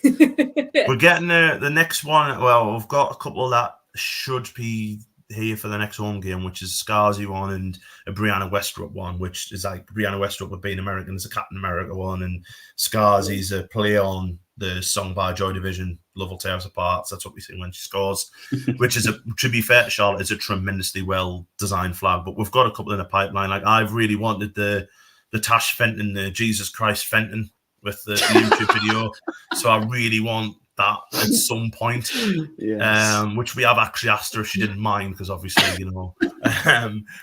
We're getting the next one. Well, we've got a couple that should be here for the next home game, which is Scarzy one and a Brianna Westbrook one, which is like Brianna Westbrook with being American is a Captain America one, and Scarzy's a play on the song by Joy Division, Love Will Tear Us Apart. So that's what we sing when she scores, which is, to be fair to Charlotte, is a tremendously well designed flag. But we've got a couple in the pipeline. Like, I've really wanted the Tash Fenton, the Jesus Christ Fenton with the YouTube video. So I really want that at some point, which we have actually asked her if she didn't mind, because obviously, you know,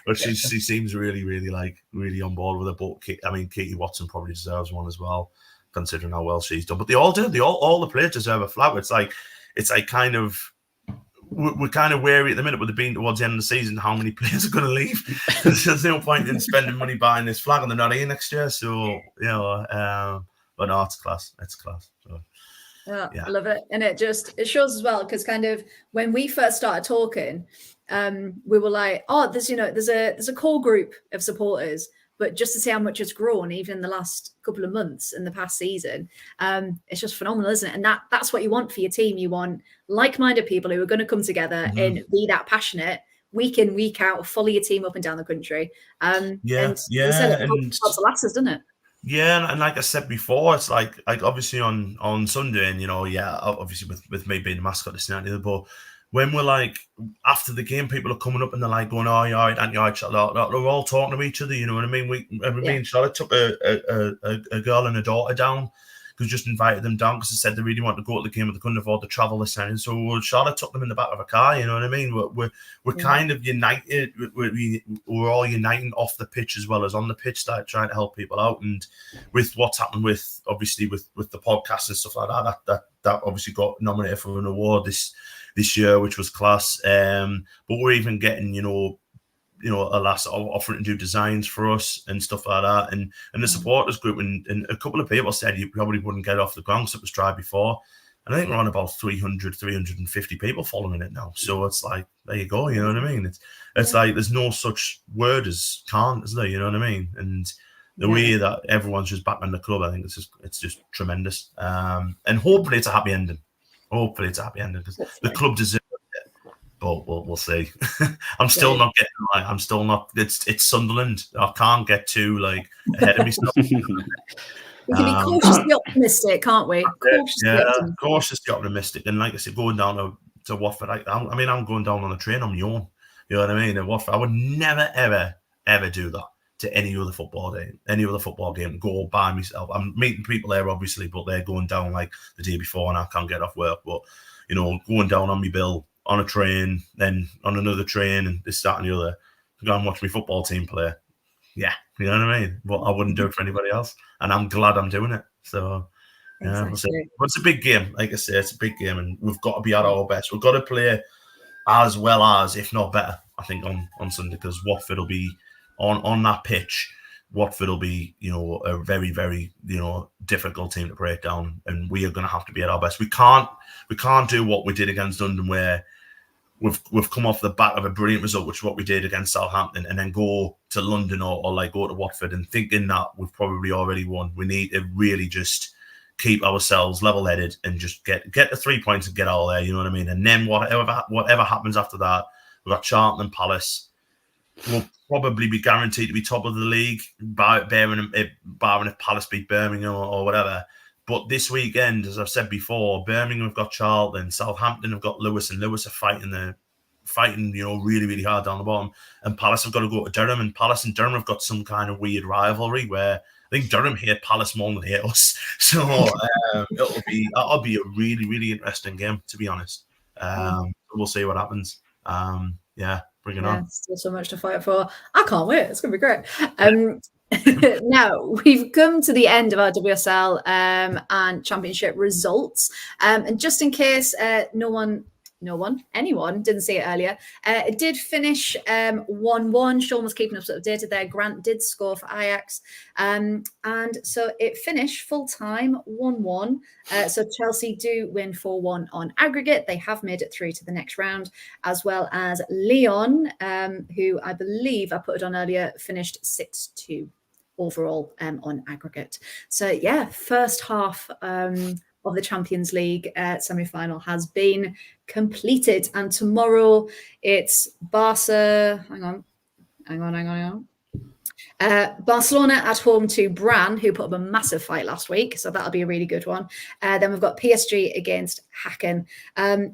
but she seems really on board with it. But I mean, Katie Watson probably deserves one as well, considering how well she's done. But they all do. All the players deserve a flag. It's like kind of, we're kind of wary at the minute with it being towards the end of the season how many players are going to leave. There's no point in spending money buying this flag and they're not here next year. So, you know, but no, it's class. It's class. So. Yeah, I love it. And it shows as well, because kind of when we first started talking, we were like, oh, there's a core group of supporters, but just to see how much it's grown even in the last couple of months in the past season, it's just phenomenal, isn't it? And that's what you want for your team. You want like-minded people who are going to come together and be that passionate week in, week out, follow your team up and down the country. And it helps the lasses, doesn't it? Yeah, and like I said before, it's like obviously on Sunday, and you know, obviously with me being the mascot, this and that, but when we're like after the game, people are coming up and they're like going, "Oh, you're all right, aren't you all right?" They're all talking to each other, you know what I mean? Me and Charlotte took a girl and a daughter down, because just invited them down because they said they really want to go to the game, but they couldn't afford to travel this time. So Charlotte took them in the back of a car, you know what I mean? We're kind of united. We're all uniting off the pitch as well as on the pitch, like trying to help people out. And with what's happened with obviously with the podcast and stuff like that obviously got nominated for an award this year, which was class. But we're even getting, you know, a lass offering to do designs for us and stuff like that, and the supporters group, and a couple of people said you probably wouldn't get off the ground because it was tried before, and I think we're on about 350 people following it now. So it's like, there you go, you know what I mean? It's like there's no such word as can't, is there? You know what I mean? And the way that everyone's just back in the club, I think it's just tremendous. And hopefully it's a happy ending. Hopefully it's a happy ending because the club deserves. But we'll see. I'm still not getting I'm still not. It's Sunderland. I can't get too ahead of myself. We can be cautiously optimistic, can't we? Cautiously optimistic. And like I said, going down to Watford, I'm going down on a train on my own. You know what I mean? And Watford, I would never, ever do that to any other football game. Go by myself. I'm meeting people there, obviously, but they're going down like the day before, and I can't get off work. But you know, going down on my bill. On a train, then on another train, and this, that, and the other, to go and watch my football team play. Yeah, you know what I mean? But I wouldn't do it for anybody else, and I'm glad I'm doing it. So, yeah, we'll see. But it's a big game. Like I say, it's a big game, and we've got to be at our best. We've got to play as well as, if not better, I think, on Sunday, because Watford will be on that pitch. Watford will be, you know, a very, very, you know, difficult team to break down, and we are going to have to be at our best. We can't do what we did against London, where we've come off the back of a brilliant result, which is what we did against Southampton, and then go to London or like go to Watford and thinking that we've probably already won. We need to really just keep ourselves level-headed and just get the 3 points and get out there. You know what I mean? And then whatever happens after that, we've got Charlton and Palace. We'll probably be guaranteed to be top of the league, barring if Palace beat Birmingham or whatever. But this weekend, as I've said before, Birmingham have got Charlton, Southampton have got Lewis, and Lewis are fighting, really, really hard down the bottom. And Palace have got to go to Durham, and Palace and Durham have got some kind of weird rivalry where I think Durham hate Palace more than they hate us. So that'll be a really, really interesting game, to be honest. We'll see what happens. Bring it on. Still so much to fight for. I can't wait. It's going to be great. Now, we've come to the end of our WSL and Championship results. And just in case anyone didn't see it earlier, it did finish 1-1. Sean was keeping us updated there. Grant did score for Ajax. And so it finished full-time 1-1. So Chelsea do win 4-1 on aggregate. They have made it through to the next round, as well as Lyon, who I believe I put it on earlier, finished 6-2 overall on aggregate. So yeah, first half of the Champions League semi-final has been completed, and tomorrow it's Barca. Hang on. Barcelona at home to Bran, who put up a massive fight last week, so that'll be a really good one. Then we've got PSG against Hacken.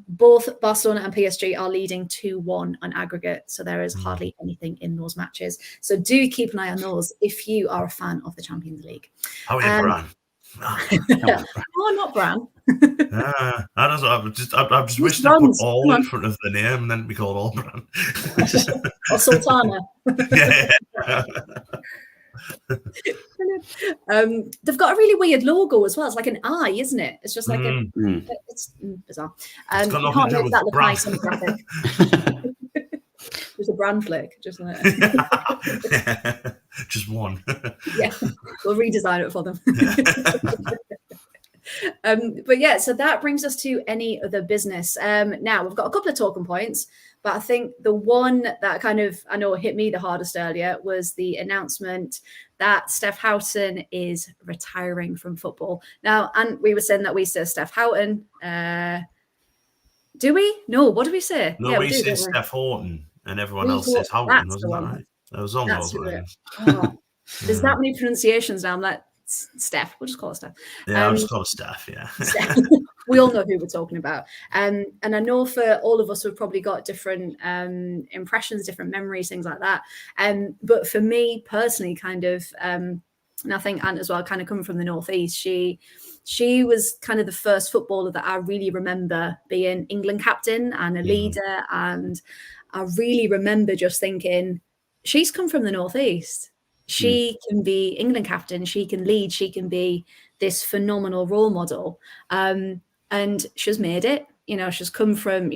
Both Barcelona and PSG are leading 2-1 on aggregate, so there is hardly anything in those matches. So do keep an eye on those if you are a fan of the Champions League. How are you, Bran? Oh, not Bran. I've just wished to put all in front of the name and then we call it all Bran. Or Sultana. They've got a really weird logo as well. It's like an eye, isn't it? It's just like it's bizarre. It's got you can't make that look nice on the graphic. There's a brand flick, just like just one. Yeah, we'll redesign it for them. But yeah, so that brings us to any other business. Now we've got a couple of talking points, but I think the one that kind of I know hit me the hardest earlier was the announcement that Steph Houghton is retiring from football. Now, and we were saying that we say Steph Houghton. Do we? No, what do we say? No, we say Steph Houghton, and everyone else says Houghton, wasn't that right? That was on those lines. There's that many pronunciations now. I'm like, Steph. We'll just call it Steph. Yeah, I'll just call it Steph, yeah. We all know who we're talking about. And I know for all of us, we've probably got different impressions, different memories, things like that. But for me personally, kind of, and I think Ant as well, kind of coming from the Northeast, she was kind of the first footballer that I really remember being England captain and a leader. And I really remember just thinking, she's come from the Northeast. She can be England captain. She can lead. She can be this phenomenal role model. And she's made it. You know, she's come from,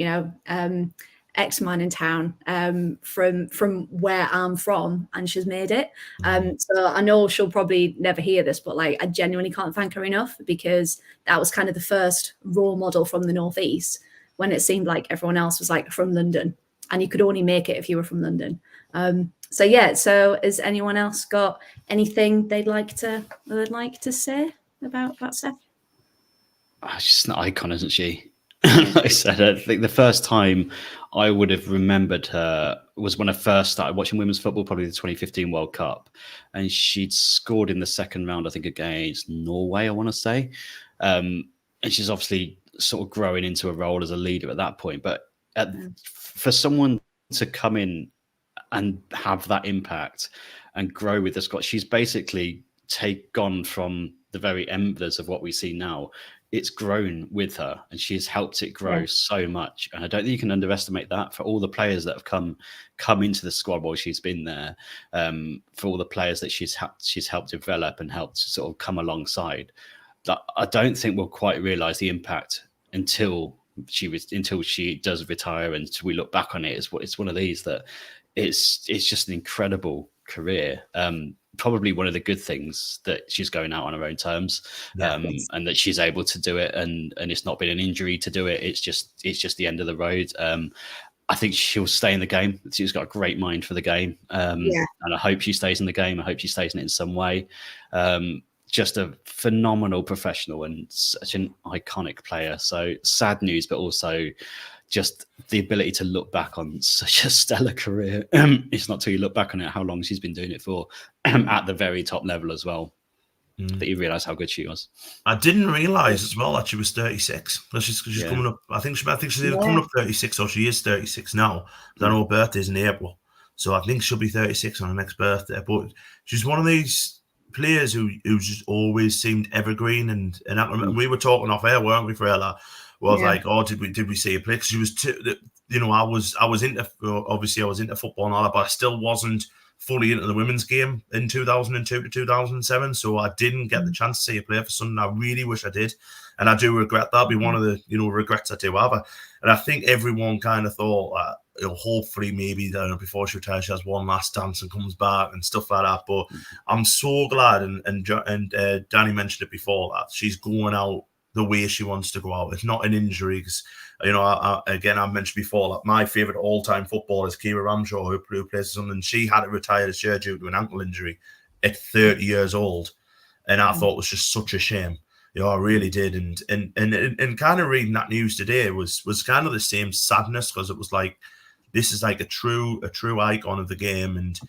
X man in town, from where I'm from, and she's made it. So I know she'll probably never hear this, but like I genuinely can't thank her enough, because that was kind of the first role model from the Northeast, when it seemed like everyone else was like from London, and you could only make it if you were from London. So yeah, so has anyone else got anything they'd like to say about that stuff? She's just an icon, isn't she? Like I said, I think the first time I would have remembered her was when I first started watching women's football, probably the 2015 World Cup. And she'd scored in the second round, I think, against Norway, I want to say. And she's obviously sort of growing into a role as a leader at that point. But for someone to come in and have that impact and grow with the squad, she's basically gone from the very embers of what we see now. It's grown with her, and she's helped it grow so much. And I don't think you can underestimate that for all the players that have come into the squad while she's been there, for all the players that she's helped develop and helped sort of come alongside. That I don't think we'll quite realize the impact until she does retire, and we look back on it. It's one of these that it's just an incredible career. Probably one of the good things that she's going out on her own terms, and that she's able to do it, and it's not been an injury to do it. It's just the end of the road. I think she'll stay in the game. She's got a great mind for the game. And I hope she stays in the game. I hope she stays in it in some way. Just a phenomenal professional and such an iconic player. So sad news, but also just the ability to look back on such a stellar career. It's not till you look back on it, how long she's been doing it for at the very top level as well, that you realise how good she was. I didn't realise as well that she was 36. She's coming up. I think she's either coming up 36 or she is 36 now. I know her birthday's in April, so I think she'll be 36 on her next birthday. But she's one of these players who just always seemed evergreen, and we were talking off air, weren't we, Freya? Was like, oh, did we see her play? Because she was, I was into football and all that, but I still wasn't fully into the women's game in 2002 to 2007, so I didn't get the chance to see her play for Sunderland. I really wish I did, and I do regret that. That'd be one of the regrets I do have. And I think everyone kind of thought that hopefully maybe before she retires she has one last dance and comes back and stuff like that. But I'm so glad, and Danny mentioned it before, that she's going out the way she wants to go out. It's not an injury, because I've mentioned before that my favourite all-time footballer is Kira Ramshaw, who plays something, and she had to retire this year due to an ankle injury at 30 years old, and I thought it was just such a shame. I really did, and kind of reading that news today was kind of the same sadness, because it was like, this is like a true icon of the game, and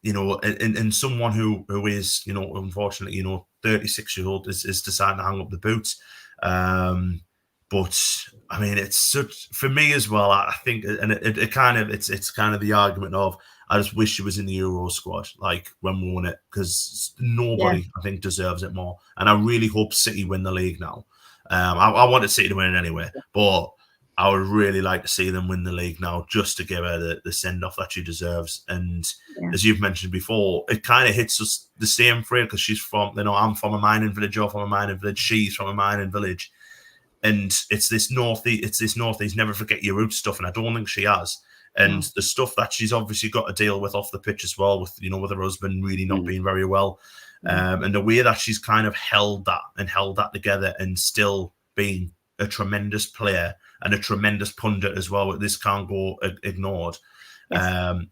and someone who is, unfortunately, 36 years old is deciding to hang up the boots. But I mean, it's such, for me as well, I think, and it's kind of the argument of, I just wish she was in the Euro squad, like when we won it, because nobody, I think, deserves it more. And I really hope City win the league now. I wanted City to win it anyway, but I would really like to see them win the league now, just to give her the send-off that she deserves. And as you've mentioned before, it kind of hits us the same for her, because she's from, I'm from a mining village, you're from a mining village, she's from a mining village. And it's this northeast, never forget your roots stuff, and I don't think she has. And the stuff that she's obviously got to deal with off the pitch as well, with with her husband really not being very well, and the way that she's kind of held that together, and still being a tremendous player and a tremendous pundit as well. This can't go ignored.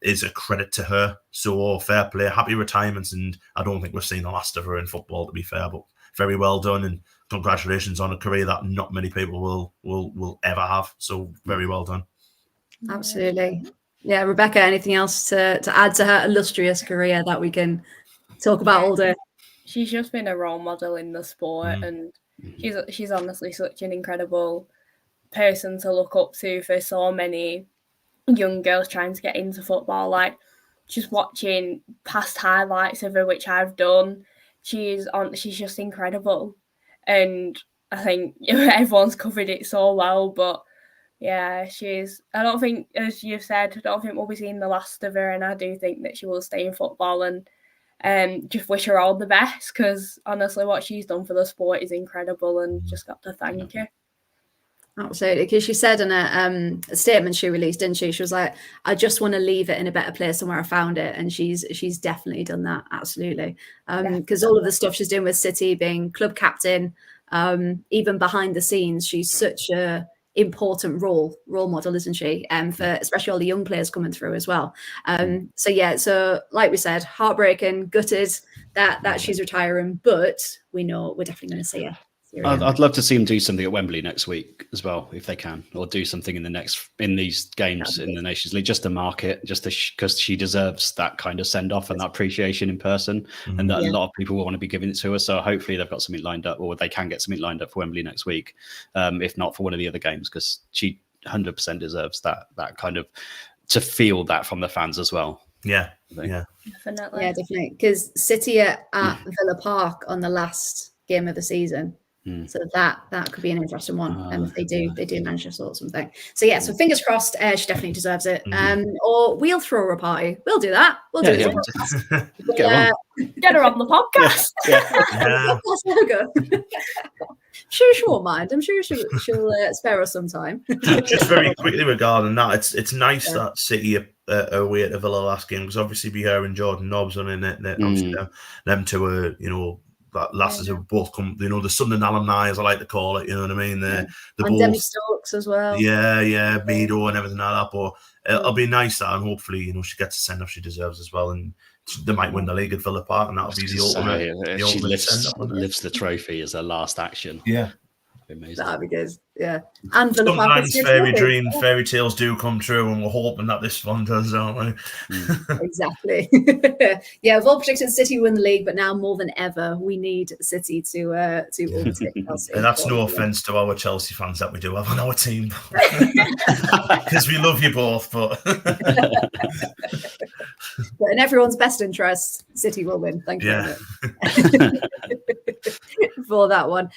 Is a credit to her. So fair play, happy retirements, and I don't think we've seen the last of her in football, to be fair. But very well done, and congratulations on a career that not many people will ever have. So very well done. Absolutely. Yeah, Rebecca, anything else to add to her illustrious career that we can talk about all day? She's just been a role model in the sport, and she's honestly such an incredible person to look up to for so many young girls trying to get into football. Like, just watching past highlights of her, which I've done, she's just incredible. And I think everyone's covered it so well, but yeah, I don't think, as you've said, I don't think we'll be seeing the last of her, and I do think that she will stay in football, and just wish her all the best, because honestly what she's done for the sport is incredible, and just got to thank her. Absolutely, because she said in a statement she released, didn't she? She was like, I just want to leave it in a better place than where I found it. And she's definitely done that, absolutely. Because all of the stuff she's doing with City, being club captain, even behind the scenes, she's such a important role model, isn't she? For especially all the young players coming through as well. So like we said, heartbreaking, gutted that she's retiring, but we know we're definitely going to see her. I'd love to see them do something at Wembley next week as well, if they can, or do something in these games in the Nations League, just to mark it, just because she deserves that kind of send off and that appreciation in person, and that a lot of people will want to be giving it to her. So hopefully they've got something lined up, or they can get something lined up for Wembley next week, if not for one of the other games, because she 100% deserves that kind of, to feel that from the fans as well. Yeah, definitely. Yeah, definitely. Because City at Villa Park on the last game of the season. So that could be an interesting one. If they do manage to sort something. So yeah, so fingers crossed, she definitely deserves it. Or we'll throw her a party. We'll do that. We'll do it. Get her on the podcast. Sure, she won't mind. I'm sure she'll spare us some time. Just very quickly regarding that, it's nice that City are away at the Villa last game, because obviously be her and Jordan Nobbs on in it. Obviously them two are, lasses who both come, you know, the Sunderland alumni, as I like to call it. You know what I mean? They're and both Demi Stokes as well. Yeah, Meadow and everything like that. But it'll be nice that, and hopefully, you know, she gets the send off she deserves as well, and they might win the league at Villa Park, and that'll be the ultimate. She send-off, lifts the trophy as her last action. Yeah. Amazing. That'd be good. Yeah. And Villa Park Sometimes fairy tales do come true, and we're hoping that this one does, aren't we? Exactly. Yeah, we've all predicted City win the league, but now more than ever, we need City to overtake Chelsea. And that's no offence to our Chelsea fans that we do have on our team, because we love you both. But in everyone's best interest, City will win. Thank you very much for that one.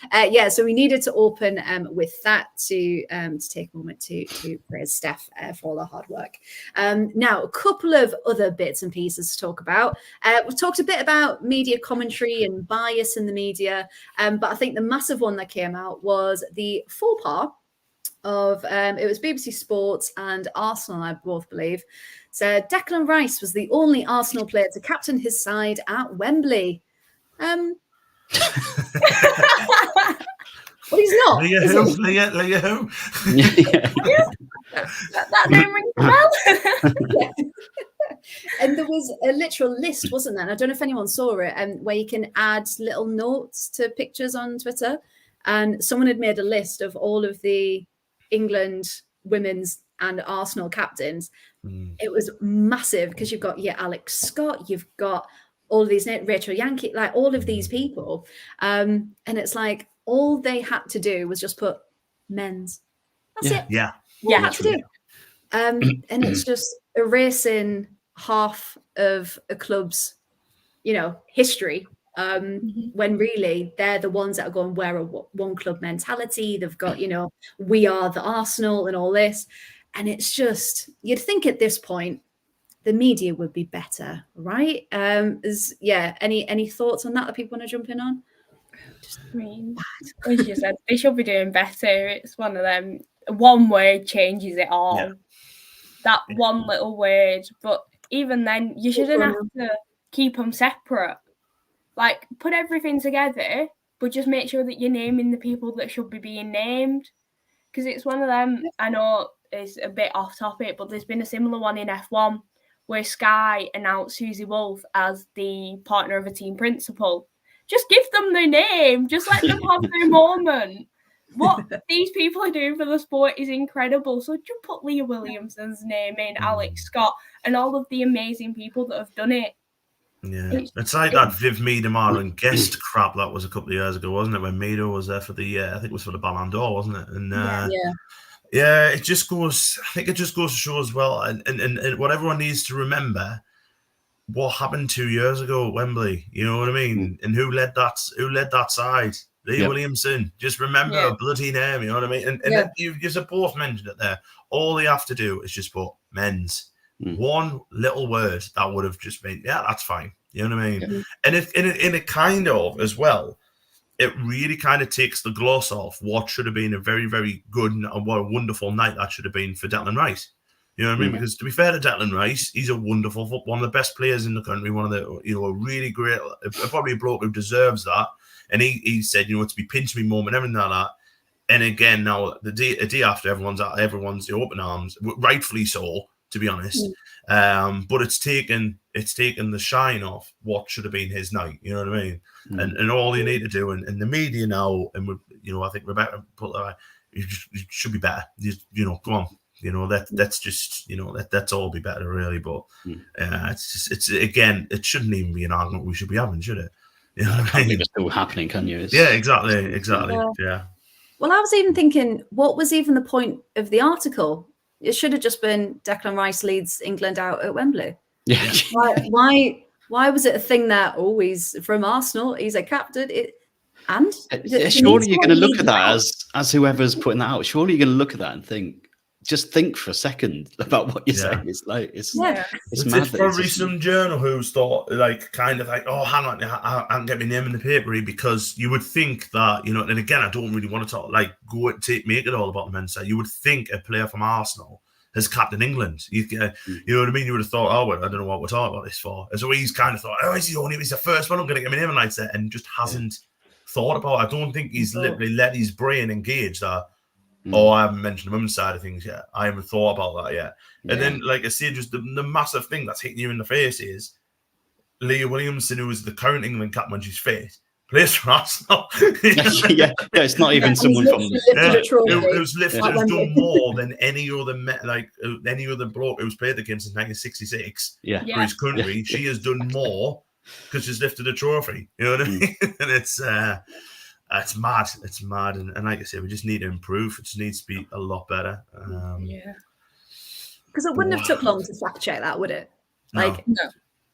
So we needed to open with that to take a moment to praise Steph for all her hard work. Now, a couple of other bits and pieces to talk about. We've talked a bit about media commentary and bias in the media, but I think the massive one that came out was the faux pas of it was BBC Sports and Arsenal, I both believe, said Declan Rice was the only Arsenal player to captain his side at Wembley. Well, he's not. Leo. That name rings a bell. And there was a literal list, wasn't there? And I don't know if anyone saw it, where you can add little notes to pictures on Twitter. And someone had made a list of all of the England women's and Arsenal captains. It was massive because you've got Alex Scott, you've got all of these, Rachel Yankee, like all of these people. And it's like all they had to do was just put men's. That's it. Yeah. All they had to do. And it's just erasing half of a club's, history. When really they're the ones that are going, we're a one club mentality. They've got, we are the Arsenal and all this. And it's just, you'd think at this point, the media would be better, right? Any thoughts on that people want to jump in on? As you said, they should be doing better. It's one of them. One word changes it all. Yeah. That one little word. But even then, you shouldn't have to keep them separate. Like, put everything together, but just make sure that you're naming the people that should be being named. Because it's one of them, I know it's a bit off topic, but there's been a similar one in F1 where Sky announced Susie Wolff as the partner of a team principal. Just give them their name. Just let them have their moment. What these people are doing for the sport is incredible. So just put Leah Williamson's name in, Alex Scott, and all of the amazing people that have done it. Yeah, it's like that Viv Miedemar and guest crap that was a couple of years ago, wasn't it? When Mido was there for the, I think it was for the Ballon d'Or, wasn't it? And it just goes. I think it just goes to show as well, and what everyone needs to remember, what happened 2 years ago at Wembley. You know what I mean? And who led that side? Leah Williamson. Just remember her bloody name. You know what I mean? And you both mentioned it there. All they have to do is just put men's. One little word that would have just been, that's fine. You know what I mean? Mm-hmm. And it kind of, as well, it really kind of takes the gloss off what should have been a very, very good and what a wonderful night that should have been for Declan Rice. You know what I mean? Mm-hmm. Because to be fair to Declan Rice, he's a wonderful, one of the best players in the country, one of the, a really great, probably a bloke who deserves that. And he said, to be pinch me moment, everything like that. And again, now a day after everyone's the open arms, rightfully so, to be honest. But it's taken the shine off what should have been his night. You know what I mean? And all you need to do, and the media now, and I think Rebecca put that, you should be better. Come on. That's just that's all be better really. But it shouldn't even be an argument we should be having, should it? You know what I mean? It's still happening, can you? Yeah, exactly. Yeah. Well, I was even thinking, what was even the point of the article? It should have just been Declan Rice leads England out at Wembley. Yeah. Why was it a thing that he's from Arsenal? He's a captain. Surely you're going to look at that as whoever's putting that out. Surely you're going to look at that and think for a second about what you're saying. It's like it's mad. It's probably some journal who's thought oh, hang on, I can't get my name in the paper because you would think that and again I don't really want to talk make it all about the men's side. You would think a player from Arsenal as captain England. You know what I mean? You would have thought, oh, well, I don't know what we're talking about this for. And so he's kind of thought, oh, he's the first one, I'm going to get him in like that, and just hasn't thought about it. I don't think he's literally let his brain engage that. Oh, I haven't mentioned the women's side of things yet. I haven't thought about that yet. And then, like I say, just the massive thing that's hitting you in the face is Leah Williamson, who was the current England captain when she's fit, plays for Arsenal. It's not even someone from who's done more than any other bloke who's played the game since 1966 for his country. She has done more because she's lifted a trophy. You know what I mean? And it's mad. It's mad. And like I said, we just need to improve. It just needs to be a lot better. Because it wouldn't have took long to fact check that, would it? Like, no.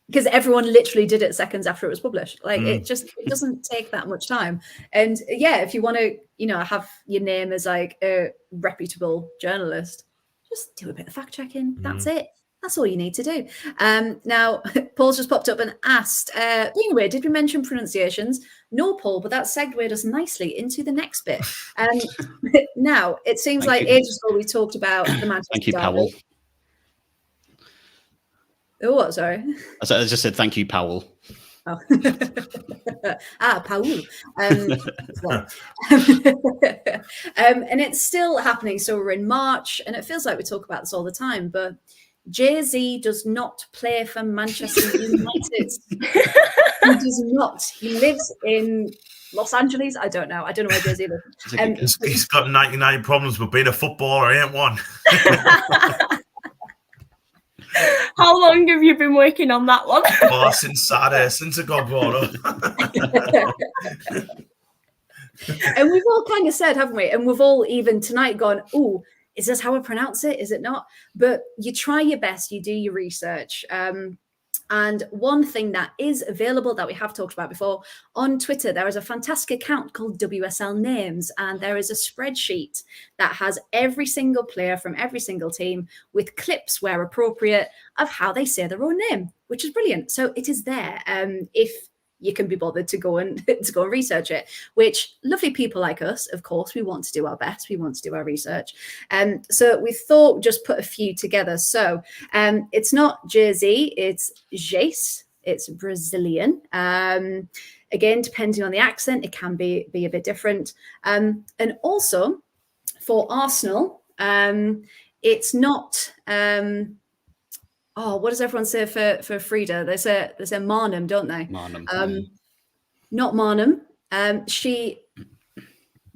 Because everyone literally did it seconds after it was published. Like it doesn't take that much time. And if you want to, have your name as like a reputable journalist, just do a bit of fact checking. That's it. That's all you need to do. Now, Paul's just popped up and asked, being aware, did we mention pronunciations? No, Paul, but that segued us nicely into the next bit. Now, it seems ages ago we talked about the Manchester Thank you, derby. Powell. Oh, what? Sorry. I just said thank you, Powell. Oh. Powell. And it's still happening. So we're in March, and it feels like we talk about this all the time, but Jay-Z does not play for Manchester United. He does not. He lives in Los Angeles. I don't know where Jay-Z lives. He's got 99 problems with being a footballer. He ain't one. How long have you been working on that one? Since Saturday, since I got brought up. And we've all kind of said, haven't we? And we've all even tonight gone, oh, is this how I pronounce it? Is it not? But you try your best, you do your research. And one thing that is available that we have talked about before, on Twitter, there is a fantastic account called WSL Names, and there is a spreadsheet that has every single player from every single team with clips where appropriate of how they say their own name, which is brilliant. So it is there if you can be bothered to go and research it, which lovely people like us, of course, we want to do our best. We want to do our research. So we thought just put a few together. So it's not Jay-Z, it's Jace. It's Brazilian. Again, depending on the accent, it can be a bit different. And also for Arsenal, it's not... what does everyone say for Frida? They say Marnham, don't they? Marnham. Not Marnham. She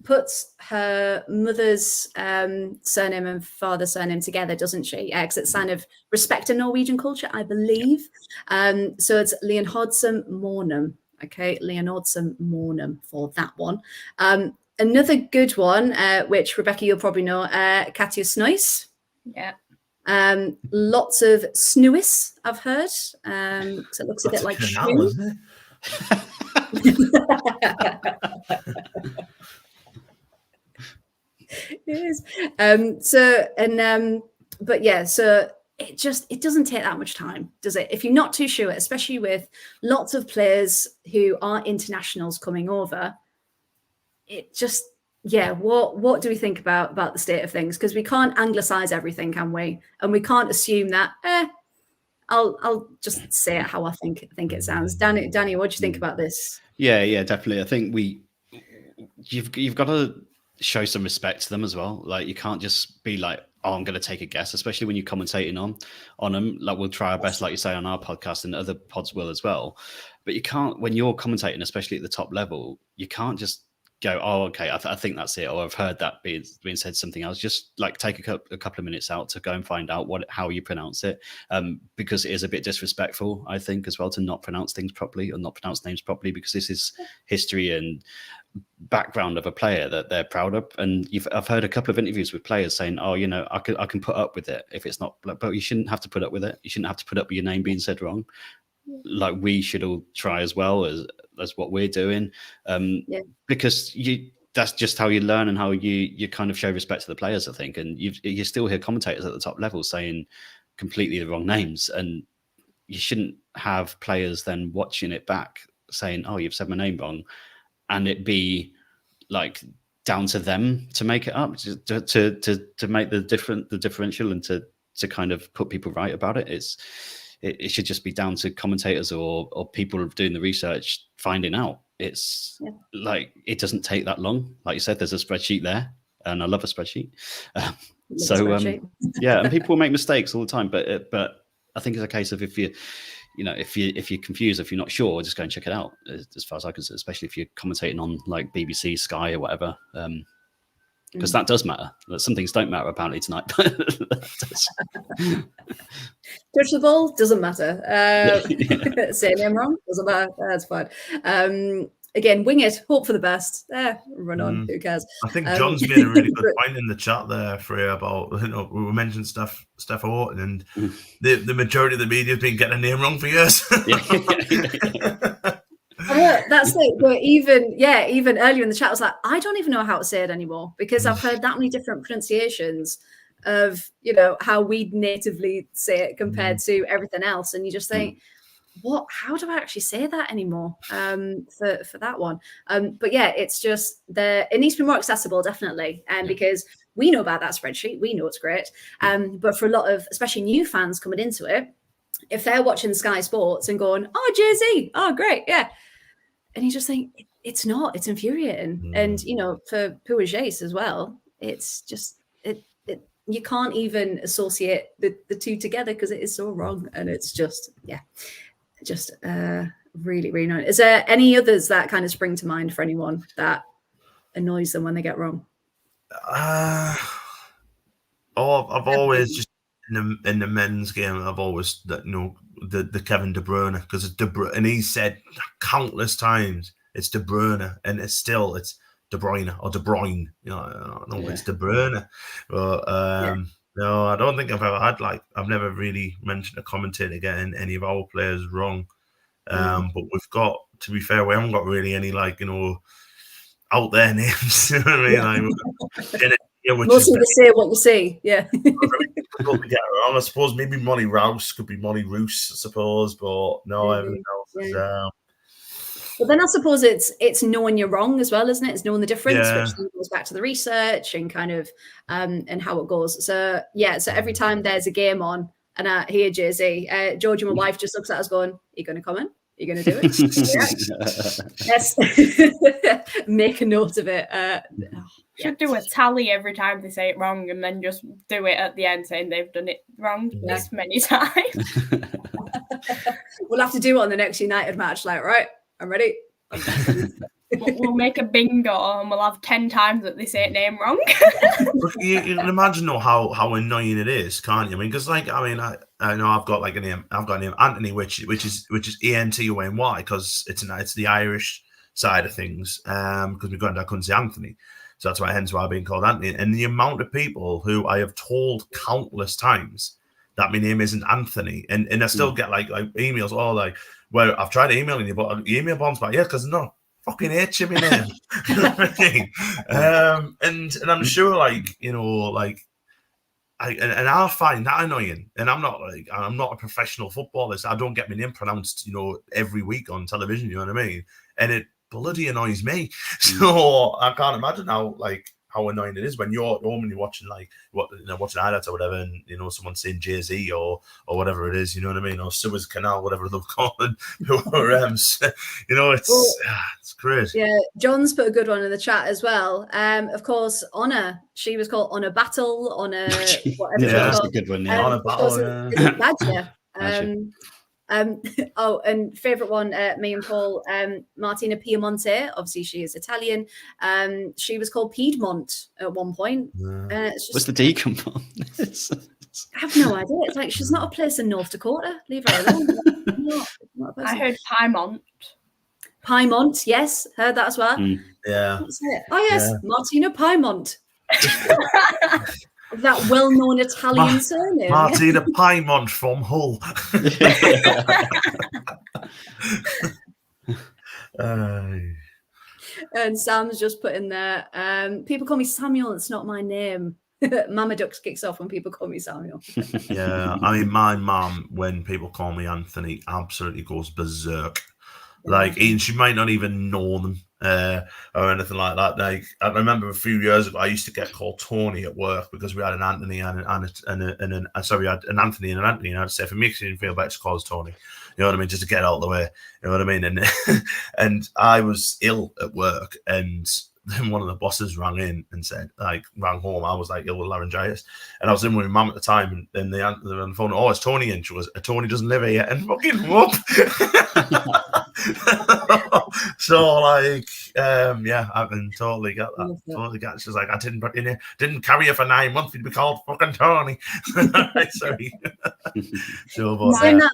puts her mother's surname and father's surname together, doesn't she? Because it's a sign of respect in Norwegian culture, I believe. So it's Leonhardsen Mornham. Okay, Leonhardsen Mornham for that one. Another good one, which Rebecca, you'll probably know, Katja Snois. Yeah. Lots of snewis, I've heard. So it looks a bit like shoe. Isn't It is. So it doesn't take that much time, does it? If you're not too sure, especially with lots of players who are internationals coming over, it just. Yeah, what do we think about the state of things? Because we can't anglicize everything, can we? And we can't assume that. I'll just say it how I think it sounds. Danny, what do you think about this? Yeah, definitely. I think you've got to show some respect to them as well. Like you can't just be like, oh, I'm going to take a guess, especially when you're commentating on them. Like we'll try our best, like you say, on our podcast, and other pods will as well. But you can't, when you're commentating, especially at the top level, you can't just go, oh, okay, I think that's it, or I've heard that being said something else. Just like take a couple of minutes out to go and find out how you pronounce it, because it is a bit disrespectful, I think, as well, to not pronounce things properly or not pronounce names properly, because this is history and background of a player that they're proud of. And I've heard a couple of interviews with players saying, oh, I can put up with it if it's not, but you shouldn't have to put up with it. You shouldn't have to put up with your name being said wrong. Like we should all try as well as what we're doing, because that's just how you learn and how you kind of show respect to the players, I think. And you still hear commentators at the top level saying completely the wrong names, and you shouldn't have players then watching it back saying, oh, you've said my name wrong, and it be like down to them to make it up, to make the differential and to to kind of put people right about it. It should just be down to commentators or people doing the research finding out. It's like, it doesn't take that long. Like you said, there's a spreadsheet there, and I love a spreadsheet. Yeah, and people make mistakes all the time, but I think it's a case of if you're confused, if you're not sure, just go and check it out. As far as I can see, especially if you're commentating on like BBC, Sky, or whatever, because that does matter. Some things don't matter apparently tonight. Touch the ball doesn't matter. Say name wrong doesn't matter. That's fine. Again, wing it, hope for the best. Run on. Who cares? I think John's made a really good point in the chat there, Freya, about, we mentioned Steph Horton, and the majority of the media has been getting a name wrong for years. That's it. But even earlier in the chat, I was like, I don't even know how to say it anymore, because I've heard that many different pronunciations of how we natively say it compared to everything else, and you just think, how do I actually say that anymore for that one? But yeah, it's just it needs to be more accessible, definitely, because we know about that spreadsheet, we know it's great, but for a lot of especially new fans coming into it, if they're watching Sky Sports and going, oh, Jay-Z, oh great, yeah, and you just think it's infuriating. And for Pua Jace as well, it's just you can't even associate the two together because it is so wrong, and it's just really, really annoying. Is there any others that kind of spring to mind for anyone that annoys them when they get wrong? I've always just in the men's game, I've always the Kevin De Bruyne, because it's De Bruyne, and he said countless times it's De Bruyne, and it's De Bruyne or De Bruyne. It's De Bruyne, but no, I don't think I've ever had I've never really mentioned a commentator getting any of our players wrong. But we've got, to be fair, we haven't got really any out there names. You know what I mean? Mostly to say what you see. Yeah. Difficult to get wrong. I suppose maybe Molly Rouse could be Molly Roos, I suppose, but no, everything else is. But then I suppose it's knowing you're wrong as well, isn't it? It's knowing the difference, which then goes back to the research and kind of and how it goes. So every time there's a game on and I hear Jay-Z, Georgie, my wife, just looks at us going, "Are you going to comment? Are you going to do it?" Yes. Make a note of it. Should do a tally every time they say it wrong, and then just do it at the end saying they've done it wrong this many times. We'll have to do it on the next United match. Right, I'm ready. We'll make a bingo and we'll have 10 times that they say it name wrong. You can imagine how annoying it is, can't you? I mean, because I know I've got a name Anthony, which is ENTONY, because it's the Irish side of things. Because my granddad couldn't say Anthony, so that's hence why I've been called Anthony. And the amount of people who I have told countless times that my name isn't Anthony, and I still get emails well, I've tried emailing you, but email bombs back, because no. Fucking hate you, my name. You know what I mean? And I'm sure, I find that annoying. And I'm not a professional footballer, so I don't get my name pronounced, every week on television. You know what I mean? And it bloody annoys me. So I can't imagine how annoying it is when you're at home and you're watching watching highlights or whatever, and someone's saying Jay-Z or whatever it is, you know what I mean, or Suez Canal, whatever they're calling, it's crazy. Yeah, John's put a good one in the chat as well. Of course, Honor, she was called Honor Battle, Honor whatever. Yeah, that's a good one. Yeah, Honor Battle. Badger. And favorite one, me and Paul, Martina Piemonte, obviously she is Italian. She was called Piedmont at one point. What's the D come from? I have no idea. It's she's not a place in North Dakota. Leave her alone. not I heard Piemont, yes, heard that as well. Yeah. Oh yes, Martina Piemont. That well-known Italian surname. Martina Piemont from Hull. And Sam's just put in there, people call me Samuel, it's not my name. Mama Ducks kicks off when people call me Samuel. Yeah, I mean, my mum, when people call me Anthony, absolutely goes berserk. Like, and she might not even know them or anything like that. Like, I remember a few years ago, I used to get called Tony at work because we had an Anthony and an sorry, we had an Anthony and an Anthony. And I'd say, if it makes you feel better, to call us Tony. You know what I mean? Just to get out of the way. You know what I mean? And and I was ill at work, and then one of the bosses rang in and said, like, rang home. I was like ill with laryngitis, and I was in with my mum at the time, and they answered on the phone. Oh, it's Tony, and she was, Tony doesn't live here, and fucking him up. So like, yeah, I can totally get that. Totally get. She's like, I didn't carry you for 9 months. You'd be called fucking Tony. Sorry. So, but, saying that,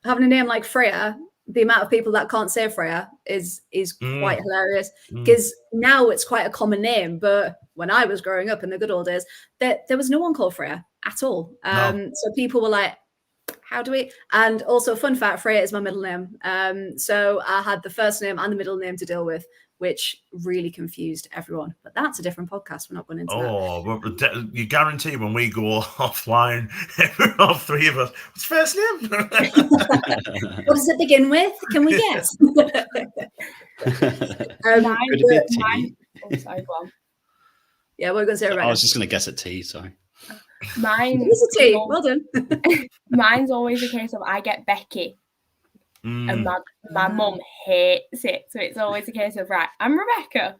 having a name like Freya, the amount of people that can't say Freya is quite hilarious, because now it's quite a common name, but when I was growing up in the good old days, there was no one called Freya at all. So people were like, how do we? And also, fun fact, Freya is my middle name. So I had the first name and the middle name to deal with, which really confused everyone. But that's a different podcast. We're not going into that. Oh, you guarantee when we go offline, all three of us, what's first name? What does it begin with? Can we guess? Sorry, go on. Yeah, we're going to say I was just going to guess at T, sorry. Mine is a T. Well done. Mine's always a case of I get Becky. And my mum hates it. So it's always a case of, right, I'm Rebecca.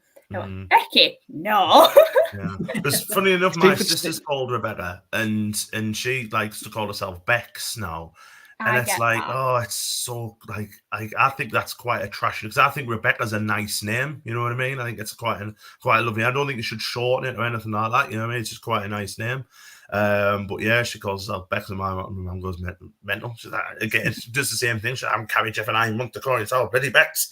Becky? No. Yeah. It's funny enough, my sister's called Rebecca, and she likes to call herself Bex now. And it's like, that. Oh, it's so like I think that's quite a trash, because I think Rebecca's a nice name. You know what I mean? I think it's quite lovely. I don't think you should shorten it or anything like that. You know what I mean? It's just quite a nice name. But yeah, she calls herself Bex, and my mum goes mental. She's like, again, it's just the same thing. She's like, I'm carrying you for 9 months to call yourself Betty Bex.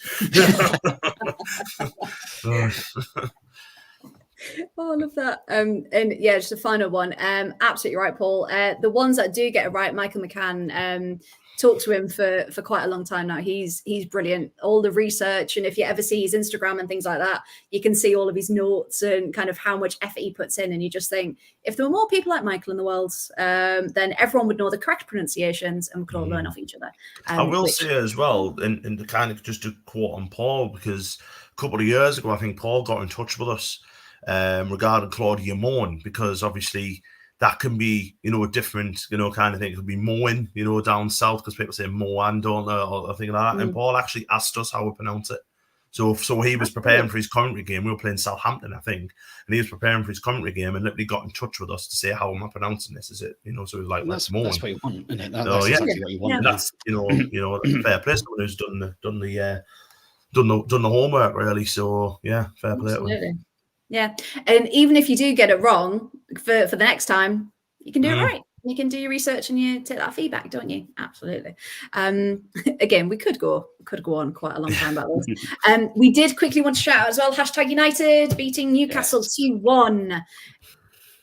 Oh, I love that. And yeah, just a final one. Absolutely right, Paul. The ones that do get it right, Michael McCann, talked to him for quite a long time now. He's brilliant. All the research, and if you ever see his Instagram and things like that, you can see all of his notes and kind of how much effort he puts in. And you just think, if there were more people like Michael in the world, then everyone would know the correct pronunciations and we could all learn off each other. I will say as well, in the kind of just to quote on Paul, because a couple of years ago, I think Paul got in touch with us regarding Claudia Moan, because obviously that can be, a different, kind of thing. It could be Moan, down south, because people say Moan, don't they, or thing like that. And Paul actually asked us how we pronounce it. So he was preparing for his commentary game. We were playing Southampton, I think, and he was preparing for his commentary game and literally got in touch with us to say, how am I pronouncing this? Is it, so he was like, that's Moan. That's what you want, isn't it? That's exactly what you want. And that's, fair play to someone who's done the homework, really. So yeah, fair play to him. Yeah, and even if you do get it wrong for the next time, you can do it right. You can do your research and you take that feedback, don't you? Absolutely. Again, we could go on quite a long time about this. We did quickly want to shout out as well. #United beating Newcastle 2-1.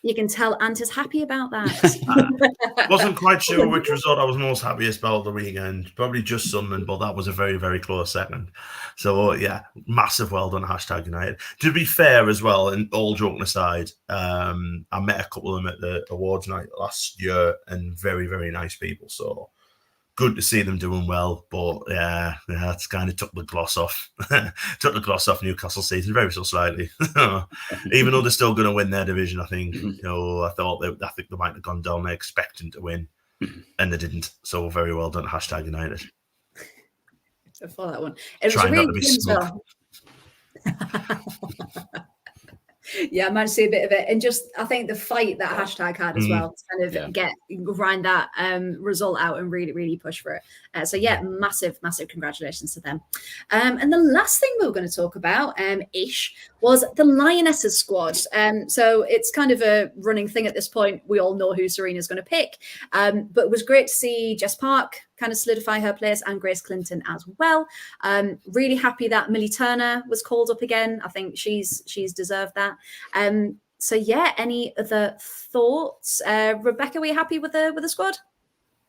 You can tell Ant is happy about that. Wasn't quite sure which result I was most happiest about the weekend. Probably just Sunderland, but that was a very, very close second. So, yeah, massive well done, #United. To be fair as well, and all joking aside, I met a couple of them at the awards night last year, and very, very nice people. So, good to see them doing well, but yeah, it's kind of took the gloss off. Newcastle season very so slightly. Even though they're still going to win their division, I think. I think they might have gone down there expecting to win, and they didn't. So very well done, #United. So for that one, it Trying was really not to be smug. Yeah, I managed to see a bit of it, and just I think the fight that # had as well to kind of grind that result out and really, really push for it. So yeah, massive congratulations to them. And the last thing we were going to talk about, was the Lionesses squad. So it's kind of a running thing at this point. We all know who Serena's going to pick, but it was great to see Jess Park kind of solidify her place, and Grace Clinton as well. Really happy that Millie Turner was called up again. I think she's deserved that. So yeah, any other thoughts? Rebecca, were you happy with the squad?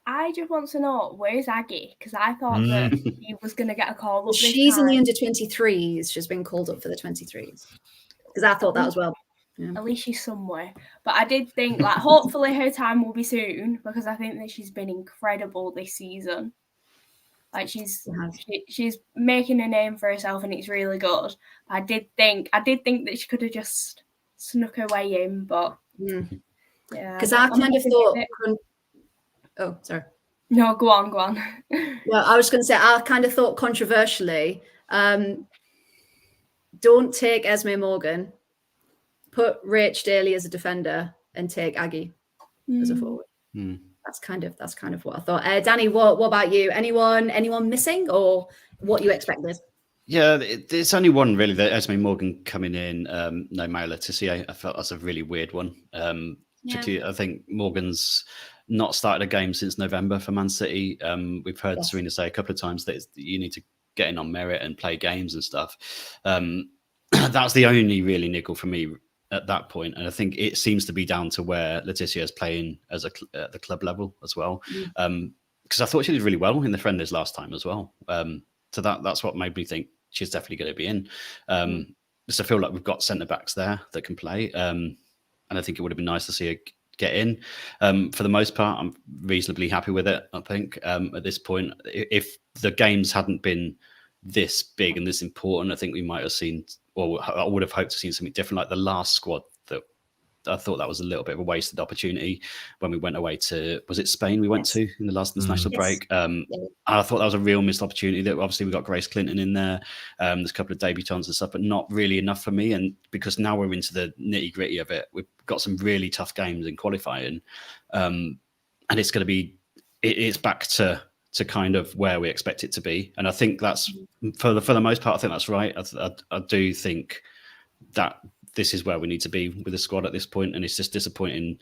I just want to know, where's Aggie? Because I thought that he was going to get a call up. She's in the under-23s. She's been called up for the 23s. Because I thought that as well. Yeah. At least she's somewhere. But I did think, hopefully her time will be soon, because I think that she's been incredible this season. Like she's making a name for herself, and it's really good. I did think that she could have just snuck her way in, but yeah. Because I kind of thought. Oh, sorry. No, go on. Well, I was going to say I kind of thought controversially. Don't take Esme Morgan. Put Rach Daly as a defender and take Aggie as a forward. That's kind of what I thought. Danny, what about you? Anyone missing or what you expected? Yeah, it's only one really. That Esme Morgan coming in, no Maya Letitia. I felt that's a really weird one. Particularly, I think Morgan's not started a game since November for Man City. We've heard Serena say a couple of times that you need to get in on merit and play games and stuff. That's the only really niggle for me at that point, and I think it seems to be down to where Letitia is playing as at the club level as well. Because I thought she did really well in the friendlies last time as well. So that's what made me think she's definitely going to be in. So I feel like we've got centre backs there that can play, and I think it would have been nice to see her get in. For the most part, I'm reasonably happy with it. I think at this point, if the games hadn't been this big and this important, I think we might have seen, or I would have hoped to see something different. Like the last squad, that I thought that was a little bit of a wasted opportunity when we went away to, was it Spain we went to in the last international break? I thought that was a real missed opportunity. That obviously we got Grace Clinton in there. There's a couple of debutants and stuff, but not really enough for me. And because now we're into the nitty gritty of it, we've got some really tough games in qualifying, and it's going to be, it's back to kind of where we expect it to be. And I think that's for the most part, I think that's right. I do think that this is where we need to be with the squad at this point, and it's just disappointing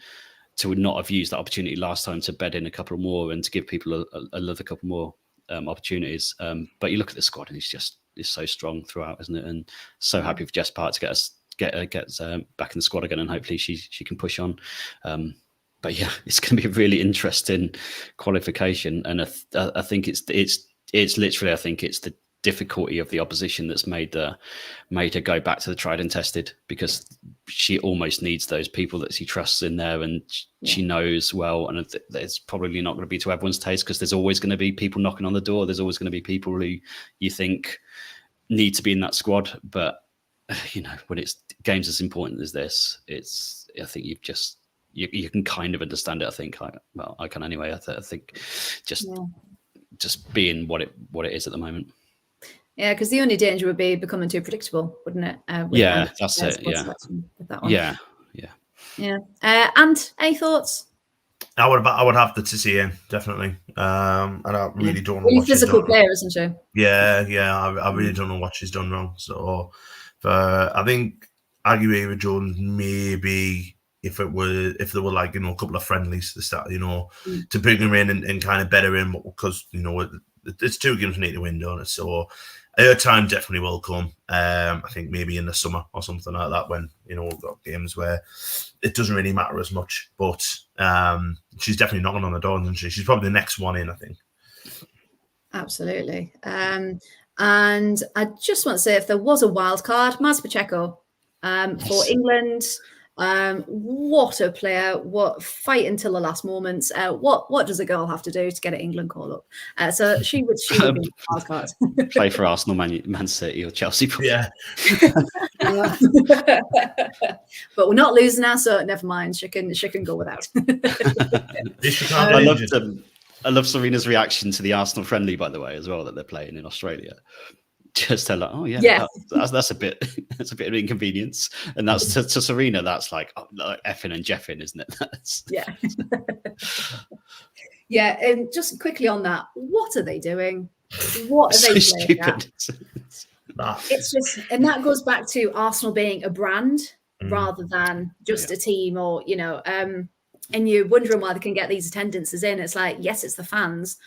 to not have used that opportunity last time to bed in a couple more and to give people another couple more opportunities. But you look at the squad and it's so strong throughout, isn't it? And so happy for Jess Park to get back in the squad again, and hopefully she can push on. But yeah, it's going to be a really interesting qualification, and I think it's literally, I think it's the difficulty of the opposition that's made her go back to the tried and tested, because she almost needs those people that she trusts in there, and she knows well, and it's probably not going to be to everyone's taste, because there's always going to be people knocking on the door. There's always going to be people who you think need to be in that squad, but when it's games as important as this, I think you can kind of understand it. I think I can anyway. I think just being what it is at the moment. Yeah, because the only danger would be becoming too predictable, wouldn't it? That's it. Yeah. With that one. Yeah. And any thoughts? I would have the Tissy in, definitely. And I really don't know really what physical she's done. player, isn't she? Yeah. I really don't know what she's done wrong. So I think Aguilera Jones, maybe if there were like, a couple of friendlies to start, to bring her in and kind of better in, because it's 2 games we need to win, don't it? So her time definitely will come. I think maybe in the summer or something like that, when we've got games where it doesn't really matter as much. But she's definitely knocking on the door, isn't she? She's probably the next one in, I think. Absolutely. And I just want to say, if there was a wild card, Maz Pacheco for England. What a player! What fight until the last moments! What does a girl have to do to get an England call up? So she would be a wild card. Play for Arsenal, Man City, or Chelsea. Yeah. But we're not losing her, so never mind. She can go without. I love Serena's reaction to the Arsenal friendly, by the way, as well, that they're playing in Australia. Just tell her, oh yeah. That's a bit of inconvenience, and that's to Serena. That's like effing and jeffing, isn't it? Yeah. And just quickly on that, what are they doing? What are they playing at? It's just, and that goes back to Arsenal being a brand rather than just a team, or and you're wondering why they can get these attendances in. It's like, yes, it's the fans,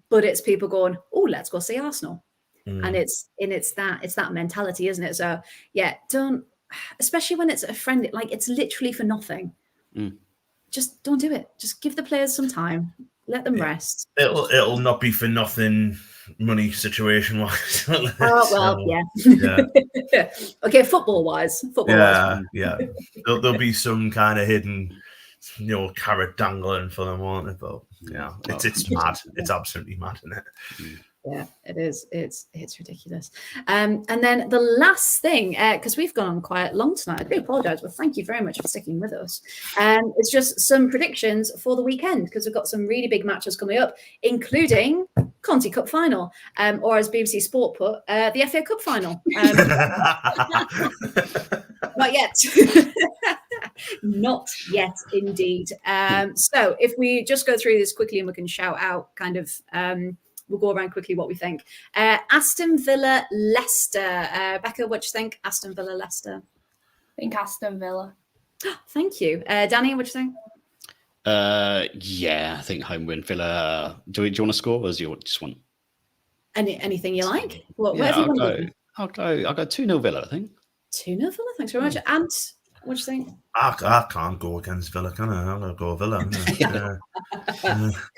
but it's people going, oh, let's go see Arsenal. And it's that mentality, isn't it? So yeah, don't, especially when it's a friendly, like it's literally for nothing. Just don't do it. Just give the players some time. Let them rest. It'll not be for nothing money situation wise. Oh well, yeah. Okay, football wise. Yeah. There'll be some kind of hidden, carrot dangling for them, won't it? But yeah, it's mad. It's absolutely mad, isn't it? Yeah, it is. It's ridiculous. And then the last thing, because we've gone on quite long tonight, I do apologise, but thank you very much for sticking with us. It's just some predictions for the weekend, because we've got some really big matches coming up, including Conti Cup final, or as BBC Sport put, the FA Cup final. Not yet. Not yet, indeed. So if we just go through this quickly and we can shout out kind of, we'll go around quickly what we think. Aston Villa, Leicester. Becca, what do you think? Aston Villa, Leicester. I think Aston Villa. Thank you. Danny, what do you think? Yeah, I think home win. Villa. Do you want to score, or do you just want anything you like? I'll go 2-0 Villa, I think. 2-0 Villa, thanks very much. And what do you think? I can't go against Villa, can I? I'm going to go Villa.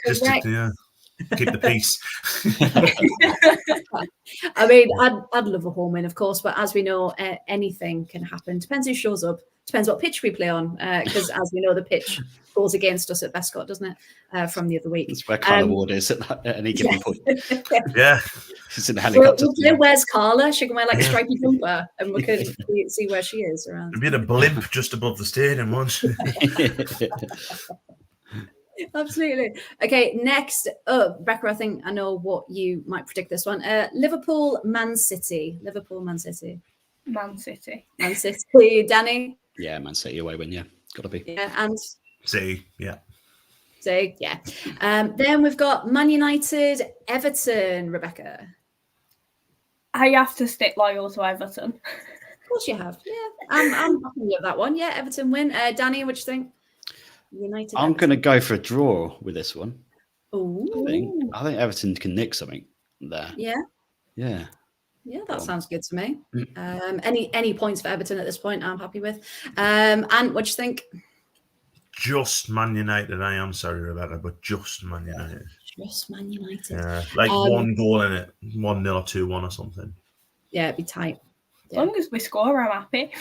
Just to keep the peace. I mean, I'd love a home win, of course, but as we know, anything can happen. Depends who shows up. Depends what pitch we play on, because as we know, the pitch goes against us at Bescott, doesn't it? From the other week. That's where Carla Ward is at any given point. Yeah. She's in the helicopter. We'll play Where's Carla? She can wear like a stripy jumper and we can see where she is around. We had a blimp just above the stadium once. Absolutely. Okay, next up, Becca, I think I know what you might predict this one. Liverpool, Man City. Man City. Man City. Danny? Yeah, Man City away win, yeah. Got to be. Yeah, and? City, yeah. So, yeah. Then we've got Man United, Everton, Rebecca. I have to stick loyal to Everton. Of course you have. Yeah, I'm happy with that one. Yeah, Everton win. Danny, what do you think? United. I'm going to go for a draw with this one. Ooh. I think Everton can nick something there. Yeah. Yeah. Yeah, that sounds good to me. Any points for Everton at this point, I'm happy with. And what do you think? Just Man United. I am sorry, Rebecca, but just Man United. Just Man United. Yeah, like one goal in it, 1-0 or 2-1 or something. Yeah, it'd be tight. As long as we score, I'm happy.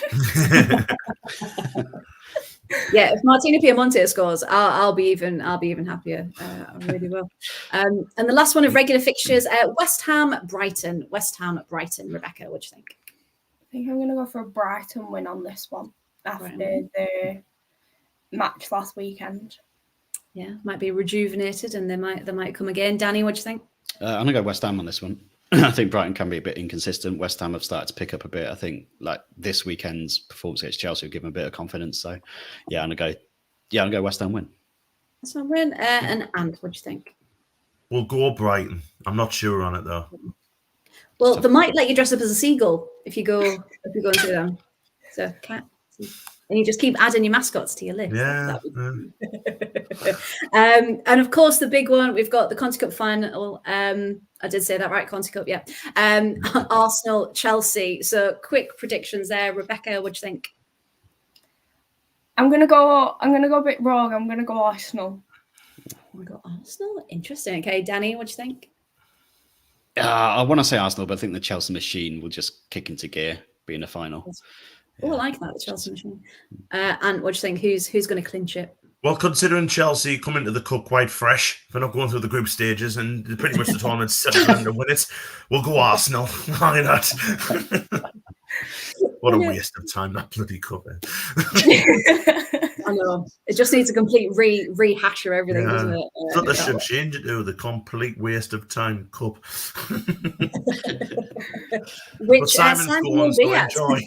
Yeah, if Martina Piemonte scores, I'll be even happier. I really will. And the last one of regular fixtures: West Ham, Brighton. Rebecca, what do you think? I think I'm going to go for a Brighton win on this one after the match last weekend. Yeah, might be rejuvenated, and they might come again. Danny, what do you think? I'm gonna go West Ham on this one. I think Brighton can be a bit inconsistent. West Ham have started to pick up a bit. I think like this weekend's performance against Chelsea will give them a bit of confidence. So yeah, I'm gonna go West Ham win. West Ham win. And what do you think? We'll go Brighton. I'm not sure on it though. Well, they might let you dress up as a seagull if you go into them. So cat. And you just keep adding your mascots to your list. Yeah. And of course, the big one, we've got the Conti Cup final. I did say that right, Conti Cup, yeah. Arsenal, Chelsea. So quick predictions there. Rebecca, what do you think? I'm gonna go a bit wrong. I'm gonna go Arsenal. We got Arsenal. Interesting. Okay, Danny, what do you think? I want to say Arsenal, but I think the Chelsea machine will just kick into gear, be in the final. Oh, I like that, the Chelsea machine. And what do you think? Who's going to clinch it? Well, considering Chelsea come into the cup quite fresh, they're not going through the group stages, and pretty much the tournament's set for them to win it. We'll go Arsenal. Why not? What a waste of time that bloody cup is. I know. It just needs a complete rehash of everything, doesn't it? I thought they should change it to the complete waste of time cup. Which Simon's Simon will be at. Enjoy.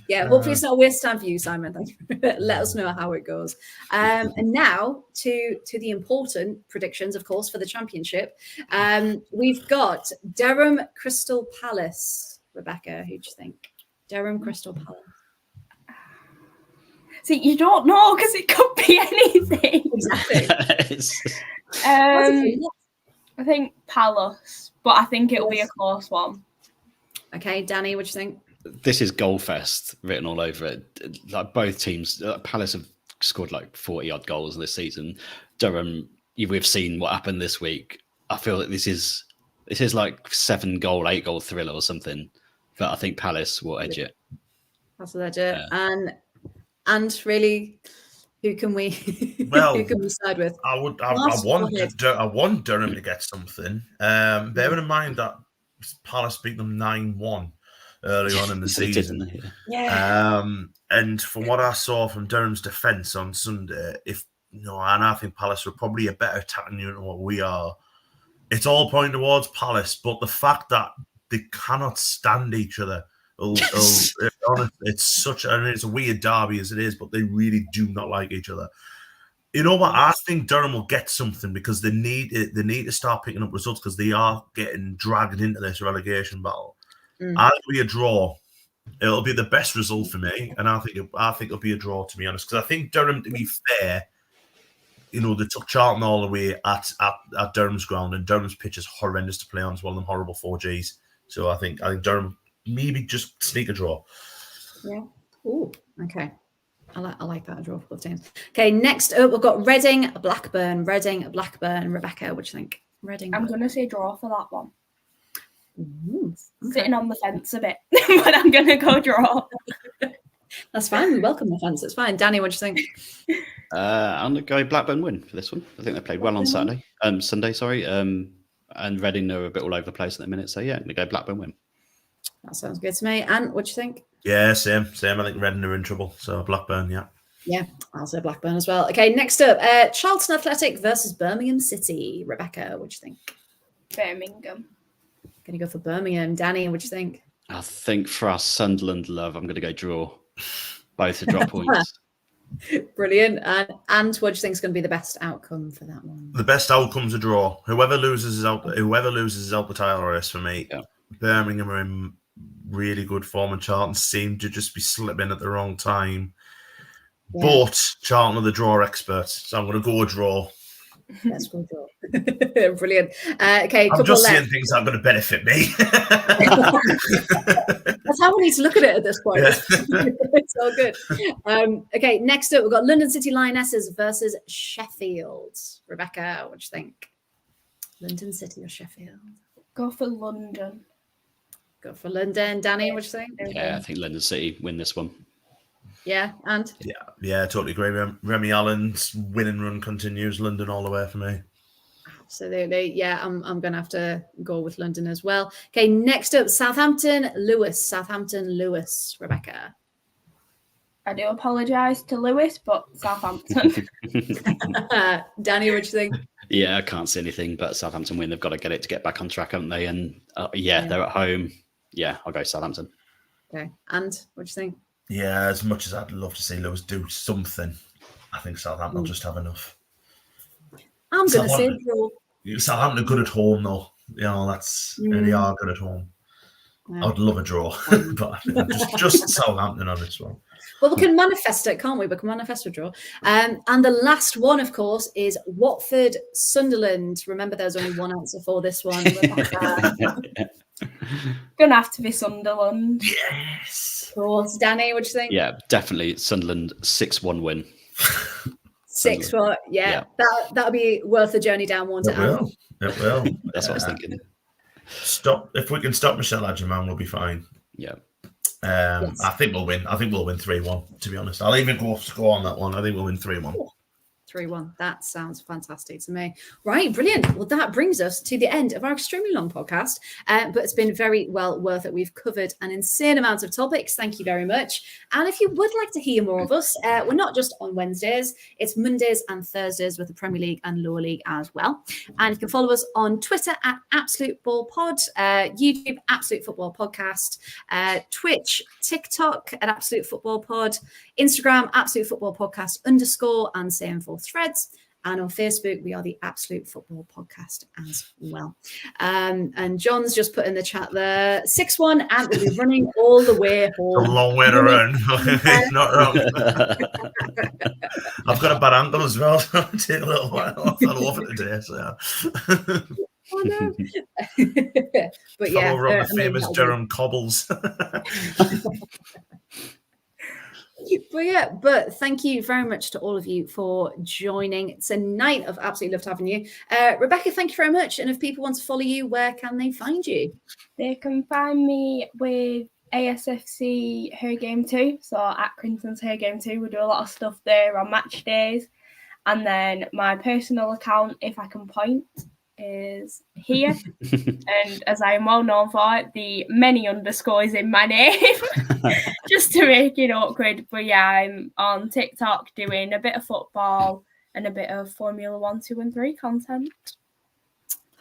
Yeah, hopefully it's not a waste of time for you, Simon. Let us know how it goes. And now to the important predictions, of course, for the championship. We've got Durham Crystal Palace. Rebecca, who do you think? Durham Crystal Palace. See, you don't know because it could be anything. Exactly. I think Palace, but I think it'll be a close one. Okay, Danny, what do you think? This is goal fest written all over it. Like both teams, Palace have scored like 40 odd goals this season. Durham, we've seen what happened this week. I feel that this is like 7-goal, 8-goal thriller or something. But I think Palace will edge it. That's what they do. And really, Who can we Well, who can we side with? I Last, go ahead. want Durham to get something. Bearing in mind that Palace beat them 9-1 early on in the They did, season. didn't they? Yeah. And from what I saw from Durham's defence on Sunday, and I think Palace were probably a better attacking unit than what we are. It's all pointing towards Palace, but the fact that they cannot stand each other. It's it's a weird derby as it is, but they really do not like each other. You know what? I think Durham will get something because they need it. They need to start picking up results because they are getting dragged into this relegation battle. I think it'll be a draw. It'll be the best result for me, and I think it'll be a draw, to be honest. Because I think Durham, to be fair, they took Charlton all the way at Durham's ground, and Durham's pitch is horrendous to play on. It's one of them horrible 4Gs. So I think Durham maybe just sneak a draw. Yeah. Oh, okay. I like that, a draw for both teams. Okay, next up we've got Reading, Blackburn. Rebecca, what do you think? Reading. I'm going to say draw for that one. Ooh, okay. Sitting on the fence a bit, but I'm going to go draw. That's fine. We welcome the fans. It's fine. Danny, what do you think? I'm going to go Blackburn win for this one. I think they played well on Sunday. And Reading are a bit all over the place at the minute. So, yeah, I'm going to go Blackburn win. That sounds good to me. And what do you think? Yeah, same. I think Reading are in trouble. So Blackburn, yeah. Yeah, I'll say Blackburn as well. Okay, next up, Charlton Athletic versus Birmingham City. Rebecca, what do you think? Birmingham. Going to go for Birmingham. Danny, what do you think? I think for our Sunderland love, I'm going to go draw. Both to drop points. Brilliant. And what do you think is going to be the best outcome for that one? The best outcome's a draw. Whoever loses is out the title race for me. Yeah. Birmingham are in really good form, and Charlton seem to just be slipping at the wrong time. Yeah. But Charlton are the draw experts, so I'm going to go a draw. Let's go draw. Brilliant. Okay, I'm just saying things that are going to benefit me. That's how we need to look at it at this point. Yeah. It's all good. Okay, next up, we've got London City Lionesses versus Sheffield. Rebecca, what do you think? London City or Sheffield? Go for London. Go for London. Danny, what do you think? Yeah, I think London City win this one. Yeah, and? Yeah, totally agree. Remy Allen's winning run continues. London all the way for me. Absolutely. Yeah, I'm going to have to go with London as well. Okay, next up, Southampton Lewis. Rebecca. I do apologise to Lewis, but Southampton. Danny, what do you think? Yeah, I can't see anything but Southampton win. They've got to get it to get back on track, haven't they? And they're at home. Yeah, I'll go Southampton. Okay, and what do you think? Yeah, as much as I'd love to see Lewis do something, I think Southampton will just have enough. I'm going to say draw. Southampton are good at home, though. They are good at home. Yeah. I'd love a draw, but just Southampton on this one. Well, we can manifest it, can't we? We can manifest a draw. And the last one, of course, is Watford Sunderland. Remember, there's only one answer for this one. Gonna have to be Sunderland. Yes. Of course. Danny, what do you think? Yeah, definitely Sunderland 6-1 win. 6-1. Yeah. That'll be worth the journey down one to It will. That's what I was thinking. If we can stop Michelle Adjaman, we'll be fine. Yeah. Yes. I think we'll win. 3-1, to be honest. I'll even go off score on that one. I think we'll win 3-1. 3-1. That sounds fantastic to me. Right, brilliant. Well, that brings us to the end of our extremely long podcast, but it's been very well worth it. We've covered an insane amount of topics. Thank you very much. And if you would like to hear more of us, we're not just on Wednesdays, it's Mondays and Thursdays with the Premier League and Lower League as well. And you can follow us on Twitter at Absolute Ball Pod, YouTube, Absolute Football Podcast, Twitch, TikTok at Absolute Football Pod, Instagram, Absolute Football Podcast _ and same for Threads, and on Facebook we are the Absolute Football Podcast as well. And John's just put in the chat there 6-1 and we'll be running all the way home. A long way to run. Not wrong. I've got a bad ankle as well, so it'll take a little while. I fell off it today, so oh, no. But yeah, over on the famous Durham cobbles. But thank you very much to all of you for joining. It's a night of absolutely loved having you. Rebecca, thank you very much. And if people want to follow you, where can they find you? They can find me with ASFC Her Game 2, so at Crinton's Her Game 2. We do a lot of stuff there on match days. And then my personal account, if I can point, is here. And as I am well known for it, the many underscores in my name, just to make it awkward. But yeah, I'm on TikTok doing a bit of football and a bit of Formula 1, 2 and 3 content.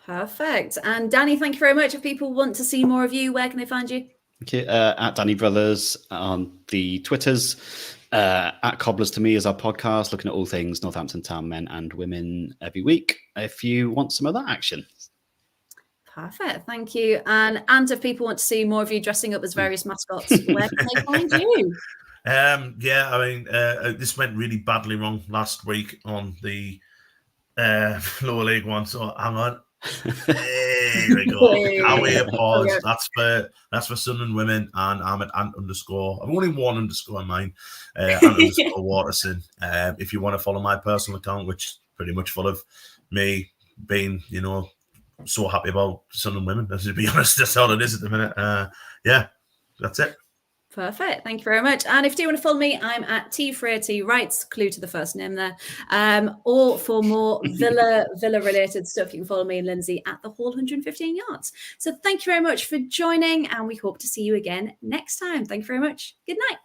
Perfect. And Danny, thank you very much. If people want to see more of you, where can they find you? Okay, at Danny Brothers on the Twitters. At Cobblers to Me is our podcast, looking at all things Northampton Town men and women every week. If you want some of that action. Perfect, thank you. And if people want to see more of you dressing up as various mascots, where can they find you? Yeah, I mean, this went really badly wrong last week on the lower league one. So hang on. There we go. Away pause. That's for Sun and Women, and I'm at Ant _. I've only one underscore in mine. Ant _ Waterson. If you want to follow my personal account, which is pretty much full of me being, so happy about Sun and Women. To be honest, that's all it is at the minute. Yeah, that's it. Perfect. Thank you very much. And if you do want to follow me, I'm at Freya T Wrights, clue to the first name there. Or for more Villa related stuff, you can follow me and Lindsay at the Hall 115 Yards. So thank you very much for joining, and we hope to see you again next time. Thank you very much. Good night.